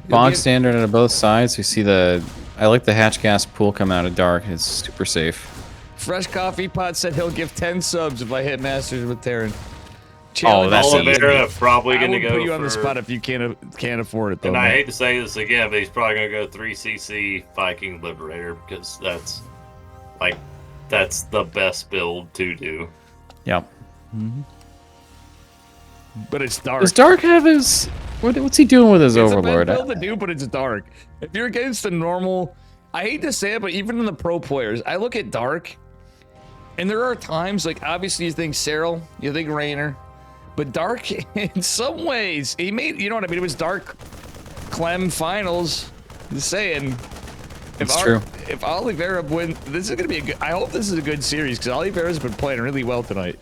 Bog standard on both sides. We see I like the hatch gas pool come out of dark. It's super safe. Fresh Coffee Pot said he'll give 10 subs if I hit Masters with Terran. Oh, that's Oliveira probably I going to would go put you on for, the spot if you can't afford it, though. and I man. hate to say this again, but he's probably going to go 3cc Viking Liberator because that's the best build to do. Yep. But it's dark. Does Dark have his? What's he doing with his Overlord? It's a bad build to do, but it's dark. If you're against the normal, I hate to say it, but even in the pro players, I look at dark, and there are times like obviously you think Cyril, you think Raynor, but dark in some ways he made. You know what I mean? It was dark. Clem finals. Just saying. It's true. If Oliveira wins, this is gonna be a good. I hope this is a good series because Oliveira's been playing really well tonight.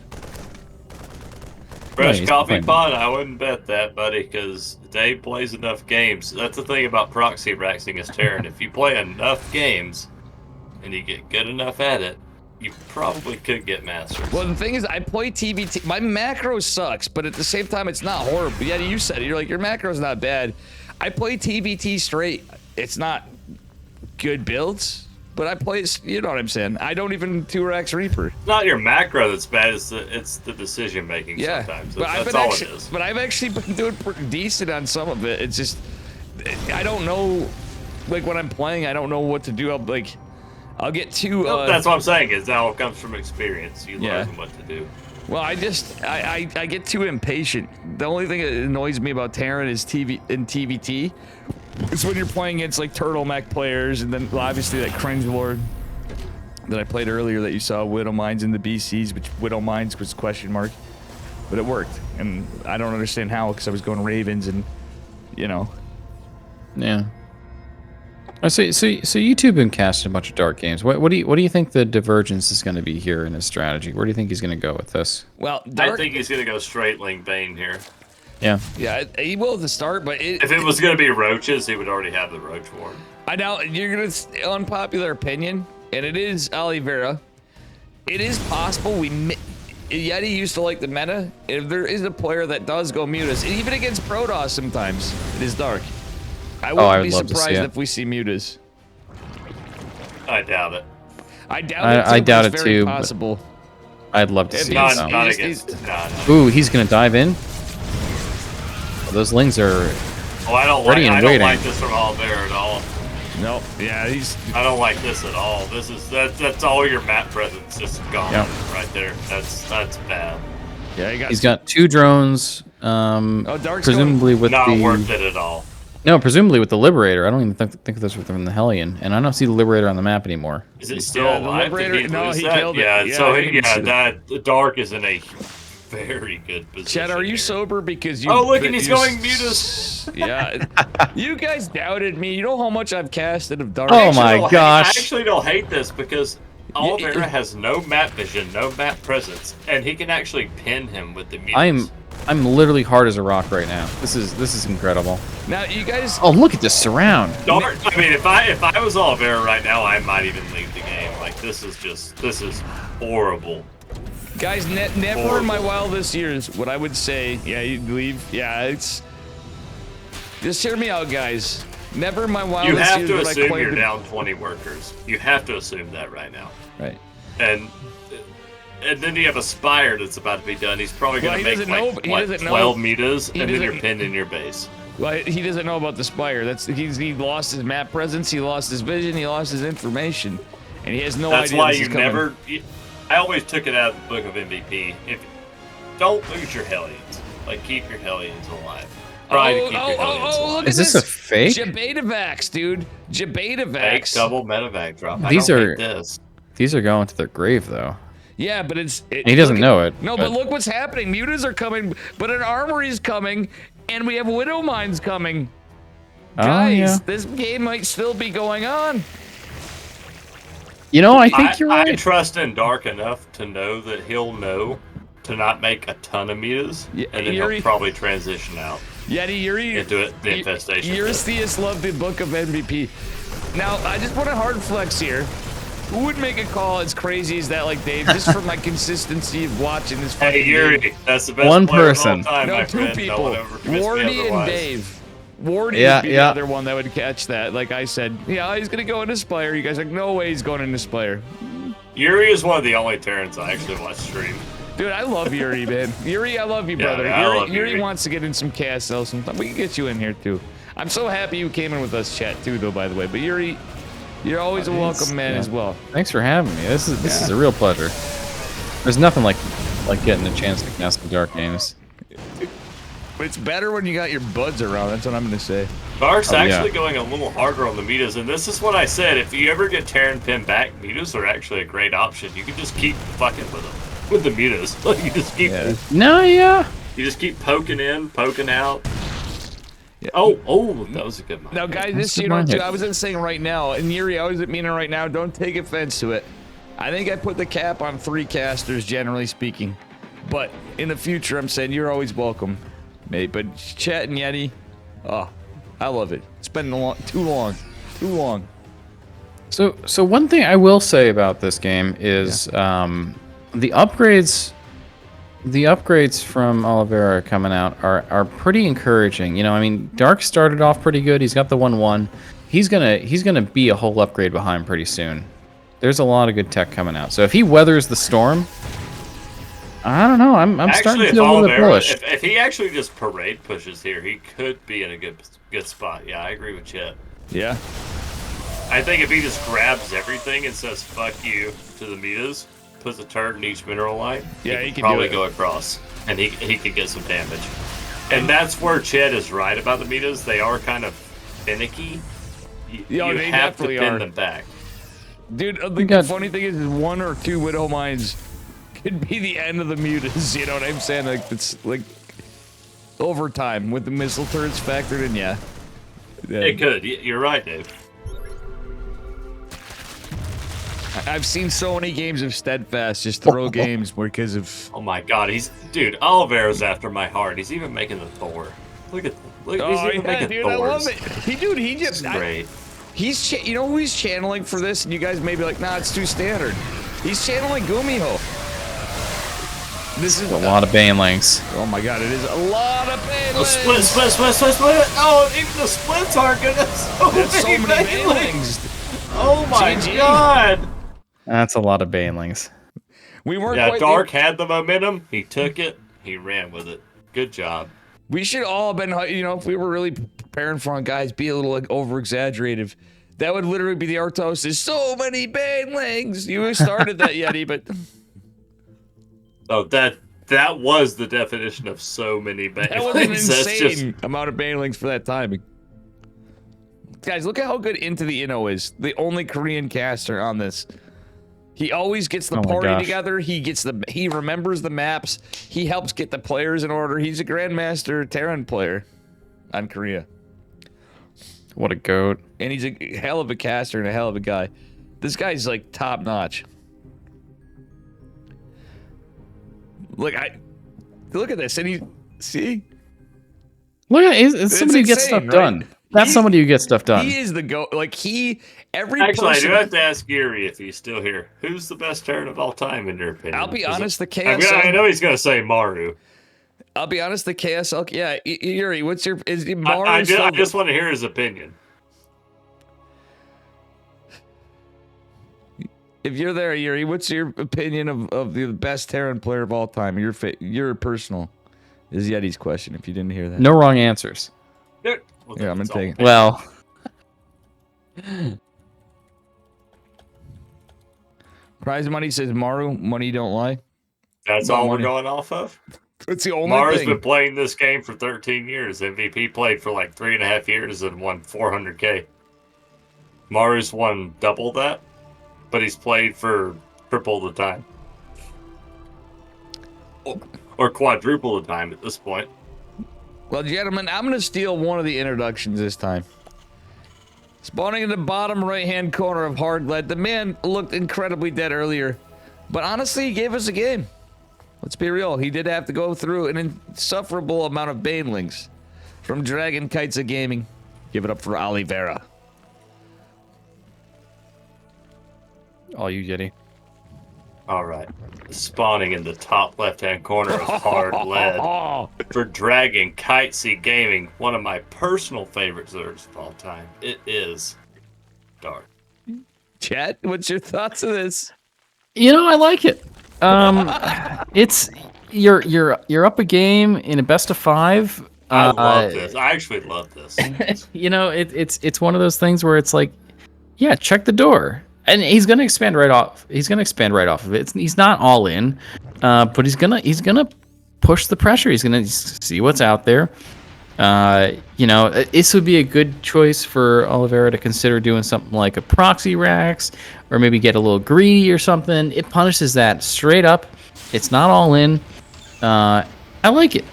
Fresh he's Coffee playing. Pot, I wouldn't bet that, buddy, because Dave plays enough games. That's the thing about proxy raxing as Terran. If you play enough games and you get good enough at it, you probably could get Masters. Well, the thing is, I play TBT. My macro sucks, but at the same time, it's not horrible. Yeah, you said it. You're like, your macro's not bad. I play TBT straight. It's not good builds, but I play, you know what I'm saying? I don't even 2x Reaper. It's not your macro that's bad, it's the decision making Yeah, sometimes. but That's all it is. But I've actually been doing pretty decent on some of it. It's just, I don't know, like when I'm playing, I don't know what to do. I'll get too. That's what I'm saying, is that all comes from experience. You Yeah. learn what to do. Well, I get too impatient. The only thing that annoys me about Terran is TVT. It's when you're playing against like turtleneck players, and then obviously that cringe lord that I played earlier that you saw, Widow Mines in the BCs, which Widow Mines was question mark, but it worked, and I don't understand how because I was going Ravens, and you know. Yeah. So you two have been casting a bunch of dark games. What do you think the divergence is going to be here in his strategy? Where do you think he's going to go with this? Well, I think he's going to go straight Ling Bane here. Yeah. Yeah, he will at the start, but If it was going to be roaches, he would already have the roach ward. I know you're gonna unpopular opinion, and it is Oliveira. It is possible Yeti used to like the meta. If there is a player that does go Mutas, and even against Protoss sometimes, it is dark. I wouldn't would be love to see surprised it. if we see Mutas. I doubt it. I doubt it. I Too, doubt but it it's very too, but Possible. I'd love to If see not- it. So. Not just against. needs- No. Ooh, he's going to dive in. Oh, those lings are. Oh, I don't Ready like. and I don't waiting. like this from Oliveira at all. Nope. Yeah, he's. I don't like this at all. That's all your map presence just gone Yep. right there. That's bad. Yeah, He's got 2 drones. Dark's Presumably with Not the. worth it at all. No, presumably with the Liberator. I don't even think of this within the Hellion, and I don't see the Liberator on the map anymore. Is it still Yeah, the alive? Liberator- Did he no, lose he that? killed it. Yeah, Yeah, so I didn't see the Dark is in a very good position. Chad, are you here. sober because you? Oh, look, and he's you're going Mutas. Yeah, you guys doubted me. You know how much I've casted of Dark. Oh Actually, my gosh. I actually don't hate this because Oliveira has no map vision, no map presence, and he can actually pin him with the Mutas. I'm literally hard as a rock right now. This is incredible. Now you guys. Oh, look at this surround. Dark. I mean, if I was Oliveira right now, I might even leave the game. Like this is horrible. Guys, never in my wildest years would I would say, yeah, you'd leave. Yeah, it's. Just hear me out, guys. Never in my You wildest have years to would I assume claim you're to- down 20 workers. You have to assume that right now. Right. And then you have a Spire that's about to be done. He's probably Well, going he to make doesn't like know- he what, doesn't know- 12 meters, he and then you're doesn't- pinned in your base. Well, he doesn't know about the Spire. He lost his map presence. He lost his vision. He lost his information, and he has no That's idea. why this you is coming. never. I always took it out of the book of MVP. Don't lose your Hellions. Like keep your Hellions alive. Try to keep your Hellions alive. look Is at this a fake? Jabetavax, dude. Fake Jabetavax. double metavac drop. These I don't are- hate this. These are going to their grave though. Yeah, but He doesn't know it. No, but look what's happening. Mutas are coming, but an armory's coming, and we have widow mines coming. Guys, yeah. this game might still be going on. You know, I think you're right. I trust in Dark enough to know that he'll know to not make a ton of mutas, and then he'll probably transition out. Yeti, Yuri, into the infestation. Eurystheus loved the book of MVP. Now, I just want a hard flex here. Who would make a call as crazy as that, like Dave, just for my consistency of watching this fucking Hey, Yuri, game? that's the best One player person. of all time, No, my two friend. people. No one ever convinced me Wardy and otherwise. Dave. Wardy would be the other one that would catch that. Like I said, yeah, he's going to go into Spire. You guys are like, no way he's going into Spire. Yuri is one of the only Terrans I actually watch stream. Dude, I love Yuri, man. Yuri, I love you, Yeah, brother. I love Yuri Yuri. wants to get in some KSL sometime. We can get you in here, too. I'm so happy you came in with us, chat, too, though, by the way. But Yuri, you're always a welcome man as well. Thanks for having me. This is a real pleasure. There's nothing like getting a chance to cast the dark games. But it's better when you got your buds around. That's what I'm going to say. Dark's actually going a little harder on the metas, and this is what I said. If you ever get Terran pinned back, metas are actually a great option. You can just keep fucking with them. With the metas. Like, you just keep... You just keep poking in, poking out. Yeah. Oh, that was a good one. Now, guys, this you know, too, I was saying right now, and Yuri, I was meaning right now, don't take offense to it. I think I put the cap on 3 casters, generally speaking. But in the future, I'm saying you're always welcome, mate. But chat and Yeti, oh, I love it. It's been too long. So one thing I will say about this game is the upgrades from Oliveira coming out are pretty encouraging. You know, I mean, Dark started off pretty good. He's got the 1-1. He's gonna be a whole upgrade behind pretty soon. There's a lot of good tech coming out. So if he weathers the storm, I don't know. I'm starting to feel a little bit bullish. If he actually just parade pushes here, he could be in a good spot. Yeah, I agree with Chet. Yeah. I think if he just grabs everything and says "fuck you" to the metas, puts a turret in each mineral line, yeah, he can probably do it. go across, and he could get some damage. And that's where Chet is right about the metas. They are kind of finicky. You have to pin them back. Dude, the funny thing is 1 or 2 Widow Mines could be the end of the mutas, you know what I'm saying? Like, it's like overtime with the missile turrets factored in, yeah. It could. You're right, Dave. I've seen so many games of Steadfast just throw games because of... Oh my god, dude, Oliveira's after my heart. He's even making the Thor. Look, he's even making dude, Thors. I love it. He just... Great. You know who he's channeling for this? And you guys may be like, nah, it's too standard. He's channeling Gumiho. This is a lot of banelings. Oh my god, it is a lot of banelings. Oh, split. Oh, even the splits aren't good. That's so many banelings. Oh my GG. god. That's a lot of banelings. We weren't Yeah, quite Dark had the momentum. He took it. He ran with it. Good job. We should all have been, you know, if we were really preparing for it, guys, be a little like over-exaggerative. That would literally be the Arctos. There's so many banelings. You started that, Yeti, but... Oh, that was the definition of so many banelings. That was an insane amount of banelings for that timing. Guys, look at how good Into the Inno is. The only Korean caster on this. He always gets the party together. He remembers the maps. He helps get the players in order. He's a Grandmaster Terran player on Korea. What a goat. And he's a hell of a caster and a hell of a guy. This guy's like top notch. Look at this, and see? Look at it's somebody who gets stuff done. That's somebody who gets stuff done. He is the goat. Like Actually, I do have to ask Gary if he's still here. Who's the best Terran of all time in your opinion? I'll be honest, the KSL. I know he's gonna say Maru. I'll be honest, the KSL. Yeah, Yuri, what's your? Is Maru? I just want to hear his opinion. If you're there, Yuri, what's your opinion of the best Terran player of all time? Your personal is Yeti's question. If you didn't hear that, no wrong answers. Well, yeah, I'm gonna take it. Well, prize money says Maru. Money don't lie. That's all we're going off of. It's the only Maru's thing. been playing this game for 13 years. MVP played for like 3.5 years and won 400K. Maru's won double that, but he's played for triple the time. or quadruple the time at this point. Well, gentlemen, I'm going to steal one of the introductions this time. Spawning in the bottom right-hand corner of Hard Lead, the man looked incredibly dead earlier, but honestly, he gave us a game. Let's be real, he did have to go through an insufferable amount of banelings from Dragon Kites of Gaming. Give it up for Oliveira. All you, Yeti. All right. Spawning in the top left-hand corner of Hard Lead for Dragon Kitesy Gaming, one of my personal favorite Zergs of all time. It is Dark. Chat, what's your thoughts of this? You know, I like it. It's you're up a game in a best of 5. I love this. I actually love this. You know, it's one of those things where it's like, yeah, check the door, and he's gonna expand right off. He's gonna expand right off of it. He's not all in, but he's gonna push the pressure. He's gonna see what's out there. You know, this would be a good choice for Oliveira to consider doing something like a proxy racks, or maybe get a little greedy or something. It punishes that straight up. It's not all in. I like it.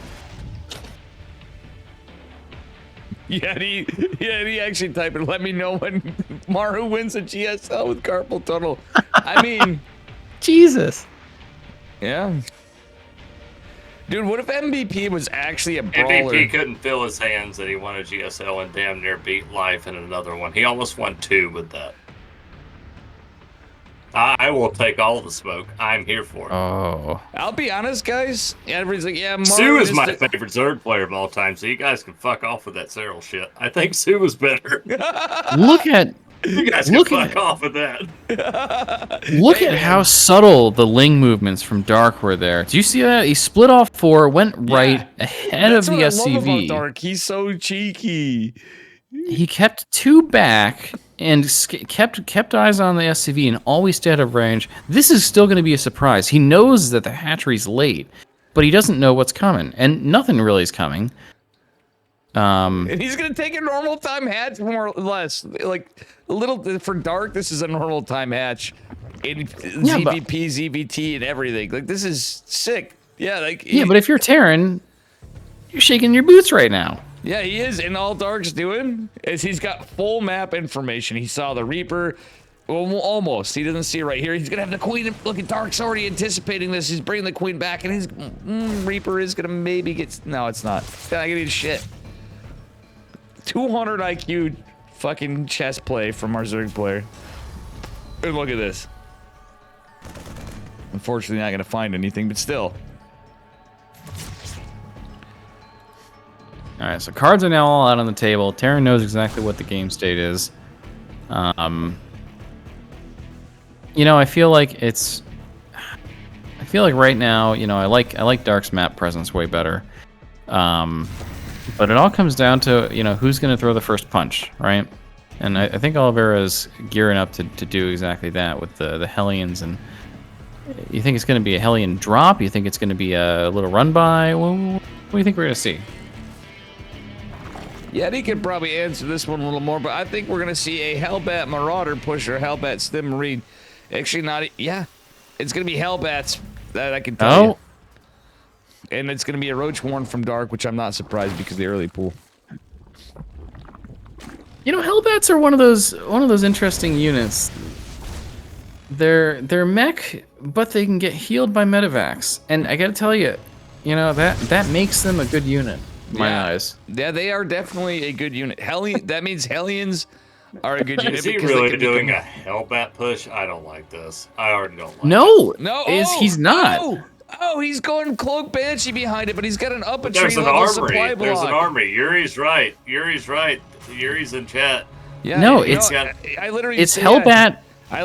Yeti actually typed it. Let me know when Maru wins a GSL with carpal tunnel. I mean, Jesus. Yeah. Dude, what if MVP was actually a brawler? MVP couldn't feel his hands that he won a GSL and damn near beat Life in another one. He almost won 2 with that. I will take all the smoke. I'm here for it. Oh. I'll be honest, guys. Everybody's like, yeah, Maru Sue is my favorite Zerg player of all time, so you guys can fuck off with that Cyril shit. I think Sue was better. Look at You guys can fuck off with that. Look at how subtle the Ling movements from Dark were there. Do you see that? He split off 4, went right ahead of the That's what I love about SCV. Dark. He's so cheeky. He kept 2 back and kept eyes on the SCV and always stayed out of range. This is still going to be a surprise. He knows that the hatchery's late, but he doesn't know what's coming, and nothing really is coming. And he's gonna take a normal time hatch, more or less. Like a little for Dark, this is a normal time hatch. In ZVP, ZVT, and everything. Like this is sick. Yeah, like but if you're Terran, you're shaking your boots right now. Yeah, he is. And all Dark's doing is he's got full map information. He saw the Reaper. Well, almost. He doesn't see it right here. He's gonna have the Queen. Look at Dark's already anticipating this. He's bringing the Queen back, and his Reaper is gonna maybe get. No, it's not. It's not gonna do shit. 200 IQ fucking chess play from our Zerg player. And look at this. Unfortunately, not gonna find anything, but still. All right, so cards are now all out on the table. Terran knows exactly what the game state is. You know, I feel like right now, you know, I like Dark's map presence way better. But it all comes down to, you know, who's going to throw the first punch, right? And I think Oliveira is gearing up to do exactly that with the Hellions. And you think it's going to be a Hellion drop? You think it's going to be a little run by? What do you think we're going to see? Yeah, he could probably answer this one a little more, but I think we're going to see a Hellbat Marauder push or Hellbat Stim Marine. Actually, not. Yeah, it's going to be Hellbats, that I can tell you. And it's going to be a Roach Warren from Dark, which I'm not surprised because of the early pool. You know, Hellbats are one of those interesting units. They're mech, but they can get healed by medevacs. And I got to tell you, you know, that makes them a good unit. In my eyes. Yeah, they are definitely a good unit. That means Hellions are a good unit. Is he really doing a Hellbat push? I don't like this. I already don't like it. He's not. Oh, he's going Cloak Banshee behind it, but he's got an up a tree There's an level armory. supply block. There's an armory. Yuri's right. Yuri's in chat. Yeah, no, it's Hellbat. I literally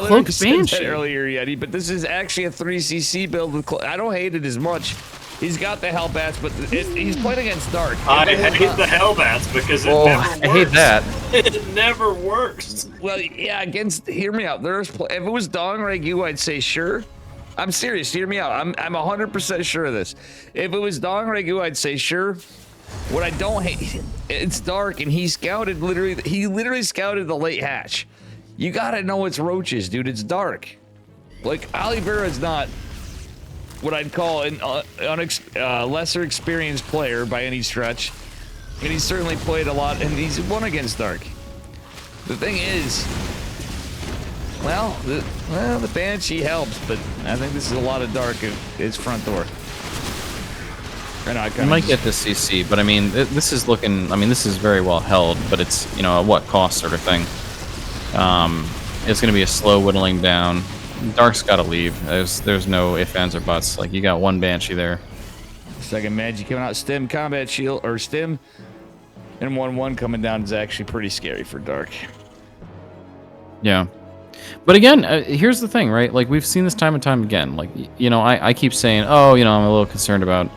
Cloak said Banshee that earlier, Yeti, but this is actually a 3cc build with I don't hate it as much. He's got the Hellbats, but he's playing against Dark. I hate the Hellbats because it never works. I hate that. It never works. Well, yeah, hear me out. If it was Dong Regu, I'd say sure. I'm serious, hear me out. I'm 100% sure of this. If it was Dong Regu, I'd say sure. What I don't hate, it's Dark, and he literally scouted the late hatch. You gotta know it's roaches, dude. It's Dark. Like, Oliveira's not what I'd call an lesser experienced player by any stretch. And he's certainly played a lot, and he's won against Dark. The thing is, well, the Banshee helps, but I think this is a lot of Dark at his front door. You might get this CC, but I mean, this is looking. I mean, this is very well held, but it's a what cost sort of thing. It's going to be a slow whittling down. Dark's got to leave. There's no ifs, ands, or buts. Like, you got one Banshee there. Second Magi coming out, Stim combat shield or Stim, and 1/1 coming down is actually pretty scary for Dark. Yeah. But again, here's the thing, right? Like, we've seen this time and time again. Like, I keep saying, oh, I'm a little concerned about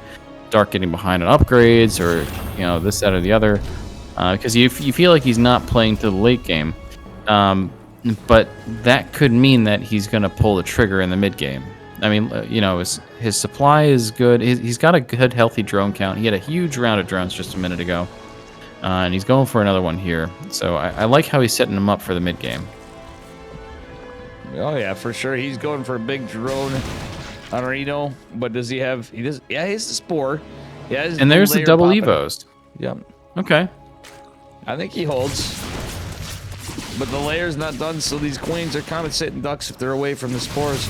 Dark getting behind on upgrades or, this, that, or the other. Because you feel like he's not playing to the late game. But that could mean that he's going to pull the trigger in the mid game. I mean, his supply is good. He's got a good, healthy drone count. He had a huge round of drones just a minute ago. And he's going for another one here. So I like how he's setting him up for the mid game. Oh, yeah, for sure. He's going for a big drone on Reno. But does he have... He does. Yeah, he has the Spore. Yeah, and there's the double Evos. Yep. Okay. I think he holds. But the layer's not done, so these queens are kind of sitting ducks if they're away from the spores.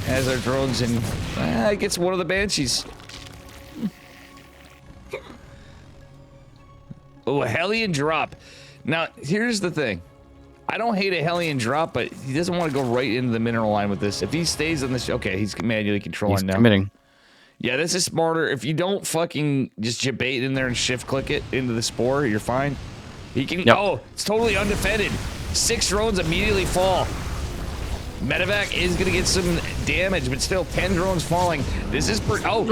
As our drones, and it gets one of the Banshees. Oh, a Hellion drop. Now, here's the thing. I don't hate a Hellion drop, but he doesn't want to go right into the mineral line with this. If he stays on this... Okay, he's manually controlling now. He's committing. Yeah, this is smarter. If you don't fucking just jabate in there and shift click it into the spore, you're fine. He can... Yep. Oh, it's totally undefended. 6 drones immediately fall. Medevac is going to get some damage, but still 10 drones falling. This is pretty... Oh,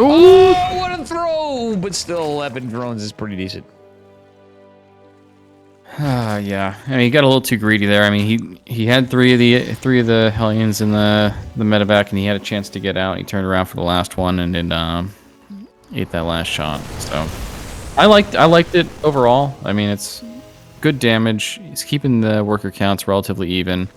what a throw! But still 11 drones is pretty decent. Yeah. I mean, he got a little too greedy there. I mean, he had three of the Hellions in the medevac, and he had a chance to get out. He turned around for the last one and then ate that last shot. So I liked it overall. I mean, it's good damage. He's keeping the worker counts relatively even.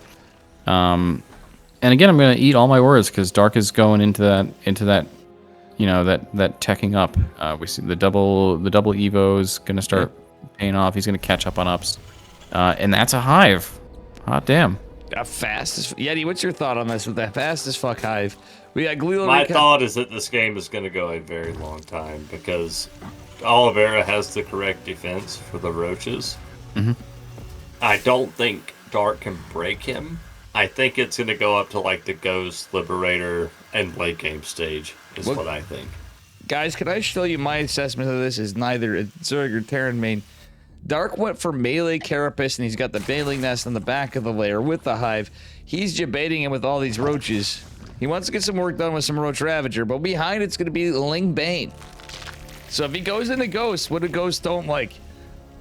And again, I'm gonna eat all my words because Dark is going into that that teching up. We see the double Evo's gonna start paying off. He's gonna catch up on ups, and that's a hive. Hot damn. Fast as Yeti. What's your thought on this with that fast as fuck hive? We got Glilo. My thought is that this game is gonna go a very long time because Oliveira has the correct defense for the roaches. Mm-hmm. I don't think Dark can break him. I think it's going to go up to like the Ghost, Liberator, and late game stage is what I think. Guys, can I show you my assessment of this is neither a Zerg or Terran main. Dark went for melee Carapace, and he's got the Baneling Nest on the back of the layer with the hive. He's debating him with all these roaches. He wants to get some work done with some Roach Ravager, but behind it's going to be Ling Bane. So if he goes into Ghost, what do Ghosts don't like?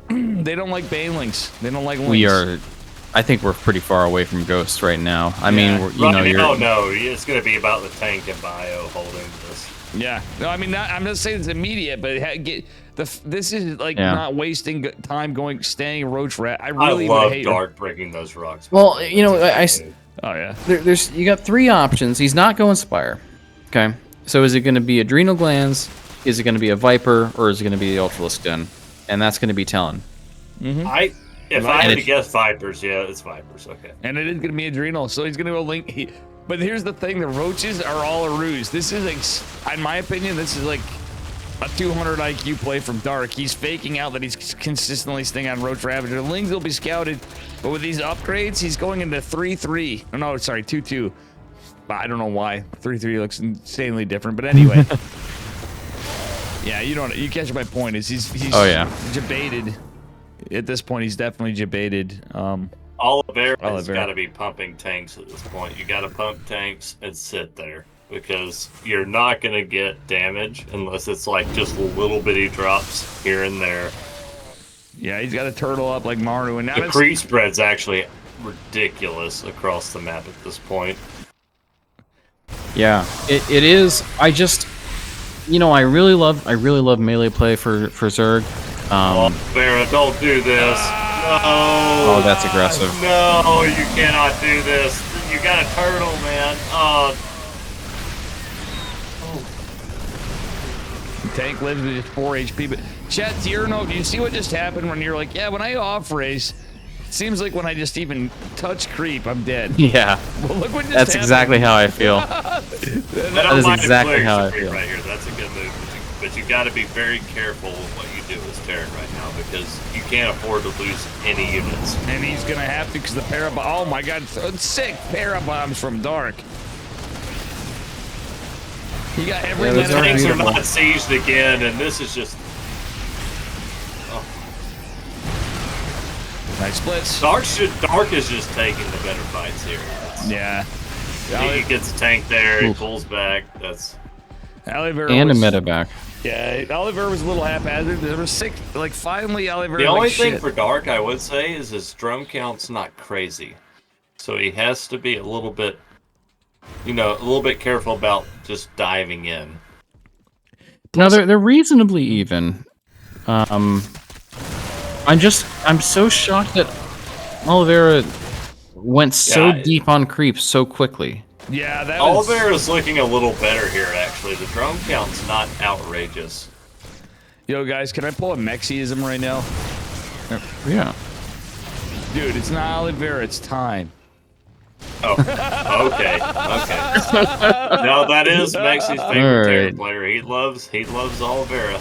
They don't like Banelings. They don't like Lings. I think we're pretty far away from Ghosts right now. I mean, no, it's going to be about the tank and bio holding this. Yeah, no, I mean, I'm not saying it's immediate, but this is like not wasting time staying Roach Rat. I really love hate Dark breaking those rocks. Well, oh yeah. You got 3 options. He's not going Spire. Okay, so is it going to be Adrenal Glands? Is it going to be a Viper, or is it going to be the Ultralisk Den? And that's going to be Talon. Mm-hmm. If I had to guess Vipers, yeah, it's Vipers. Okay. And it is going to be Adrenal, so he's going to go Link. But here's the thing: the roaches are all a ruse. This is like, in my opinion, this is like a 200 IQ play from Dark. He's faking out that he's consistently staying on Roach Ravager. Lings will be scouted, but with these upgrades, he's going into 3-3. No, sorry, 2-2. I don't know why 3-3 looks insanely different, but anyway. Yeah, you catch my point. Is he's jebaited. At this point, he's definitely jebaited. Oliveira's got to be pumping tanks at this point. You got to pump tanks and sit there because you're not going to get damage unless it's like just little bitty drops here and there. Yeah, he's got to turtle up like Maru. And now the creep spread's actually ridiculous across the map at this point. Yeah, it is. I just... I really love melee play for Zerg. Vera, don't do this. No. Oh, that's aggressive. No, you cannot do this. You got a turtle, man. Tank lives with just 4 HP. But chat, to your note, do you see what just happened when you're like, yeah, when I off race, it seems like when I just even touch creep, I'm dead. Yeah. Well, look what just That's happened. exactly how I feel. That is exactly how I feel. Right here. That's a good move. But you got to be very careful with what you do as Terran right now because you can't afford to lose any units. And he's gonna have to because the parabomb. Oh my god, sick parabombs from Dark. He got every The those are tanks are beautiful. not sieged again, and this is just. Oh. Nice splits. Dark is just taking the better fights here. Yeah. He gets a tank there. He pulls back. That's. Oliver And a was, meta back. Yeah, Oliver was a little haphazard. There were 6. Like finally, Oliver. The only like, thing shit. for Dark I would say is his drone count's not crazy, so he has to be a little bit, a little bit careful about just diving in. No, they're reasonably even. I'm so shocked that Oliveira went so Yeah, deep on creep so quickly. Yeah, that was. Oliver is looking a little better here, actually. The drone count's not outrageous. Yo, guys, can I pull a Mexiism right now? Yeah. Dude, it's not Oliveira, it's time. Oh, okay, okay. No, that is Mexi's favorite Terran Alright. player. He loves Oliveira.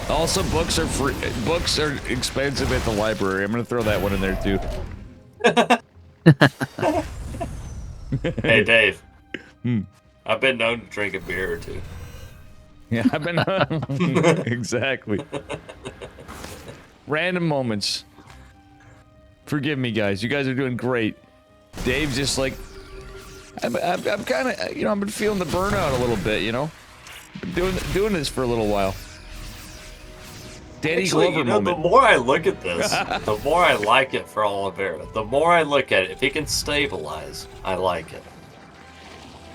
Also, books are free. Books are expensive at the library. I'm gonna throw that one in there too. Hey, Dave. I've been known to drink a beer or two. Yeah, I've been exactly. Random moments. Forgive me, guys. You guys are doing great. Dave's just like, I'm kind of, I've been feeling the burnout a little bit. Been doing this for a little while. Danny Actually, Glover the moment. more I look at this, the more I like it for Oliveira. The more I look at it, if he can stabilize, I like it.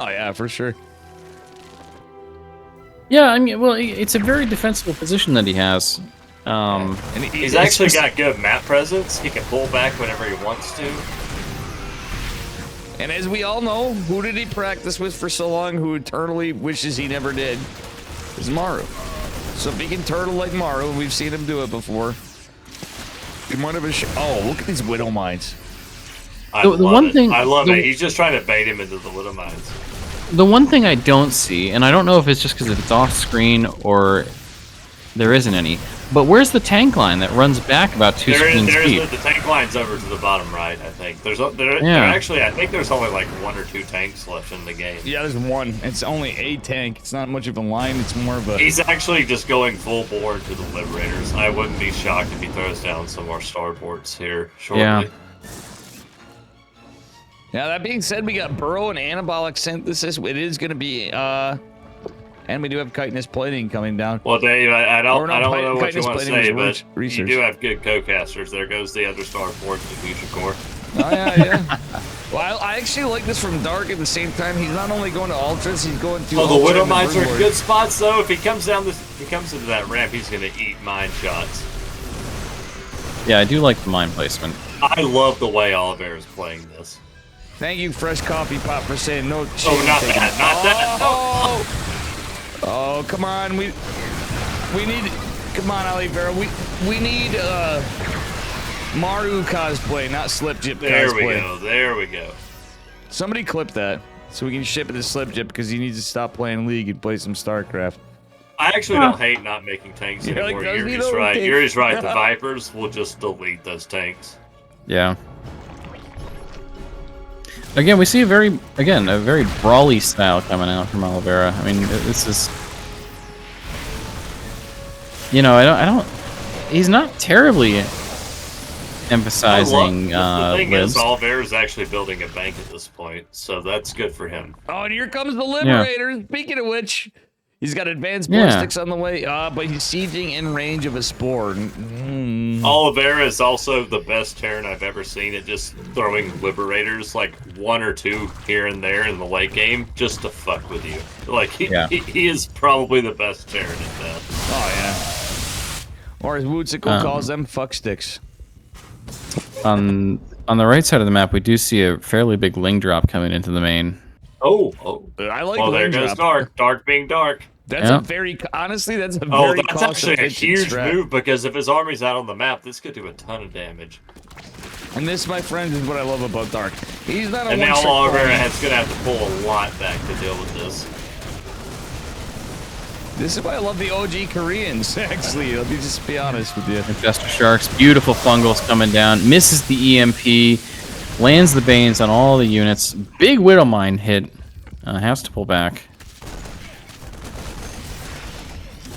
Oh yeah, for sure. Yeah, I mean, well, it's a very defensible position that he has. And He's actually got good map presence. He can pull back whenever he wants to. And as we all know, who did he practice with for so long? Who eternally wishes he never did? Is Maru. So if he can turtle like Maru, and we've seen him do it before. He might have a oh, look at these widow mines. I The love one it. thing- I love the- it. He's just trying to bait him into the widow mines. The one thing I don't see, and I don't know if it's just because it's off screen or there isn't any, but where's the tank line that runs back about 2 screens deep? The tank line's over to the bottom right, I think. Actually, I think there's only like 1 or 2 tanks left in the game. Yeah, there's one. It's only a tank. It's not much of a line. It's more of a. He's actually just going full bore to the Liberators. I wouldn't be shocked if he throws down some more starports here shortly. Yeah. Now that being said, we got Burrow and Anabolic Synthesis. It is going to be and we do have chitinous plating coming down. Well, Dave, I Or don't not know what you chitinous want to plating, say, it's but research. you do have good co-casters. There goes the other starport to Future Core. Oh yeah. Well, I actually like this from Dark. At the same time, he's not only going to ultras, he's going to. Oh, the Ultra Widow and the Mines are Broodlord. good spots, though. If he comes into that ramp, he's gonna eat mine shots. Yeah, I do like the mine placement. I love the way Oliveira's playing this. Thank you, Fresh Coffee Pot, for saying no. Oh, not that, not that. No. Oh, come on. We need. Come on, Oliveira. We need Maru cosplay, not Slip Jip There cosplay. we go. There we go. Somebody clip that so we can ship it to Slip Jip because he needs to stop playing League and play some StarCraft. I actually don't hate not making tanks You're like, anymore. "Those need Yuri's a right. rotate." Yuri's right. The Vipers will just delete those tanks. Yeah. Again, we see a very brawly style coming out from Oliveira. I mean, this is, I don't. He's not terribly emphasizing the thing libs. is, Oliveira's actually building a bank at this point, so that's good for him. Oh, and here comes the Liberator. Speaking of which, he's got advanced ballistics on the way, but he's sieging in range of a spore. Oliveira is also the best Terran I've ever seen at just throwing Liberators, like 1 or 2 here and there in the late game, just to fuck with you. Like, he is probably the best Terran at that. Oh, yeah. Or as Woodsicle calls them, fuck sticks. On the right side of the map, we do see a fairly big ling drop coming into the main. Oh. I like Well, there Lane goes Drop. Dark. Dark being Dark. That's Yeah. a very, honestly, that's a Oh, very that's actually a cost-efficient huge strat. move because if his army's out on the map, this could do a ton of damage. And this, my friends, is what I love about Dark. He's not a And now one-trick Oliveira pony. is going to have to pull a lot back to deal with this. This is why I love the OG Koreans, actually. Let me just be honest with you. Infestor Sharks, beautiful fungals coming down. Misses the EMP. Lands the Banes on all the units. Big Widow Mine hit. Has to pull back.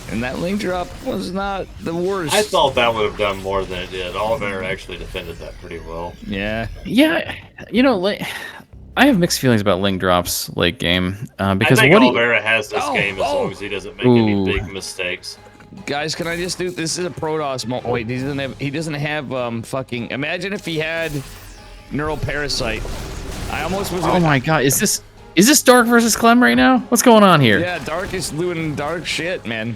And that link drop was not the worst. I thought that would have done more than it did. Oliveira actually defended that pretty well. Yeah. Yeah, you know, I have mixed feelings about link drops late game because I think what Oliveira has this game as long as he doesn't make any big mistakes. Guys, can I just do this? Is a Protoss mo wait, he doesn't have fucking imagine if he had Neural Parasite. I almost was Oh my god, is this Dark versus Clem right now? What's going on here? Yeah, Dark is doing dark shit, man.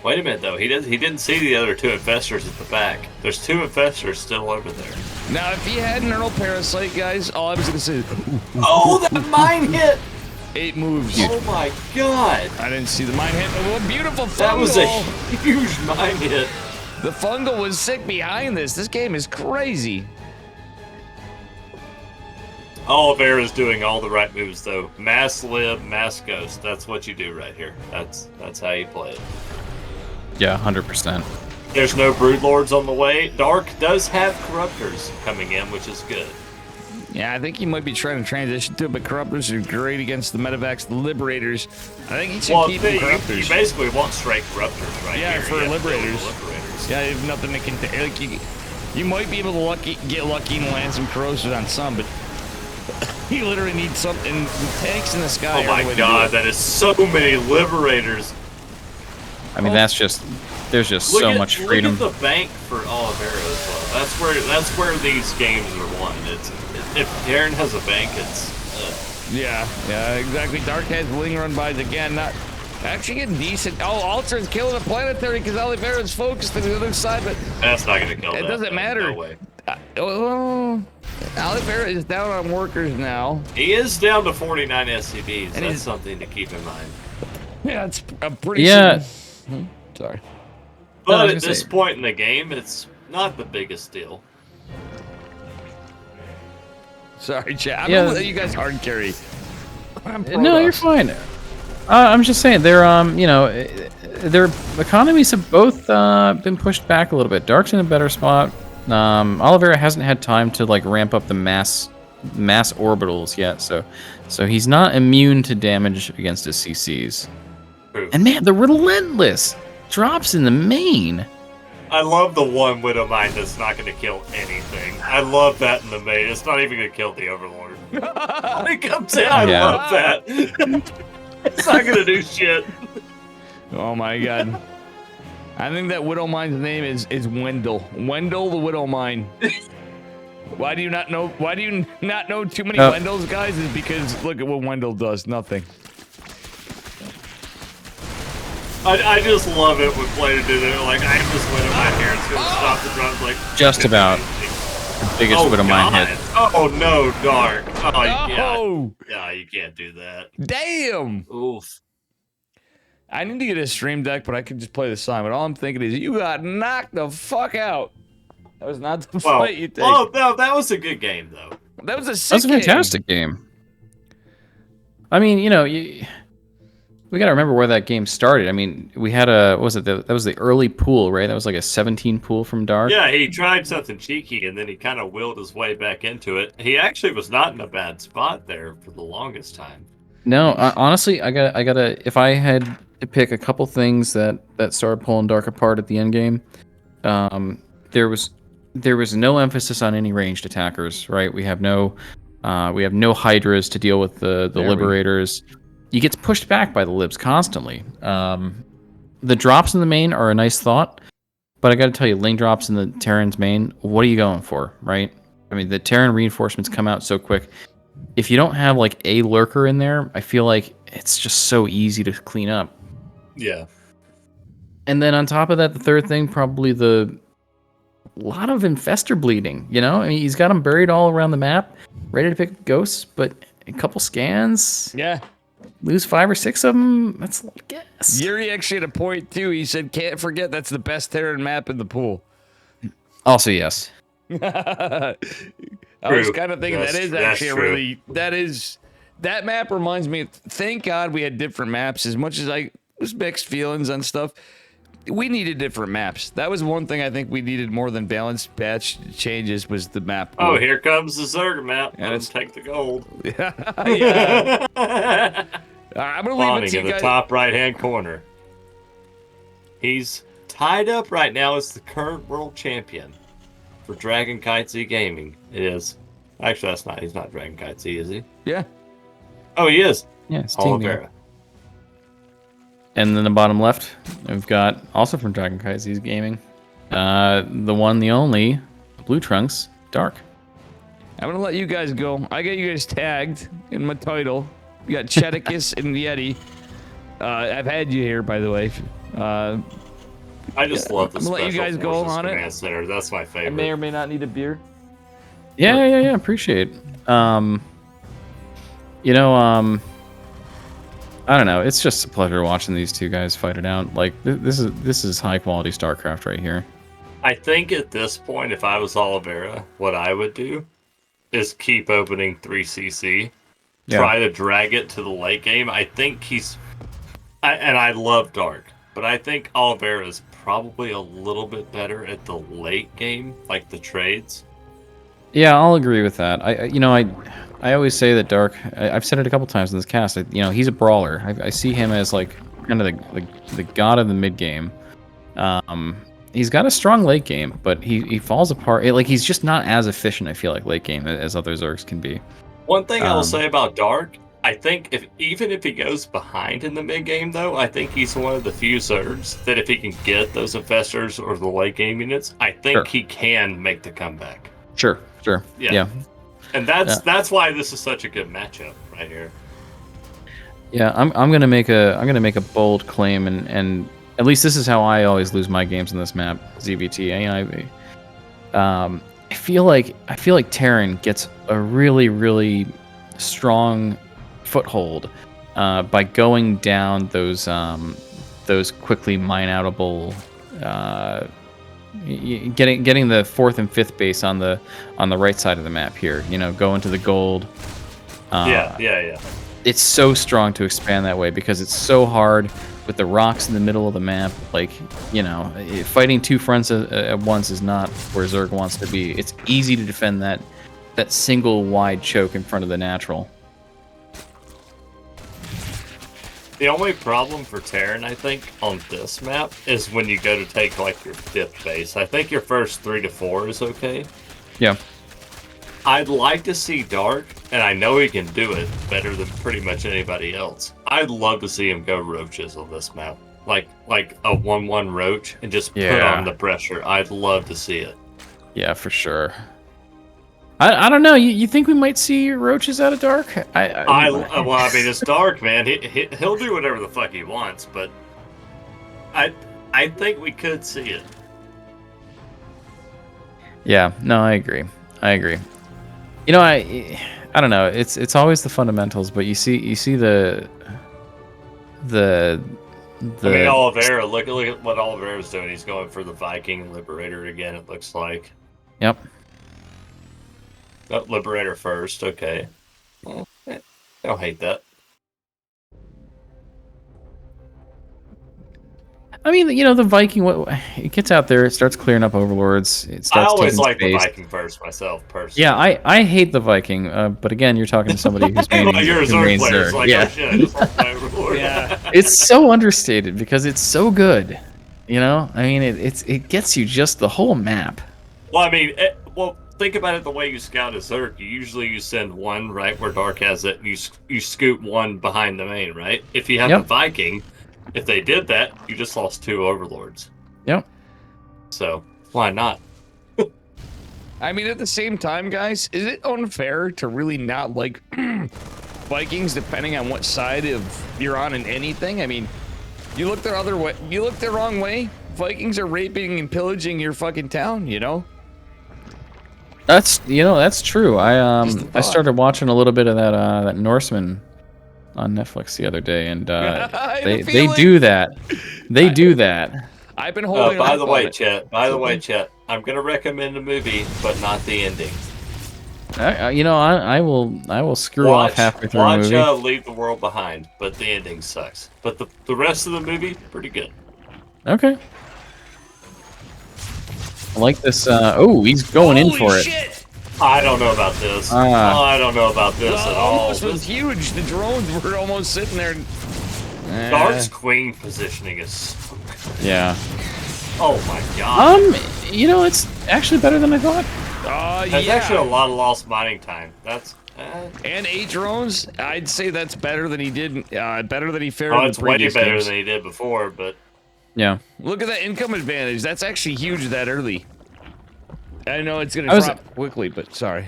Wait a minute though, he didn't see the other two infestors at the back. There's two infestors still over there. Now, if he had Neural Parasite, guys, all I was gonna say is, Oh, that mine hit! 8 moves. Oh my god! I didn't see the mine hit. Oh, beautiful fungal. That was a huge mine hit. The fungal was sick behind this. This game is crazy. Oliveira's doing all the right moves though. Mass lib, mass ghost. That's what you do right here. That's how you play it. Yeah, 100%. There's no Broodlords on the way. Dark does have Corruptors coming in, which is good. Yeah, I think he might be trying to transition to it, but Corruptors are great against the Medivacs, the Liberators. I think he should keep the Corruptors. You basically want straight Corruptors right Yeah, here. for You have to deal with Liberators. the Liberators. Yeah, you have nothing that can... Like, you might be able to get lucky and land some corrosives on some, but you literally need something. The tanks in the sky. Oh my god, that is so many Liberators. I mean, there's just so much freedom. Look at the bank for Oliveira as well. That's where these games are won. If Darren has a bank, it's Yeah, exactly. Dark has Ling run bys again, not actually getting decent. Oh, Alter's killing a planetary because Oliveira's focused on the other side, but that's not gonna kill it that. doesn't matter. No way. Oliveira is down on workers now. He is down to 49 SCBs. And That's something to keep in mind. Yeah, it's a pretty. Sorry. But at this point in the game, it's not the biggest deal. Sorry, chat. I'm gonna let you guys hard carry. No, you're fine. I'm just saying their their economies have both been pushed back a little bit. Dark's in a better spot. Oliveira hasn't had time to like ramp up the mass orbitals yet, so he's not immune to damage against his CCs. True. And man, the relentless drops in the main. I love the one Widow Mine that's not going to kill anything. I love that in the main. It's not even going to kill the Overlord. It comes in. I love that. It's not going to do shit. Oh my god. I think that Widow Mine's name is Wendell. Wendell the Widow Mine. Why do you not know too many Wendells, guys? Is because look at what Wendell does. Nothing. I just love it when players do that. Like, I have this Widow Mine here. It's going to stop the drones. Like, Just about the biggest Widow Mine hit. Oh no, Dark. Oh, yeah, you can't do that. Damn. Oof. I need to get a stream deck, but I could just play the song. But all I'm thinking is, you got knocked the fuck out. That was not the fight you think. Oh no, that was a good game though. That was a sick That was a fantastic game. I mean, we got to remember where that game started. I mean, we had that was the early pool, right? That was like a 17 pool from Dark. Yeah, he tried something cheeky, and then he kind of willed his way back into it. He actually was not in a bad spot there for the longest time. No, honestly, I gotta. If I had to pick a couple things that started pulling Dark apart at the end game, there was no emphasis on any ranged attackers, right? We have no Hydras to deal with the Liberators. He gets pushed back by the Libs constantly. The drops in the main are a nice thought, but I got to tell you, lane drops in the Terran's main, what are you going for, right? I mean, the Terran reinforcements come out so quick. If you don't have like a lurker in there, I feel like it's just so easy to clean up. Yeah. And then on top of that, the third thing, probably a lot of infestor bleeding. I mean, he's got them buried all around the map, ready to pick ghosts, but a couple scans, Yeah. lose 5 or 6 of them. That's a lot of gas. Yuri actually had a point too. He said, "Can't forget that's the best Terran map in the pool." Also, yes. I was True. kind of thinking That's- that is that's actually a true. that map reminds me. Thank God we had different maps. As much as I was mixed feelings on stuff, we needed different maps. That was one thing I think we needed more than balanced patch changes was the map. Oh, here comes the Zerg map. Yeah, Let's it's- take the gold. Yeah. I'm gonna leave it Spawning to in you the guys. top right-hand corner. He's tied up right now as the current world champion for Dragon Kite Z Gaming. It is. Actually, that's not. He's not Dragon Kite Z, is he? Yeah. Oh, he is. Yeah, it's team game. Oliveira. And then the bottom left, we've got also from Dragon Kite Z's Gaming, the one, the only, Blue Trunks, Dark. I'm gonna let you guys go. I got you guys tagged in my title. You got Cheticus and Yeti. I've had you here, by the way. I just love the I'm gonna let you Special guys go Forces on it. Command Center. That's my I favorite. may or may not need a beer. Yeah, appreciate. You know, I don't know. It's just a pleasure watching these two guys fight it out. Like this is high quality StarCraft right here. I think at this point, if I was Oliveira, what I would do is keep opening 3cc. Yeah. Try to drag it to the late game. I think I love Dark, but I think Oliveira is probably a little bit better at the late game, like the trades. Yeah, I'll agree with that. I always say that Dark. I've said it a couple times in this cast. He's a brawler. I see him as like kind of the god of the mid game. He's got a strong late game, but he falls apart. He's just not as efficient. I feel like late game as other Zergs can be. One thing I will say about Dark, I think even if he goes behind in the mid game, though, I think he's one of the few Zergs that if he can get those infestors or the late game units, I think Sure. he can make the comeback. Sure. Yeah. And that's why this is such a good matchup right here. Yeah, I'm gonna make a bold claim, and at least this is how I always lose my games in this map, ZVT. I feel like Terran gets a really strong foothold by going down those quickly mine outable, getting the 4th and 5th base on the right side of the map here. Go into the gold. Yeah. It's so strong to expand that way because it's so hard with the rocks in the middle of the map. Fighting two fronts at once is not where Zerg wants to be. It's easy to defend that single wide choke in front of the natural. The only problem for Terran, I think, on this map is when you go to take like your 5th base. I think your first 3 to 4 is okay. Yeah. I'd like to see Dark, and I know he can do it better than pretty much anybody else. I'd love to see him go roaches on this map. Like a 1-1 roach and just put on the pressure. I'd love to see it. Yeah, for sure. I don't know. You think we might see roaches out of Dark? I mean, it's Dark, man. He'll do whatever the fuck he wants, but I think we could see it. Yeah, no, I agree. I don't know. It's always the fundamentals, but you see the I mean, Oliveira. Look at what Oliveira's doing. He's going for the Viking Liberator again. It looks like. Yep. Oh, Liberator first. Okay. Well, I don't hate that. I mean, the Viking, it gets out there, it starts clearing up overlords. It starts I always taking like the space. Viking first myself, personally. Yeah, I hate the Viking, but again, you're talking to somebody who's mainly You're a who Zerg mains player. Zerg. It's like, Yeah. oh shit, I just lost my Overlord. Yeah. It's so understated because it's so good. I mean, it gets you just the whole map. Well, I mean, think about it the way you scout a Zerg. You send one right where Dark has it. You scoot one behind the main, right? If you have the Viking, if they did that, you just lost 2 Overlords. Yep. So why not? I mean, at the same time, guys, is it unfair to really not like Vikings depending on what side of you're on in anything? I mean, you look the other way, you look the wrong way, Vikings are raping and pillaging your fucking town, That's true. Just a I thought. started watching a little bit of that Norseman on Netflix the other day, and I had a they feeling. do that. They do that. I've been holding By off the on way, it. Chet. I'm gonna recommend a movie, but not the ending. I will screw off halfway through a movie. Leave the World Behind, but the ending sucks. But the rest of the movie, pretty good. Okay. I like this. Oh, he's going in Holy for it. shit! I don't know about this. Ah. I don't know about this at all. Almost was huge. The drones were almost sitting there. Dark's queen positioning is so Yeah. Oh my god. It's actually better than I thought. That's yeah. actually a lot of lost mining time. That's And 8 drones. I'd say that's better than he did. Better than he fared oh, in it's the way previous better games. than he did before, but Yeah. Look at that income advantage. That's actually huge that early. I know it's gonna I was- drop quickly, but sorry.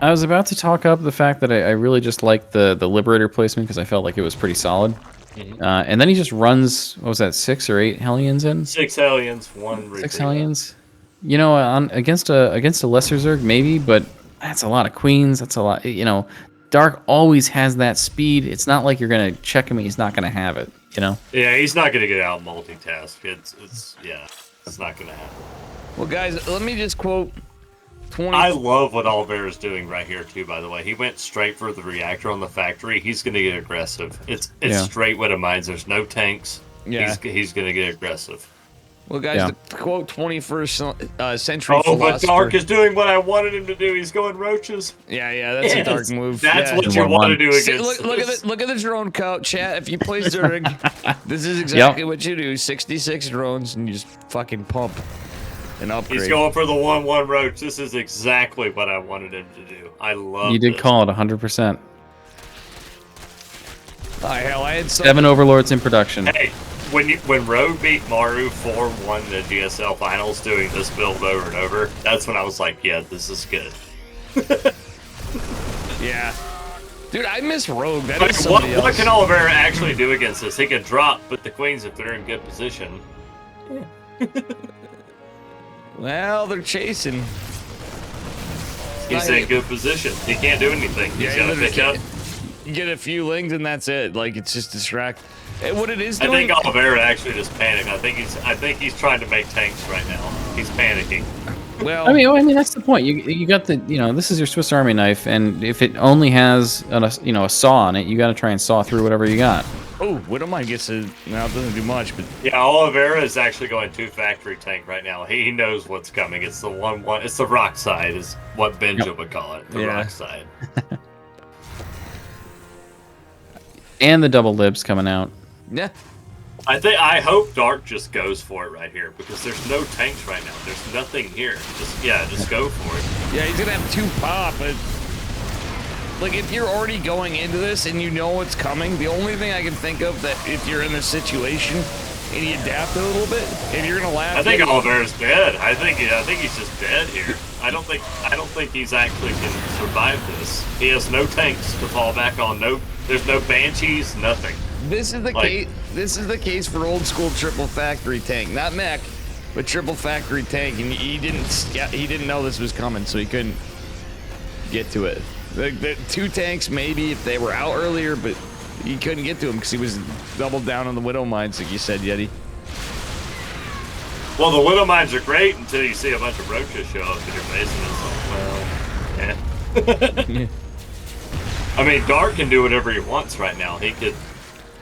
I was about to talk up the fact that I really just liked the Liberator placement because I felt like it was pretty solid. And then he just runs, what was that, 6 or 8 Hellions in? 6 Hellions, 1 Reaper. 6 Hellions? Against a Lesser Zerg, maybe, but that's a lot of Queens. That's a lot, Dark always has that speed. It's not like you're going to check him and he's not going to have it, Yeah, he's not gonna get out multitask. It's not gonna happen. Well, guys, let me just quote 20. I love what Oliveira's doing right here too. By the way, he went straight for the reactor on the factory. He's gonna get aggressive. It's Yeah. straight with a mines. There's no tanks. Yeah. He's gonna get aggressive. Well, guys, Yeah. the quote 21st century Oh, but philosopher. Dark is doing what I wanted him to do. He's going roaches. Yeah, that's a dark move. That's yeah. what you want to do See, against. look at the drone count, chat. If you play Zerg, this is exactly what you do. 66 drones, and you just fucking pump and upgrade. He's going for the 1/1 roach. This is exactly what I wanted him to do. I love. You did this. call it 100%. Oh, hell, I had 7 Overlords in production. Hey, when Rogue beat Maru 4-1 in the GSL finals, doing this build over and over, that's when I was like, yeah, this is good. Yeah. Dude, I miss Rogue. That But is somebody what else. can Oliveira actually do against this? He can drop, but the queens, if they're in good position. Well, they're chasing. He's in good position. He can't do anything. He's got to literally pick up. get a few lings and that's it. Like, it's just distract. What it is I doing. think Oliveira actually just panicked. I think he's trying to make tanks right now. He's panicking. Well, I mean that's the point. You got the this is your Swiss Army knife, and if it only has a saw on it, you got to try and saw through whatever you got. oh, Widowmine gets it. No, it doesn't do much, but Yeah, Oliveira is actually going 2 factory tank right now. He knows what's coming. It's the 1/1. It's the rock side, is what Benja would call it. The rock side. And the double libs coming out. yeah. I hope Dark just goes for it right here because there's no tanks right now. There's nothing here. Just go for it. Yeah, he's gonna have 2 pop, but like if you're already going into this and you know what's coming, the only thing I can think of that if you're in this situation and you adapt it a little bit, if you're gonna laugh. I think Oliveira's dead. I think he's just dead here. I don't think he's actually can survive this. He has no tanks to fall back on. There's no banshees. Nothing. This is the case. This is the case for old school triple factory tank, not mech, but triple factory tank. And he didn't know this was coming, so he couldn't get to it. The 2 tanks maybe if they were out earlier, but he couldn't get to him because he was doubled down on the widow mines, like you said, Yeti. Well, the widow mines are great until you see a bunch of roaches show up in your base, and it's like, well, Yeah. I mean, Dark can do whatever he wants right now. He could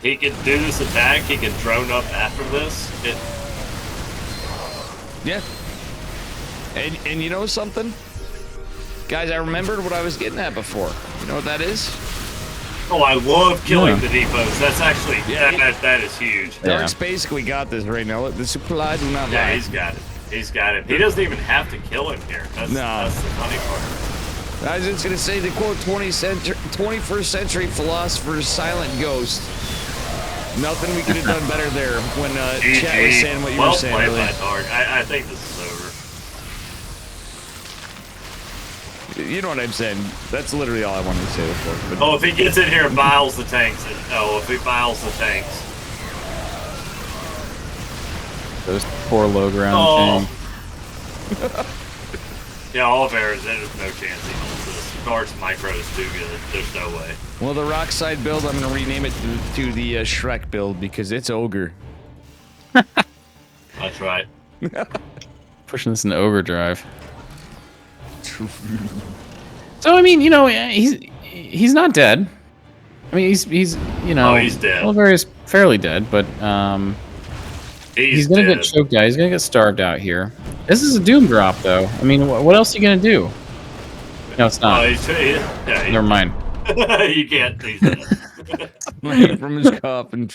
do this attack. He can drone up after this. Yeah. And you know something? Guys, I remembered what I was getting at before. You know what that is? Oh, I love killing the depots. That's actually that is huge. Yeah. Dark's basically got this right now. The supply do not Yeah, lie. he's got it. He's got it. He doesn't even have to kill him here. That's the funny part. I was just gonna say the quote 21st century philosopher's silent ghost. Nothing we could have done better there when Chat was saying what you were saying played earlier. by Dark. I think this is over. You know what I'm saying? That's literally all I wanted to say before. But Oh, if he gets in here and biles the tanks. If he biles the tanks. Those poor low ground tanks. Yeah, Oliveira, there's no chance he holds this. Dark's micro is too good. There's no way. Well, the Rockside build, I'm going to rename it to the Shrek build because it's ogre. That's right. Pushing this in overdrive. So I mean, you know, he's not dead. I mean, he's you know, he's dead. Oliveira's fairly dead, but he's gonna dead. get choked out. He's gonna get starved out here. This is a doom drop, though. I mean, what else are you gonna do? No, it's not. Never mind. You can't. He's dead. From his cup and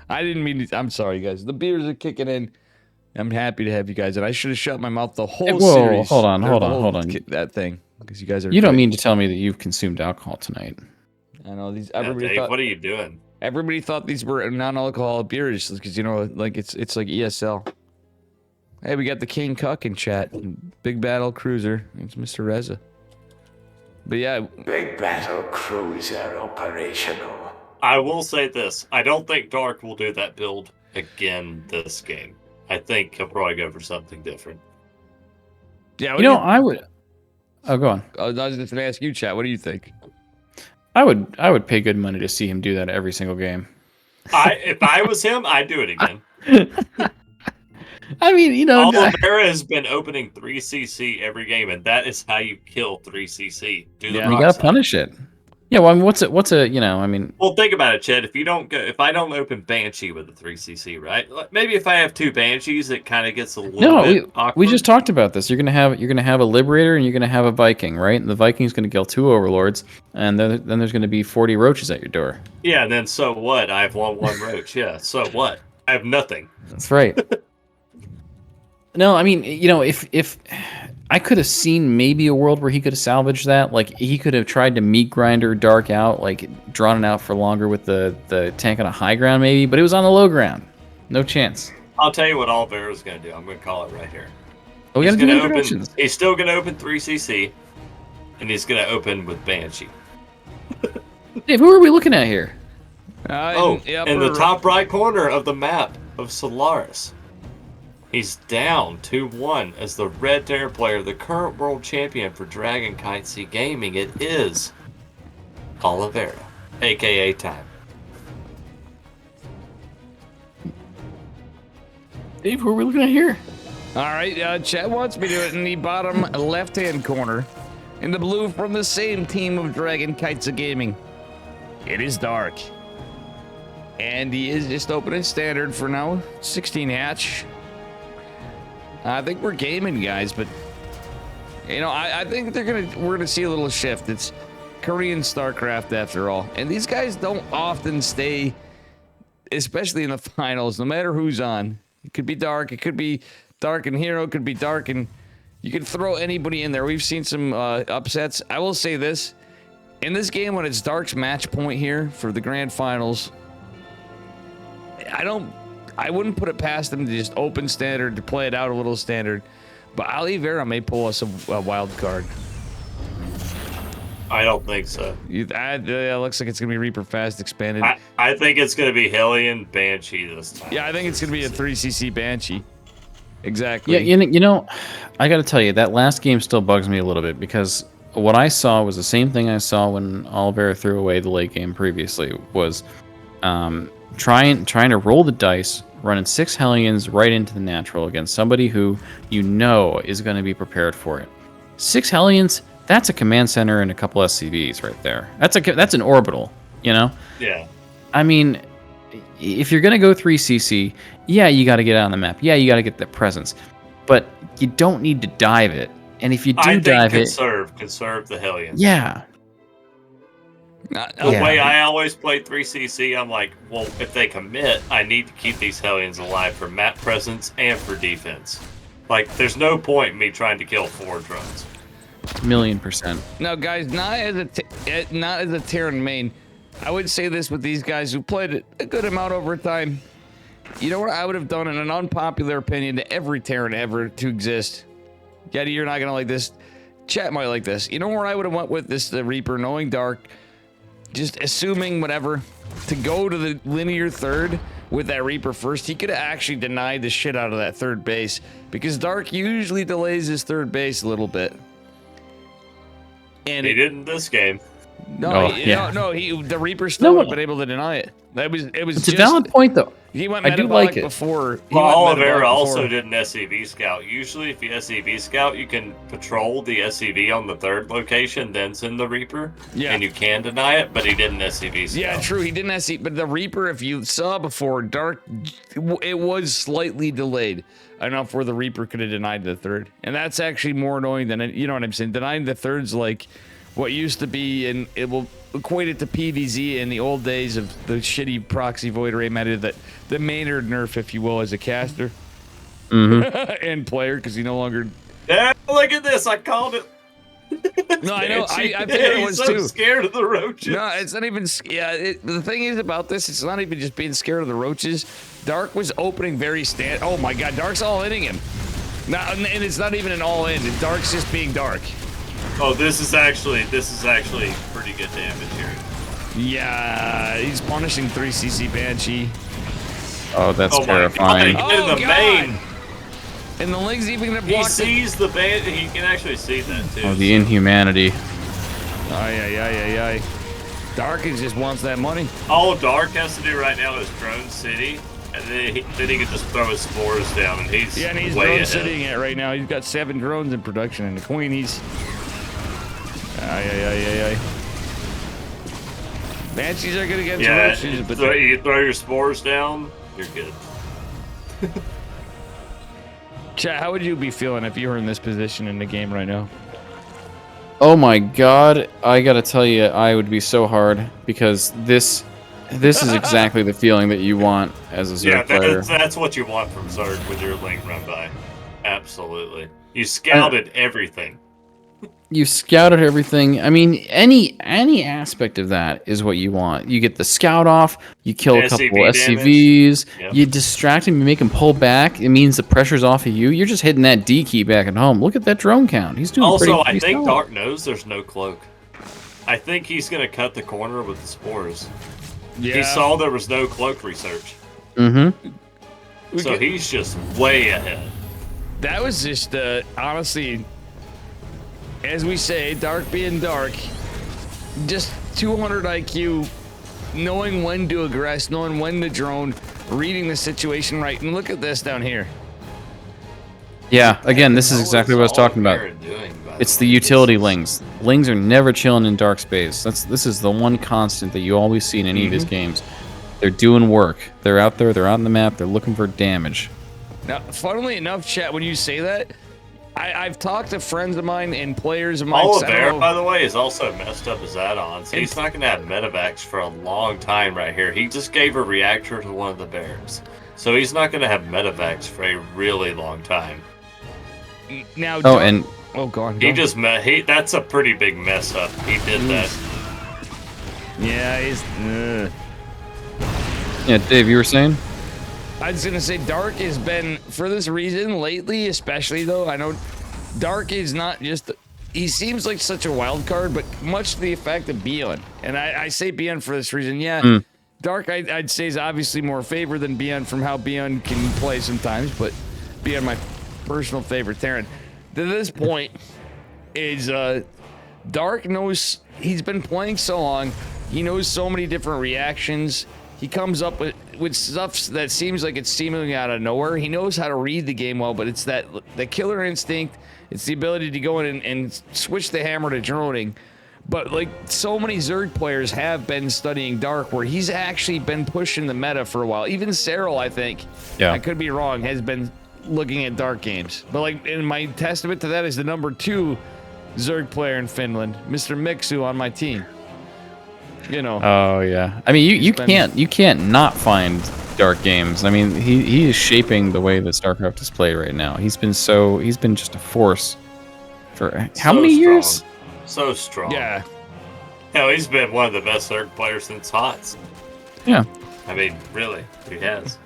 I didn't mean to. I'm sorry, guys. The beers are kicking in. I'm happy to have you guys, and I should have shut my mouth the whole series. Hold on. That thing, because you guys are. You don't mean to tell me that you've consumed alcohol tonight? I know these. Yeah, Dave, what are you doing? Everybody thought these were non-alcoholic beers because you know, like it's like ESL. Hey, we got the King Cuck in chat. Big Battle Cruiser. It's Mr. Reza. But yeah, Big Battle Cruiser operational. I will say this: I don't think Dark will do that build again this game. I think he'll probably go for something different. yeah. You know, I would. Oh, go on. I was just gonna ask you, chat. What do you think? I would pay good money to see him do that every single game. If I was him, I'd do it again. I mean, you know, Oliveira has been opening 3cc every game, and that is how you kill 3cc. Do the Yeah. you rock gotta side. punish it. Yeah, well, I mean, what's a you know, I mean, Well, think about it, Ched. If I don't open Banshee with a 3cc, right? Maybe if I have two Banshees, it kind of gets a little no, bit we awkward. just talked about this. You're gonna have a Liberator and you're gonna have a Viking, right? And the Viking's gonna kill 2 Overlords, and then there's gonna be 40 roaches at your door. Yeah, and then so what? I have one roach. Yeah, so what? I have nothing. That's right. No, I mean, you know, if I could have seen maybe a world where he could have salvaged that, like he could have tried to meat grinder Dark out, like drawn it out for longer with the tank on a high ground maybe, but it was on the low ground. No chance. I'll tell you what Oliveira's going to do. I'm going to call it right here. Oh, we He's gotta do gonna introductions. He's still going to open 3cc, and he's going to open with Banshee. Dave, who are we looking at here? In the top right corner of the map of Solaris. He's down 2-1 as the Red Terror player, the current world champion for Dragon Kite Sea Gaming. It is Oliveira, aka Time. Dave, who are we looking at here? All right, chat wants me to do it in the bottom left-hand corner, in the blue from the same team of Dragon Kites of Gaming. It is Dark, and he is just opening standard for now. 16 hatch. I think we're gaming, guys, but you know, I think we're gonna see a little shift. It's Korean Starcraft after all, and these guys don't often stay, especially in the finals. No matter who's on, it could be Dark, it could be Dark and Hero, it could be Dark, and you can throw anybody in there. We've seen some upsets. I will say this: in this game, when it's Dark's match point here for the grand finals, I wouldn't put it past them to just open standard, to play it out a little standard. But Oliveira may pull us a wild card. I don't think so. Looks like it's going to be Reaper Fast expanded. I think it's going to be Hellion Banshee this time. Yeah, I think it's going to be a 3cc Banshee. Exactly. Yeah, you know, I got to tell you, that last game still bugs me a little bit because what I saw was the same thing I saw when Oliveira threw away the late game previously, was trying to roll the dice, running 6 Hellions right into the natural against somebody who you know is going to be prepared for it. 6 Hellions, that's a command center and a couple SCVs right there. That's an orbital, you know? Yeah. I mean, if you're going to go 3cc, yeah, you got to get out on the map. Yeah, you got to get that presence. But you don't need to dive it. And if you do dive it... Conserve the Hellions. Yeah. The way I always play 3cc, I'm like, well, if they commit, I need to keep these Hellions alive for map presence and for defense. Like, there's no point in me trying to kill 4 drones. 1,000,000%. Now, guys, not as a Terran main, I would say this with these guys who played a good amount over time. You know what I would have done, in an unpopular opinion to every Terran ever to exist? Yeti, you're not going to like this. Chat might like this. You know where I would have went with this, the Reaper, knowing Dark, just assuming whatever. to go to the linear third with that Reaper first, he could have actually denied the shit out of that third base, because Dark usually delays his third base a little bit. And He didn't this game. No, the Reaper still would have been able to deny it. It's a valid point, though. He went I do metabolic like it. before. Oliveira also did an SCV scout. Usually, if you SCV scout, you can patrol the SCV on the third location, then send the Reaper, and you can deny it. But he didn't SCV scout. Yeah, true. He didn't SCV, but the Reaper, if you saw before, Dark, it was slightly delayed enough where the Reaper could have denied the third, and that's actually more annoying than you know what I'm saying. Denying the third's like what used to be, and it will equate it to PVZ in the old days of the shitty proxy void array meta, that the Maynard nerf, if you will, as a caster and player, because he no longer. Yeah, look at this! I called it. No, I know. I figured it was He's so too. Scared of the roaches. No, it's not even. Yeah, the thing is about this, it's not even just being scared of the roaches. Dark was opening very Oh my God, Dark's all inning him. Now, and it's not even an all in. Dark's just being Dark. Oh, this is actually pretty good damage here. Yeah, he's punishing 3cc Banshee. Oh, that's terrifying. My God, the main. And the Ling's even gonna block. He sees the band. He can actually see that too. Oh, the inhumanity. Ay. Dark just wants that money. All Dark has to do right now is drone city, and then he can just throw his spores down, and he's he's way drone ahead. sitting it right now. He's got 7 drones in production, and the Queen, he's. Ay. Banshees are good against roaches, but you throw your spores down, you're good. Chat, how would you be feeling if you were in this position in the game right now? Oh my God, I gotta tell you, I would be so hard, because this is exactly the feeling that you want as a Zerg player. That's what you want from Zerg with your link run by. Absolutely. You scouted everything. You scouted everything. I mean, any aspect of that is what you want. You get the scout off, you kill a couple SCVs, you distract him, you make him pull back. It means the pressure's off of you. You're just hitting that D key back at home. Look at that drone count. He's doing pretty Also, I think solid. Dark knows there's no cloak. I think he's going to cut the corner with the spores. Yeah. He saw there was no cloak research. So he's just way ahead. That was just, honestly, as we say, Dark being Dark, just 200 IQ, knowing when to aggress, knowing when to drone, reading the situation right. And look at this down here. Yeah, again, this is exactly what I was talking about. It's the utility lings. Lings are never chilling in dark space. This is the one constant that you always see in any of these games. They're doing work. They're out there, they're on the map, they're looking for damage. Now, funnily enough, chat, when you say that, I've talked to friends of mine and players of mine. Oliveira, by the way, is also messed up his add-ons. He's not going to have medevacs for a long time right here. He just gave a reactor to one of the bears. So he's not going to have medevacs for a really long time. Now, go on. That's a pretty big mess up. He did that. Yeah, he's... Yeah, Dave, you were saying? I was gonna say Dark has been, for this reason lately, especially though, I know Dark is not just, he seems like such a wild card, but much to the effect of Beyond. And I say Beyond for this reason, yeah. Dark, I'd say, is obviously more favored than Beyond from how Beyond can play sometimes, but Beyond, my personal favorite Terran. To this point, is Dark knows, he's been playing so long, he knows so many different reactions. He comes up with stuff that seems like it's seemingly out of nowhere. He knows how to read the game well, but it's the killer instinct. It's the ability to go in and switch the hammer to droning. But like so many Zerg players have been studying Dark, where he's actually been pushing the meta for a while. Even Cyril, I think, I could be wrong, has been looking at Dark games. But like, and my testament to that is the #2 Zerg player in Finland, Mr. Mixu on my team. You know. Oh yeah. I mean, you can't not find Dark games. I mean, he is shaping the way that Starcraft is played right now. He's been just a force for how many years? So strong. Yeah. Hell, he's been one of the best Zerg players since HOTS. Yeah. I mean, really, he has.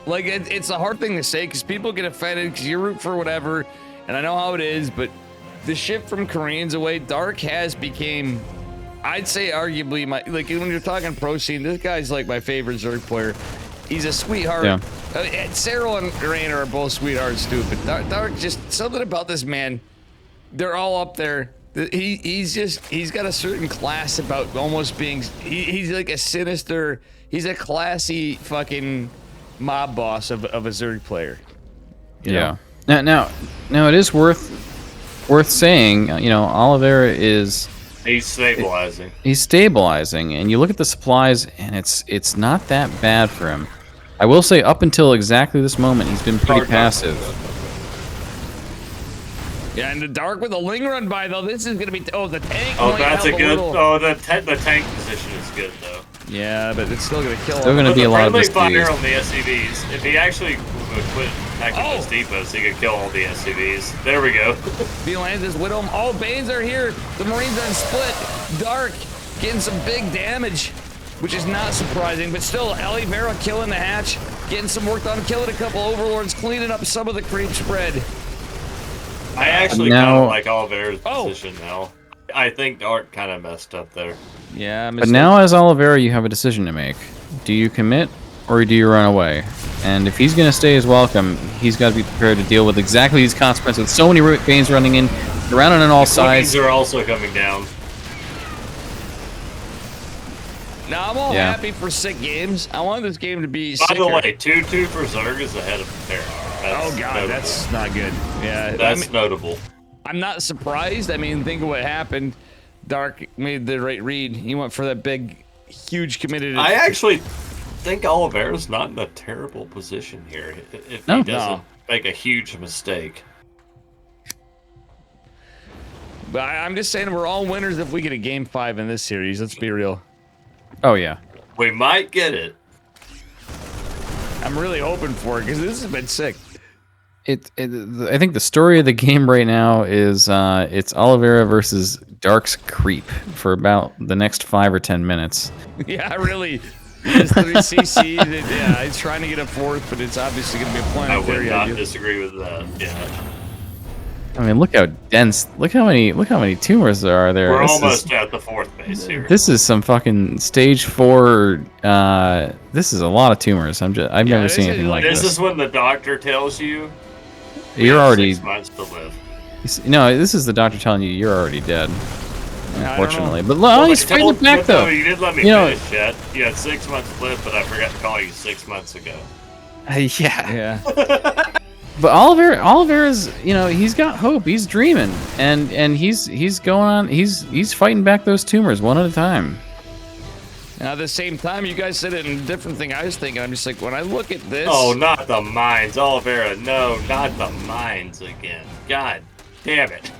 Like, it's a hard thing to say because people get offended because you root for whatever, and I know how it is, but the shift from Koreans away, Dark has became I'd say arguably like when you're talking pro scene, this guy's like my favorite Zerg player. He's a sweetheart. Yeah. Cyril and Rainer are both sweethearts too, but Dark just something about this man. They're all up there. He's got a certain class about almost being. He's like a sinister. He's a classy fucking mob boss of a Zerg player. Yeah. Now, it is worth saying. You know, Oliveira is. He's stabilizing. He's stabilizing, and you look at the supplies, and it's not that bad for him. I will say, up until exactly this moment, he's been pretty passive. Yeah, and the Dark with a Ling run by though. This is gonna be. Oh, the tank. Oh, might that's a help good. little. Oh, the tank position is good though. Yeah, but it's still gonna kill. Still him. gonna be a lot of friendly SCVs. fire on the SCVs. If he actually would quit attacking those depots, he could kill all the SCVs. There we go. V-Lands is with him. All Banes are here. The Marines are split. Dark getting some big damage, which is not surprising, but still, Oliveira killing the hatch, getting some work done, killing a couple overlords, cleaning up some of the creep spread. I actually Now- kind of like Oliveira's position now. I think Dark kind of messed up there. Yeah, But now, as Oliveira, you have a decision to make. Do you commit, or do you run away? And if he's going to stay as welcome, he's got to be prepared to deal with exactly these consequences. With so many Banes running in, around on all sides. These are also coming down. Now I'm all Yeah. happy for sick games. I want this game to be By sicker. the way, 2-2 for Zerg is ahead of Terra. Oh god, notable. that's not good. Yeah, That's notable. I'm not surprised. I mean, think of what happened. Dark made the right read. He went for that big, huge committed. I actually think Oliveira's not in a terrible position here if he doesn't make a huge mistake. But I'm just saying we're all winners if we get a game 5 in this series. Let's be real. Oh, yeah. We might get it. I'm really hoping for it because this has been sick. I think the story of the game right now is it's Oliveira versus Dark's creep for about the next 5 or 10 minutes. Yeah, really. It's 3 CC. Yeah, he's trying to get a 4th, but it's obviously going to be a I would planetary not idea. disagree with that. Yeah. I mean, look how dense. Look how many tumors there are there. We're This almost at the 4th base here. This is some fucking stage 4. This is a lot of tumors. I've never this seen is anything like This this. is when the doctor tells you You're have already 6 months to live. no. This is the doctor telling you you're already dead. I don't know. Unfortunately, but look, he's fighting it back though. You didn't let me You know- finish yet. You had 6 months to live, but I forgot to call you 6 months ago. Yeah. Yeah. But Oliveira's, he's got hope. He's dreaming, and he's going on. He's fighting back those tumors one at a time. Now, at the same time, you guys said it in a different thing I was thinking. I'm just like, when I look at this. Oh, not the mines, Oliveira. No, not the mines again. God damn it.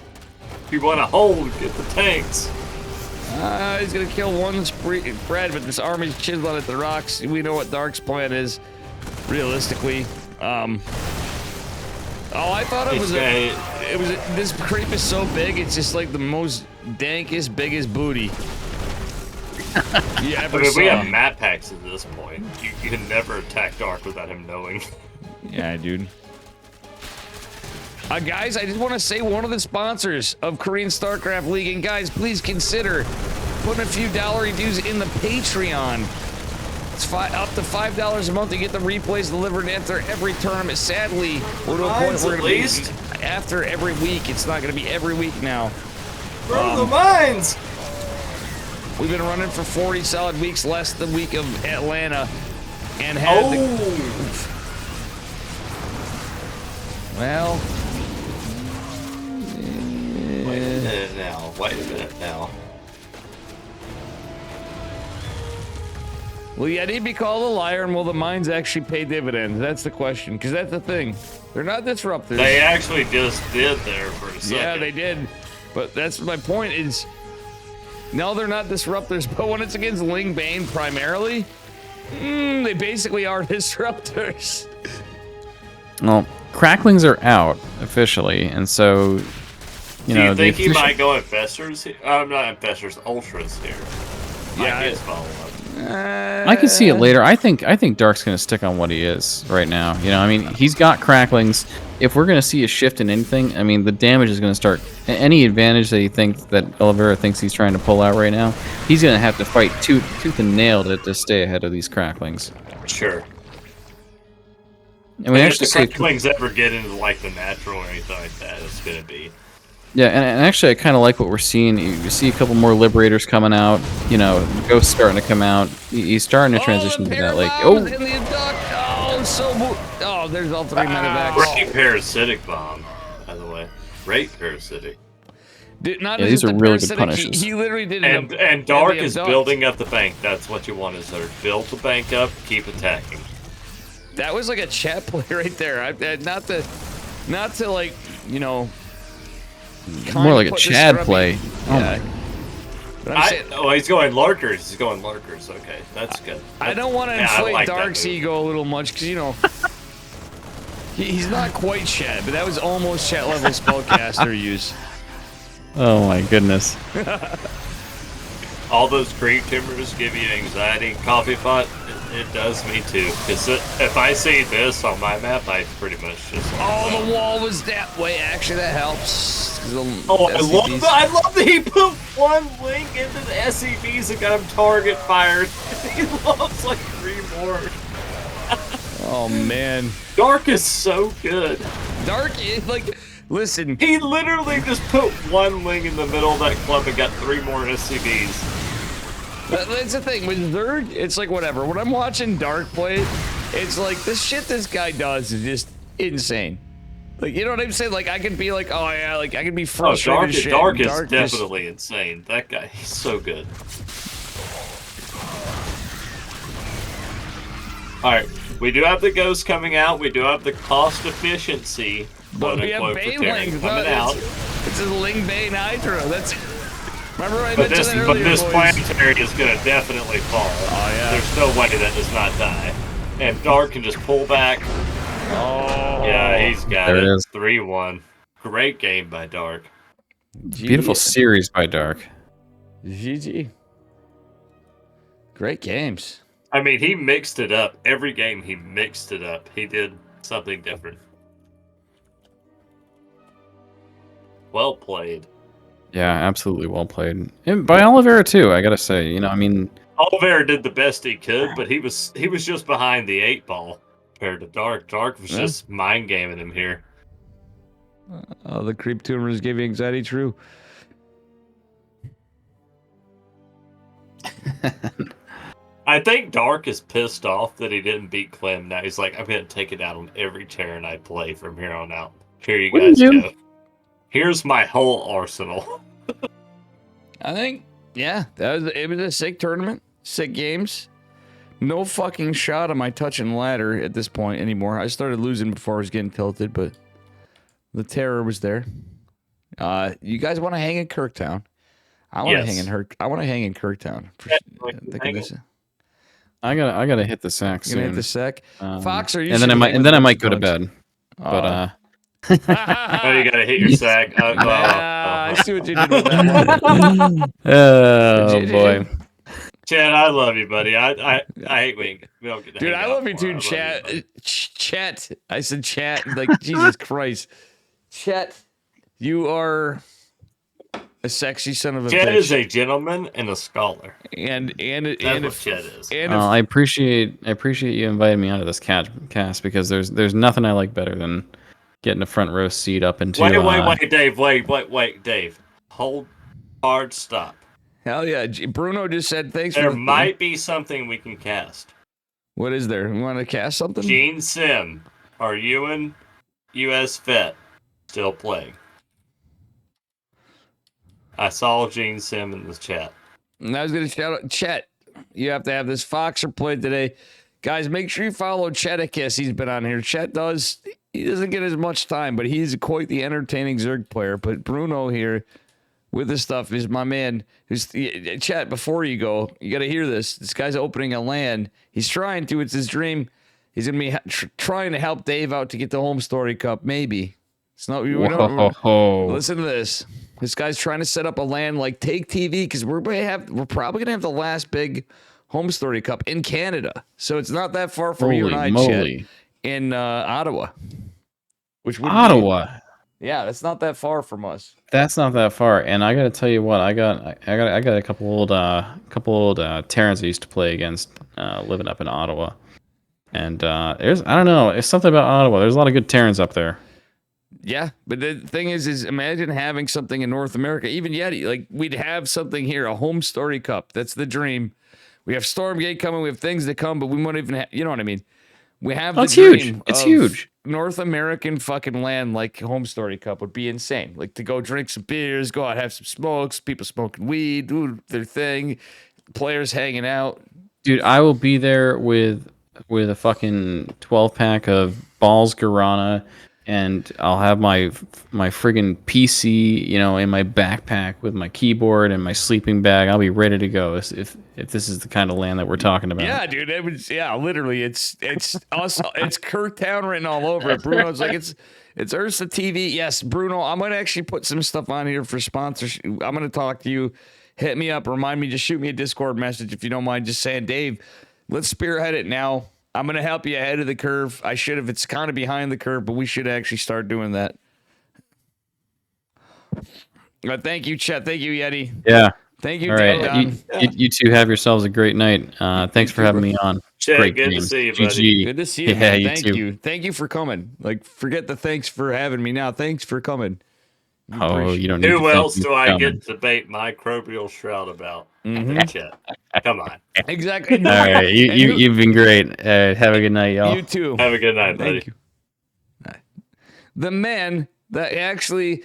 You want to hold, get the tanks. He's going to kill one spread, but this army's chiseling at the rocks. We know what Dark's plan is, realistically. All I thought it was this creep is so big, it's just like the most dankest, biggest booty. You ever saw. We have map packs at this point. You can never attack Dark without him knowing. Yeah, dude. Guys, I just want to say one of the sponsors of Korean Starcraft League, and guys, please consider putting a few dollar dues in the Patreon. It's up to $5 a month to get the replays delivered after every tournament. Sadly, we're to a point where we're going to be after every week. It's not going to be every week now. Bro, the mines! We've been running for 40 solid weeks, less the week of Atlanta, and had well. Wait a minute now. Wait a minute now. Will Yeti be called a liar, and will the mines actually pay dividends? That's the question, because that's the thing. They're not disruptors. They actually just did there for a second. Yeah, they did. But that's my point is, no, they're not disruptors, but when it's against Ling Bane primarily, they basically are disruptors. Well, cracklings are out officially, and so Do you think he might go Infestors here? Not Infestors, Ultras here. Yeah, I can see it later. I think Dark's gonna stick on what he is right now. I mean, he's got cracklings. if we're going to see a shift in anything, I mean, the damage is going to start. Any advantage that he thinks that Oliveira thinks he's trying to pull out right now, he's going to have to fight tooth and nail to stay ahead of these cracklings. Sure. And we if actually the see cracklings ever get into like the natural or anything like that, it's gonna be. Yeah, and actually, I kind of like what we're seeing. You see a couple more liberators coming out. You know, Ghost starting to come out. He's starting to transition to that. Like, oh, there's all three medevacs. Great parasitic bomb, by the way. Great parasitic. Not yeah, just these are the really good parasitic, punishes. He literally did And it. and Dark is building up the bank. That's what you want, is there. Build the bank up, keep attacking. That was like a chat play right there. Not to like, you know. More like a Chad play. Yeah. He's going lurkers. He's going lurkers. Okay, that's good. I don't want to inflate Dark's ego a little much because, you know, he's not quite Chad, but that was almost Chat level spellcaster use. Oh my goodness. All those creep timbers give you anxiety. Coffee pot, it does me too. Because if I see this on my map, I pretty much just. Oh, the wall was that way. Actually, that helps. Oh, I love that he put one link into the SCVs and got him target fired. He loves like 3 more. Oh man, Dark is so good. Dark is like, listen. He literally just put one link in the middle of that club and got 3 more SCVs. That's the thing with Zerg. It's like whatever. When I'm watching Dark play, it's like the shit this guy does is just insane. Like, you know what I'm saying? Like, I can be like, oh yeah, like I can be frustrated. Dark is definitely insane. That guy, he's so good. All right, we do have the ghost coming out. We do have the cost efficiency. But we have Bane Ling coming out. It's a Ling Bane Hydra. That's. Remember I but mentioned this, that earlier, but this boys. planetary is going to definitely fall. Oh yeah. There's no way that does not die. And Dark can just pull back. Oh. Yeah, he's got there it. it is. 3-1. Great game by Dark. Beautiful series by Dark. GG. Great games. I mean, he mixed it up. Every game, he mixed it up. He did something different. Well played. Yeah, absolutely well played. And by Oliveira too, I gotta say. You know, I mean, Oliveira did the best he could, but he was just behind the 8 ball compared to Dark. Dark was just mind gaming him here. The creep tumors gave you anxiety. True. I think Dark is pissed off that he didn't beat Clem. Now he's like, I'm going to take it out on every Terran I play from here on out. Here you guys go. Here's my whole arsenal. I think, yeah, it was a sick tournament, sick games. No fucking shot am I touching ladder at this point anymore. I started losing before I was getting tilted, but the terror was there. You guys want to hang in Kirktown? I want to hang in I want to hang in Kirktown. I gotta hit the sack soon. Gonna hit the sack. Fox, are you? And then I might go to bed. But Oh, you gotta hit your sack. I see what you did with that. Oh boy, Chad, I love you, buddy. I hate when we don't get to dude. hang I out love you more. too, I Chat. love you, Chat. I said Chat. Like Jesus Christ, Chat. You are a sexy son of a Chad bitch. is a gentleman and a scholar. And That's what Chad is. I appreciate you inviting me onto this cast because there's nothing I like better than getting a front row seat up into. Wait, Dave. Wait, Dave. Hold hard. Stop. Hell yeah, Bruno just said thanks. There might be something we can cast. What is there? You want to cast something? Gene Sim, are you and US Vet still playing? I saw Gene Sim in the chat. And I was going to shout out Chet. You have to have this Foxer played today. Guys, make sure you follow Cheticus. He's been on here. Chet he doesn't get as much time, but he's quite the entertaining Zerg player. But Bruno here with this stuff is my man. Chet, before you go, you got to hear this. This guy's opening a LAN. He's trying to. It's his dream. He's going to be trying to help Dave out to get the Home Story Cup. Maybe. It's not. Listen to this. This guy's trying to set up a LAN like Take TV because we're probably gonna have the last big Home Story Cup in Canada. So it's not that far from you and I, Chet, in Ottawa. which would Ottawa. Yeah, that's not that far from us. That's not that far. And I gotta tell you what, I got a couple old Terrans I used to play against living up in Ottawa. And there's I don't know, it's something about Ottawa. There's a lot of good Terrans up there. Yeah, but the thing is imagine having something in North America, even Yeti, like we'd have something here, a home story cup. That's the dream. We have Stormgate coming, we have things to come, but we won't even have, you know what I mean? We have the dream huge. It's of huge. North American fucking land like home story cup would be insane. Like to go drink some beers, go out, have some smokes, people smoking weed, do their thing, players hanging out. Dude, I will be there with a fucking 12-pack of Balls Guarana, and I'll have my friggin' PC, in my backpack with my keyboard and my sleeping bag. I'll be ready to go if this is the kind of land that we're talking about. Yeah, dude, literally, it's us, it's Kirktown written all over it. Bruno's like it's Ursa TV. Yes, Bruno, I'm gonna actually put some stuff on here for sponsorship. I'm gonna talk to you. Hit me up, remind me, just shoot me a Discord message if you don't mind. Just saying, Dave, let's spearhead it now. I'm going to help you ahead of the curve. I should have. It's kind of behind the curve, but we should actually start doing that. Thank you, Chet. Thank you, Yeti. Yeah. Thank you, all right. Dan. You two have yourselves a great night. Thanks for having me on. Chet, Great good games. to see you, buddy. GG. Good to see you, Yeah, man. you Thank too. you. Thank you for coming. Like, forget the thanks for having me now. Thanks for coming. Oh, you don't need to Who thank else me do for I coming. get to debate microbial shroud about? Chet. Come on. Exactly. All right. You've been great. Have a good night, y'all. You too. Have a good night, buddy. Thank you. The man that actually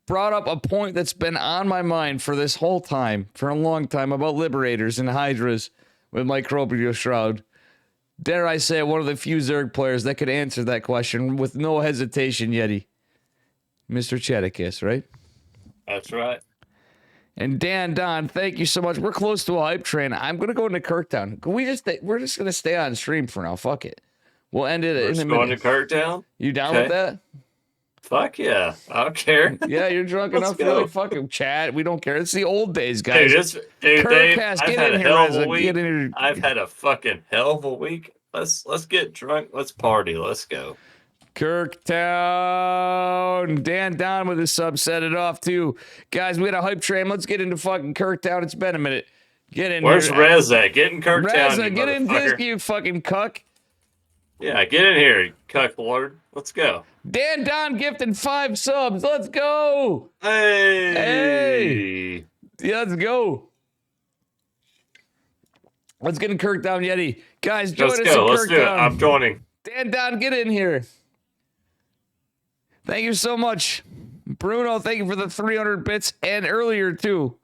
brought up a point that's been on my mind for this whole time, for a long time, about liberators and hydras with microbial shroud. Dare I say, one of the few Zerg players that could answer that question with no hesitation, Yeti. Mr. Cheticus, right? That's right. And Don, thank you so much. We're close to a hype train. I'm gonna go into Kirktown. We're just gonna stay on stream for now. Fuck it. We'll end it We're in a just going to minute. Kirktown? You down Okay. with that? Fuck yeah. I don't care. Yeah, you're drunk Let's enough. go. You're like, fucking chat. We don't care. It's the old days, guys. Dude, Dave, Kirkcast, I've get had in a here, hell of Reza. a week. Get in here. I've had a fucking hell of a week. Let's get drunk. Let's party. Let's go. Kirktown. Dan Don with his sub set it off too. Guys, we got a hype train. Let's get into fucking Kirktown. It's been a minute. Get in Where's here. Rez at? Get in Kirktown, Reza, you get in motherfucker. this, you fucking cuck. Yeah, get in here, you cuck lord. Let's go. Dan Don gifted 5 subs. Let's go. Hey. Yeah, let's go. Let's get in Kirktown, Yeti. Guys, join Let's us go. in Let's do it. Kirktown. I'm joining. Dan Don, get in here. Thank you so much. Bruno, thank you for the 300 bits and earlier too.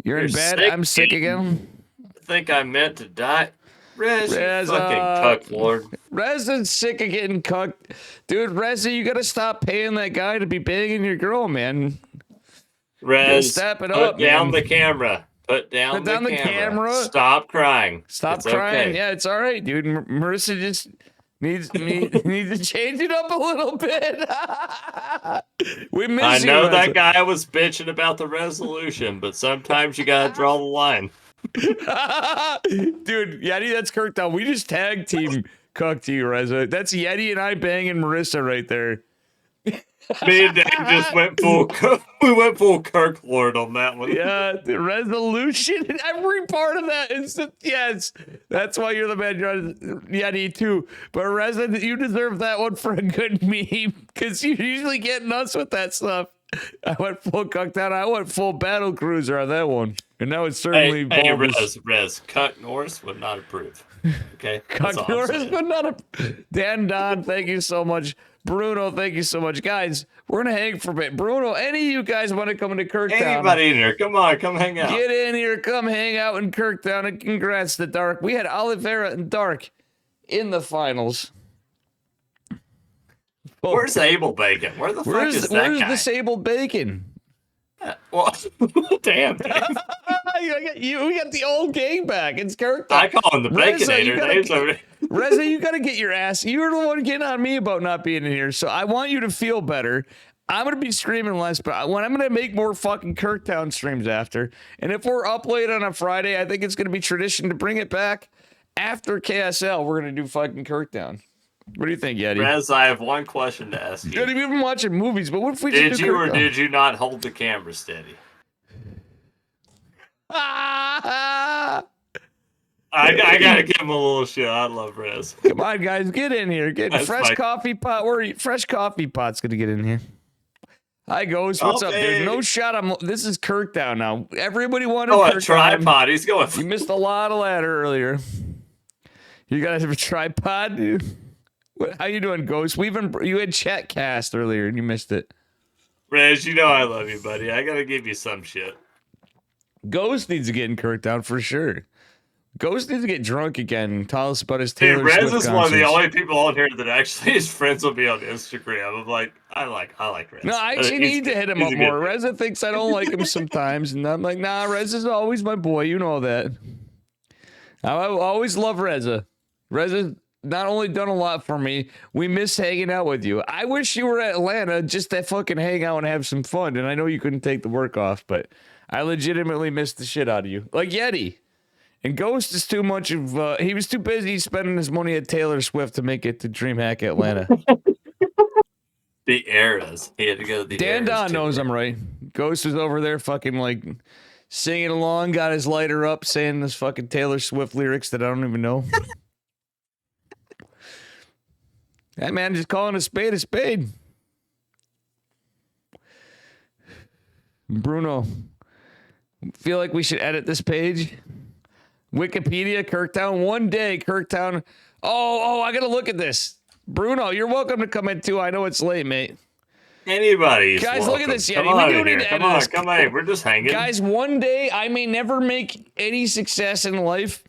You're in bed? sick, I'm sick dude. again. I think I meant to die. Rez, you Rez, fucking cuck lord. Reza's sick of getting cucked. Dude, Reza, you gotta stop paying that guy to be banging your girl, man. Rez, step it put up, down man. the camera. Put down the camera. Stop crying. Stop It's crying. okay. Yeah, it's all right, dude. Marissa just needs to change it up a little bit. We miss I you, know Reza. that guy was bitching about the resolution, but sometimes you gotta draw the line. Dude, Yeti, that's Kirktown. We just tag team cuck to you, Reza. That's Yeti and I banging Marissa right there. Me and Dave just went full. We went full Kirk Lord on that one. Yeah, the resolution. Every part of that is yes. That's why you're the man, Yeti too. But Reza, you deserve that one for a good meme because you're usually getting us with that stuff. I went full Cocktown. I went full battle cruiser on that one, and that was certainly Hey, bulbous. Rez, Cuck Norris would not approve. Okay, That's all Cuck I'm Norris, saying. but not a Dan Don. Thank you so much, Bruno. Thank you so much, guys. We're gonna hang for a bit. Bruno, any of you guys want to come into Kirktown? Anybody in here? Come on, come hang out. Get in here, come hang out in Kirktown, and congrats to Dark. We had Oliveira and Dark in the finals. Where's Abel Bacon? Where the fuck is that Where's guy? Disabled Bacon? Well, damn. Dave. We got the old gang back. It's Kirktown. I call him the Reza, you Baconator. gotta Dave's get- over. Reza, you got to get your ass. You were the one getting on me about not being in here, so I want you to feel better. I'm going to be streaming less, but when I'm going to make more fucking Kirktown streams after. And if we're up late on a Friday, I think it's going to be tradition to bring it back after KSL. We're going to do fucking Kirktown. What do you think, Yeti? Rez, I have one question to ask Yeti, you. we've been watching movies, but what if we Did just do you or Kirk, though? did you not hold the camera steady? Ah! I gotta give him a little shit. I love Rez. Come on, guys, get in here. Get That's fresh fine. coffee pot. Fresh coffee pot's gonna get in here. Hi, Ghost. What's up, dude? No shot. This is Kirk down now. Everybody wanted Oh, a Kirk tripod. He's going. You missed a lot of ladder earlier. You guys have a tripod, dude. How you doing, Ghost? You had chat cast earlier and you missed it. Rez, you know I love you, buddy. I gotta give you some shit. Ghost needs to get in Kirk down for sure. Ghost needs to get drunk again and tell us about his Taylor Dude, Rez Swift is one of the concerts. only people on here that actually is friends with me on Instagram. I'm like, I like Rez. No, I actually need to hit him up more. Reza thinks I don't like him sometimes, and I'm like, nah, Reza's always my boy. You know that. I always love Reza. Reza's not only done a lot for me, we miss hanging out with you. I wish you were at Atlanta just to fucking hang out and have some fun, and I know you couldn't take the work off, but I legitimately missed the shit out of you. Like Yeti. And Ghost is too much of, he was too busy spending his money at Taylor Swift to make it to DreamHack Atlanta. The eras. He had to go to the Dan eras Don too. knows I'm right. Ghost was over there fucking like singing along, got his lighter up, saying this fucking Taylor Swift lyrics that I don't even know. That man just calling a spade a spade. Bruno, feel like we should edit this page. Wikipedia, Kirktown. One day, Kirktown. Oh, I gotta look at this. Bruno, you're welcome to come in too. I know it's late, mate. Anybody's Guys, welcome. look at this, Yeti. Come We on do in need here. to Come edit on, this. come on. We're just hanging. Guys, one day I may never make any success in life.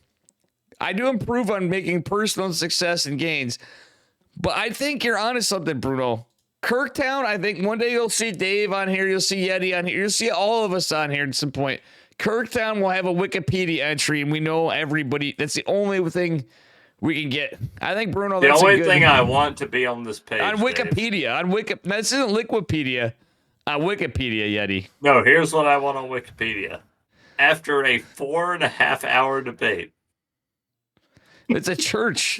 I do improve on making personal success and gains. But I think you're onto something, Bruno. Kirktown, I think one day you'll see Dave on here. You'll see Yeti on here. You'll see all of us on here at some point. Kirktown will have a Wikipedia entry, and we know everybody. That's the only thing we can get. I think, Bruno, the that's only a good, thing I want to be on this page. on Dave. Wikipedia. This isn't Liquipedia. On Wikipedia, Yeti. No, here's what I want on Wikipedia. After a 4.5 hour debate, It's a church.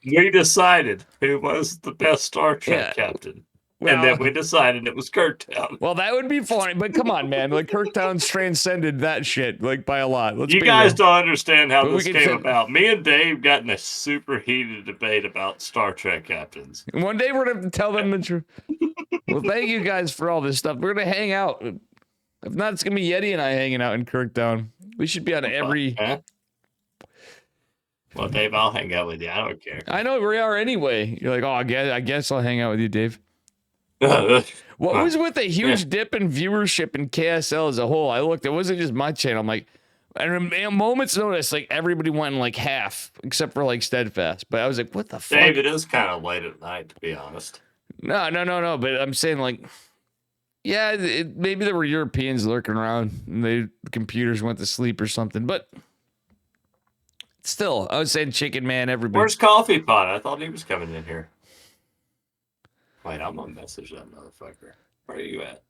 we decided who was the best Star Trek captain. And then we decided it was Kirktown. Well, that would be funny, but come on, man. Like, Kirktown's transcended that shit, like, by a lot. Let's You be guys real. don't understand how But this came about. Me and Dave got in a super heated debate about Star Trek captains. One day we're going to have to tell them the truth. Well, thank you guys for all this stuff. We're going to hang out. If not, it's going to be Yeti and I hanging out in Kirktown. We should be on every... Huh? Well, Dave, I'll hang out with you. I don't care. I know we are anyway. You're like, oh, I guess I'll hang out with you, Dave. What was with the huge dip in viewership in KSL as a whole? I looked, it wasn't just my channel. I'm like, and at moments notice, like, everybody went in like half, except for like Steadfast. But I was like, what the fuck? Dave, it is kind of late at night, to be honest. No. But I'm saying, like, yeah, maybe there were Europeans lurking around and the computers went to sleep or something. But still, I was saying Chicken Man, everybody. Where's Coffee Pot? I thought he was coming in here. Wait, I'm gonna message that motherfucker. Where are you at?